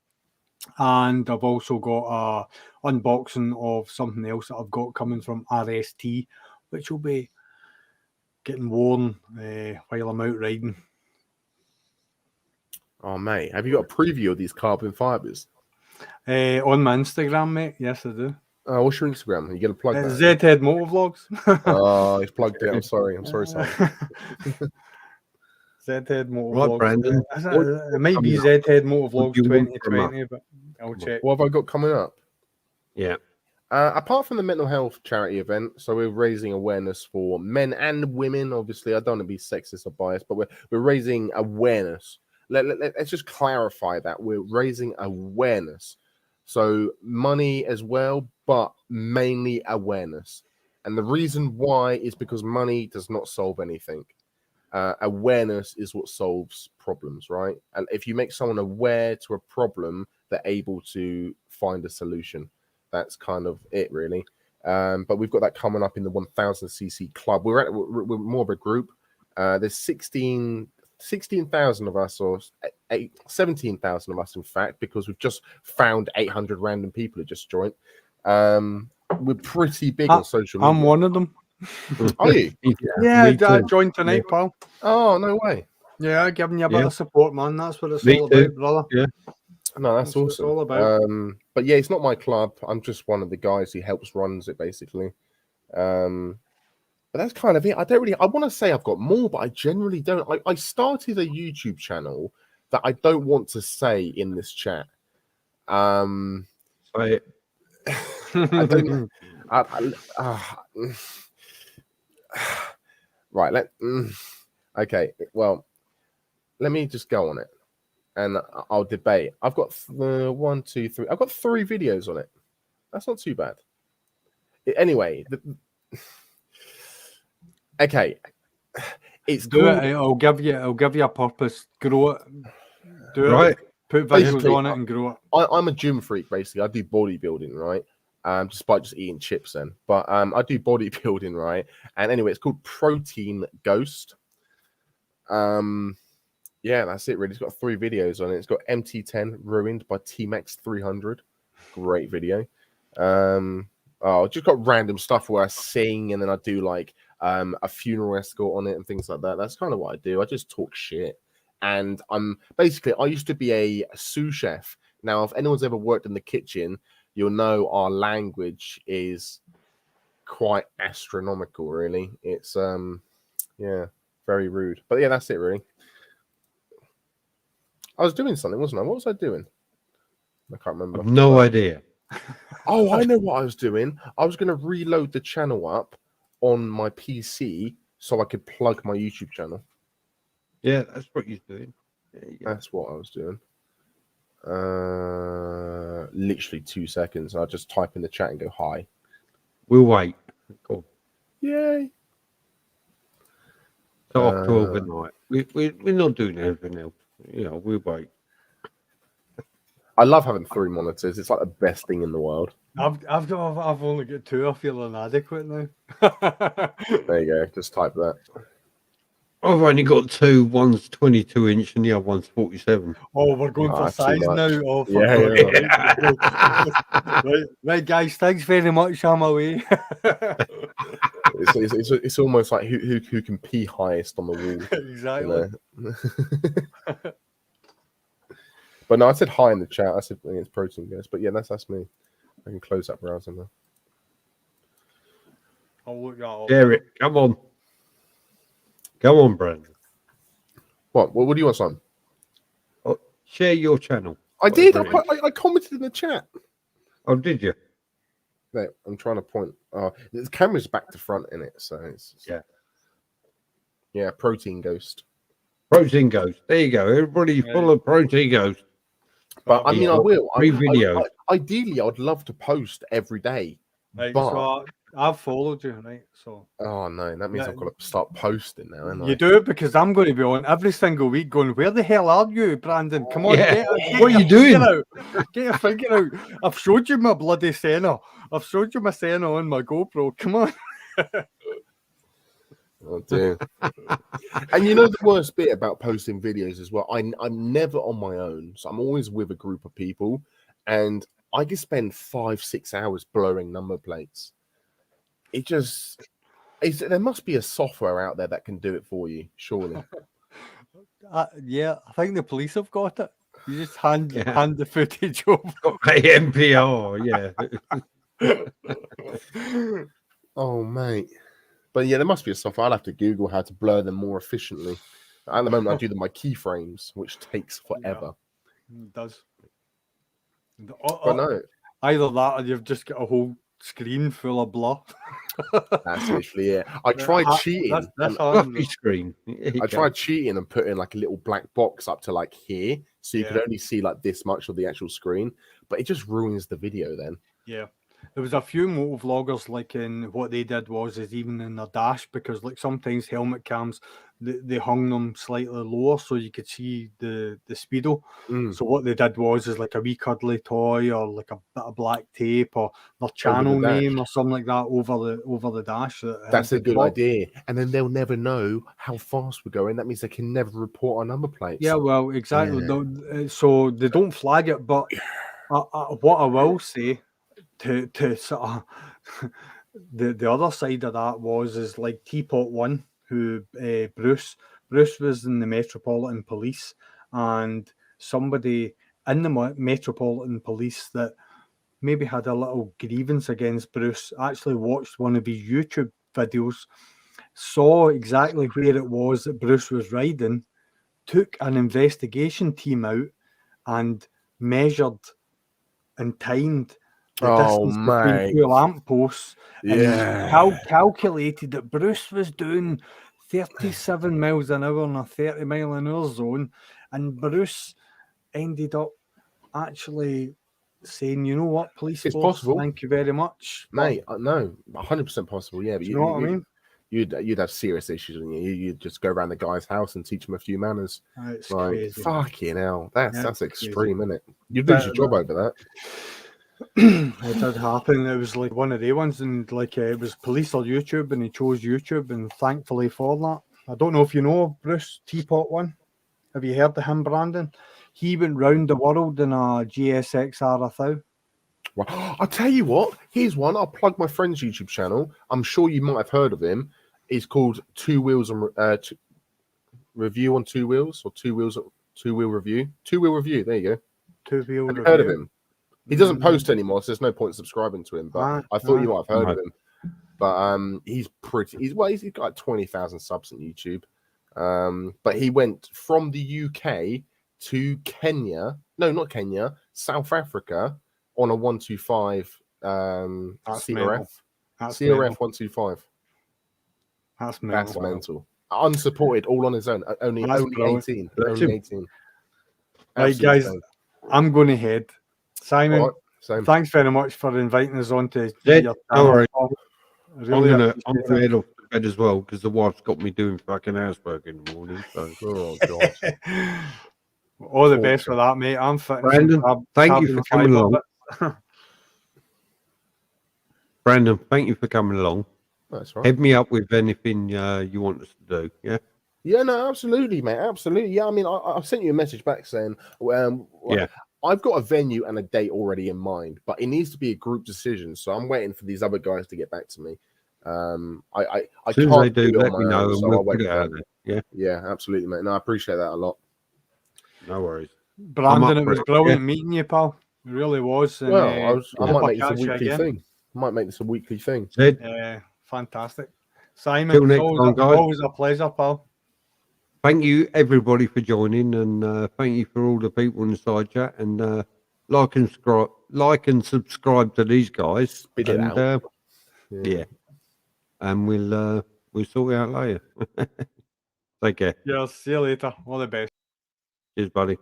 [SPEAKER 2] And I've also got a unboxing of something else that I've got coming from RST, which will be getting worn while I'm out riding.
[SPEAKER 4] Oh, mate, have you got a preview of these carbon fibers?
[SPEAKER 2] On my Instagram, mate. Yes, I do.
[SPEAKER 4] What's your Instagram? Are you going to plug that?
[SPEAKER 2] Z-Head Motovlogs.
[SPEAKER 4] Oh, he's plugged it. I'm sorry, Simon.
[SPEAKER 2] Z-Head Motovlogs.
[SPEAKER 1] Right, Brandon.
[SPEAKER 2] It might be Z-Head Motovlogs
[SPEAKER 1] you want from
[SPEAKER 2] 2020, but I'll check.
[SPEAKER 4] What have I got coming up?
[SPEAKER 1] Yeah.
[SPEAKER 4] Apart from the mental health charity event, so we're raising awareness for men and women. Obviously, I don't want to be sexist or biased, but we're raising awareness. Let's just clarify that we're raising awareness. So money as well, but mainly awareness. And the reason why is because money does not solve anything. Awareness is what solves problems, right? And if you make someone aware to a problem, they're able to find a solution. That's kind of it, really. But we've got that coming up in the 1000cc club. We're more of a group. There's 16,000 of us, or 17,000 of us, in fact, because we've just found 800 random people who just joined. We're pretty big on social media.
[SPEAKER 2] I'm one of them.
[SPEAKER 4] Are you?
[SPEAKER 2] Yeah,
[SPEAKER 1] me
[SPEAKER 2] I
[SPEAKER 1] too.
[SPEAKER 2] joined tonight, pal.
[SPEAKER 4] Oh, no way.
[SPEAKER 2] Yeah, giving you a bit
[SPEAKER 1] Yeah.
[SPEAKER 2] of support, man. That's what it's
[SPEAKER 1] Me
[SPEAKER 2] all
[SPEAKER 1] too.
[SPEAKER 2] about, brother.
[SPEAKER 1] Yeah.
[SPEAKER 4] No, that's
[SPEAKER 2] That's what it's
[SPEAKER 4] awesome.
[SPEAKER 2] all about.
[SPEAKER 4] But yeah, it's not my club. I'm just one of the guys who helps runs it, basically. But that's kind of it. I want to say I've got more, but I generally don't. I started a YouTube channel that I don't want to say in this chat.
[SPEAKER 1] Say it.
[SPEAKER 4] I don't. Right. Okay. Well, let me just go on it, and I'll debate. I've got 1, 2, 3. I've got 3 videos on it. That's not too bad. Anyway. Okay, it's
[SPEAKER 2] Do
[SPEAKER 4] called,
[SPEAKER 2] it. I'll give you a purpose. Grow it. Do it.
[SPEAKER 1] Right.
[SPEAKER 2] Put
[SPEAKER 4] Basically,
[SPEAKER 2] videos on it and grow it.
[SPEAKER 4] I'm a gym freak, basically. I do bodybuilding, right? Despite just eating chips then. But I do bodybuilding, right? And anyway, it's called Protein Ghost. Yeah, that's it really. It's got 3 videos on it. It's got MT10 Ruined by T-Max 300. Great video. Just got random stuff where I sing and then I do like a funeral escort on it and things like that. That's kind of what I do. I just talk shit. And I used to be a sous chef. Now, if anyone's ever worked in the kitchen, you'll know our language is quite astronomical, really. It's very rude. But yeah, that's it really. I was doing something, wasn't I? What was I doing? I can't remember.
[SPEAKER 1] I've no idea.
[SPEAKER 4] Oh, I know what I was doing. I was going to reload the channel up on my PC so I could plug my YouTube channel.
[SPEAKER 1] Yeah, that's what you're doing. There you go.
[SPEAKER 4] That's what I was doing. Literally 2 seconds. I'll just type in the chat and go hi.
[SPEAKER 1] We'll wait. Cool.
[SPEAKER 4] Yay.
[SPEAKER 1] It's half 12 at night. We're not doing anything else. You know, we'll wait.
[SPEAKER 4] I love having 3 monitors. It's like the best thing in the world.
[SPEAKER 2] I've only got 2. I feel inadequate now.
[SPEAKER 4] There you go. Just type that.
[SPEAKER 1] I've only got 2. One's 22-inch and the other one's 47.
[SPEAKER 2] Oh, we're going for
[SPEAKER 4] too
[SPEAKER 2] size
[SPEAKER 4] much.
[SPEAKER 2] now. Oh, for
[SPEAKER 4] Yeah,
[SPEAKER 2] God's sake. Right, guys. Thanks very much. I'm away.
[SPEAKER 4] It's almost like who can pee highest on the wall.
[SPEAKER 2] Exactly.
[SPEAKER 4] You know? But no, I said hi in the chat. I said it's Protein Ghost. But yeah, that's me. I can close that browser now.
[SPEAKER 2] I'll look that up.
[SPEAKER 1] Derek, come on. Come on, Brandon.
[SPEAKER 4] What do you want, Simon?
[SPEAKER 1] Share your channel.
[SPEAKER 4] I did.
[SPEAKER 1] Whatever it is.
[SPEAKER 4] I commented in the chat.
[SPEAKER 1] Oh, did you?
[SPEAKER 4] There, I'm trying to point. The camera's back to front in it, so it's yeah. Protein Ghost.
[SPEAKER 1] Protein Ghost. There you go. Everybody full of Protein Ghost.
[SPEAKER 4] But I mean, I will.
[SPEAKER 1] Free videos.
[SPEAKER 4] Ideally, I'd love to post every day.
[SPEAKER 2] Right,
[SPEAKER 4] But
[SPEAKER 2] so I've followed you, right? So
[SPEAKER 4] oh no, that means I've got to start posting now, haven't I?
[SPEAKER 2] you do it because I'm going to be on every single week going, where the hell are you, Brandon? Come on,
[SPEAKER 1] Yeah.
[SPEAKER 2] get
[SPEAKER 1] What are you
[SPEAKER 2] your
[SPEAKER 1] doing?
[SPEAKER 2] finger out. Get your finger out. I've showed you my bloody Senna. I've showed you my Senna on my GoPro. Come on.
[SPEAKER 4] Oh dear. And you know the worst bit about posting videos as well? I'm never on my own, so I'm always with a group of people, and I can spend 5-6 hours blurring number plates. There must be a software out there that can do it for you, surely.
[SPEAKER 2] Yeah, I think the police have got it. You just hand the footage over.
[SPEAKER 1] AMPR, yeah.
[SPEAKER 4] Oh mate. But yeah, there must be a software. I'll have to Google how to blur them more efficiently. At the moment, I do them by keyframes, which takes forever.
[SPEAKER 2] It does.
[SPEAKER 4] But no,
[SPEAKER 2] Either that or you've just got a whole screen full of blur.
[SPEAKER 4] that's literally it. I tried cheating.
[SPEAKER 2] That's
[SPEAKER 1] Fluffy screen.
[SPEAKER 4] I tried cheating and putting like a little black box up to like here, so you could only see like this much of the actual screen. But it just ruins the video then.
[SPEAKER 2] Yeah. There was a few motovloggers like in what they did was even in their dash, because like sometimes helmet cams they hung them slightly lower so you could see the speedo. So what they did was like a wee cuddly toy or like a bit of black tape or their channel name or something like that over the dash.
[SPEAKER 4] That's a good idea. And then they'll never know how fast we're going. That means they can never report our number plates.
[SPEAKER 2] Yeah, well, exactly. Yeah. So they don't flag it, but what I will say to sort of the other side of that is like Teapot One, who Bruce was in the Metropolitan Police, and somebody in the Metropolitan Police that maybe had a little grievance against Bruce actually watched one of his YouTube videos, saw exactly where it was that Bruce was riding, took an investigation team out and measured and timed the distance between 2 lampposts, and calculated that Bruce was doing 37 miles an hour in a 30 mile an hour zone, and Bruce ended up actually saying, you know what, police
[SPEAKER 4] it's
[SPEAKER 2] force,
[SPEAKER 4] possible.
[SPEAKER 2] Thank you very much.
[SPEAKER 4] Mate, no, 100% possible, yeah. But
[SPEAKER 2] you know what I mean?
[SPEAKER 4] You'd have serious issues, wouldn't you? You'd just go around the guy's house and teach him a few manners.
[SPEAKER 2] It's
[SPEAKER 4] like,
[SPEAKER 2] crazy.
[SPEAKER 4] Fucking hell. That's extreme, isn't it? You'd
[SPEAKER 2] But-
[SPEAKER 4] lose your job over that.
[SPEAKER 2] It did happen. It was like one of the ones, and like it was police or YouTube, and he chose YouTube, and thankfully for that. I don't know if you know Bruce Teapot One. Have you heard of him, Brandon? He went round the world in a GSX-R 1000.
[SPEAKER 4] Well, I'll tell you what. Here's one. I'll plug my friend's YouTube channel. I'm sure you might have heard of him. It's called Two Wheels and Review on Two Wheels, or Two Wheel Review. Two Wheel Review. There you go.
[SPEAKER 2] Two-wheel
[SPEAKER 4] Have you
[SPEAKER 2] review.
[SPEAKER 4] heard of him? He doesn't post anymore, so there's no point subscribing to him. But I thought you might have heard of him. But he's he's got like 20,000 subs on YouTube. But he went from the UK to Kenya. No, not Kenya. South Africa on a 125 CRF. CRF 125.
[SPEAKER 2] That's
[SPEAKER 4] That's mental. Unsupported, all on his own. Only
[SPEAKER 2] That's
[SPEAKER 4] 18.
[SPEAKER 1] That's
[SPEAKER 4] Only 18.
[SPEAKER 2] Right,
[SPEAKER 4] Absolute
[SPEAKER 2] guys,
[SPEAKER 4] same.
[SPEAKER 2] I'm going to head. Simon,
[SPEAKER 4] All right, same.
[SPEAKER 2] thanks very much for inviting us on to
[SPEAKER 1] Zed,
[SPEAKER 2] your
[SPEAKER 1] no worries.
[SPEAKER 2] channel. I
[SPEAKER 1] I'm
[SPEAKER 2] really
[SPEAKER 1] gonna
[SPEAKER 2] appreciate it.
[SPEAKER 1] head off to bed as well because the wife's got me doing fucking housework in the morning. So,
[SPEAKER 4] Oh god.
[SPEAKER 2] All the best for that, mate. I'm fitting
[SPEAKER 1] Brandon,
[SPEAKER 2] some
[SPEAKER 1] thank you
[SPEAKER 2] carbon
[SPEAKER 1] for coming
[SPEAKER 2] fibre
[SPEAKER 1] along.
[SPEAKER 2] bits.
[SPEAKER 1] Brandon, thank you for coming along.
[SPEAKER 4] That's right.
[SPEAKER 1] Head me up with anything you want us to do. Yeah.
[SPEAKER 4] Yeah, no, absolutely, mate. Absolutely. Yeah, I mean, I sent you a message back saying,
[SPEAKER 1] Yeah.
[SPEAKER 4] I've got a venue and a date already in mind, but it needs to be a group decision. So I'm waiting for these other guys to get back to me. I
[SPEAKER 1] As soon
[SPEAKER 4] can't
[SPEAKER 1] as they do,
[SPEAKER 4] it
[SPEAKER 1] let
[SPEAKER 4] on
[SPEAKER 1] me
[SPEAKER 4] my
[SPEAKER 1] know
[SPEAKER 4] own,
[SPEAKER 1] and
[SPEAKER 4] so
[SPEAKER 1] we'll
[SPEAKER 4] I'll wait
[SPEAKER 1] put it
[SPEAKER 4] for
[SPEAKER 1] out
[SPEAKER 4] them.
[SPEAKER 1] there. Yeah.
[SPEAKER 4] Yeah, absolutely, mate. No, I appreciate that a lot.
[SPEAKER 1] No worries.
[SPEAKER 2] Brandon, it
[SPEAKER 1] for
[SPEAKER 2] was
[SPEAKER 1] it,
[SPEAKER 2] brilliant meeting you, pal. It really was. And,
[SPEAKER 4] Well, I
[SPEAKER 2] hope
[SPEAKER 4] might make this a
[SPEAKER 2] catch you
[SPEAKER 4] weekly
[SPEAKER 2] again.
[SPEAKER 4] thing. I might make this a weekly thing.
[SPEAKER 1] Zed,
[SPEAKER 2] Fantastic. Simon,
[SPEAKER 1] till
[SPEAKER 2] it's
[SPEAKER 1] next
[SPEAKER 2] always,
[SPEAKER 1] time, guys.
[SPEAKER 2] always a pleasure, pal.
[SPEAKER 1] Thank you everybody for joining, and thank you for all the people in the side chat. And like and subscribe to these guys.
[SPEAKER 4] Spit it
[SPEAKER 1] and
[SPEAKER 4] out.
[SPEAKER 1] yeah, and we'll sort it out later. Take care.
[SPEAKER 2] Yeah, see you later. All the best.
[SPEAKER 1] Cheers, buddy.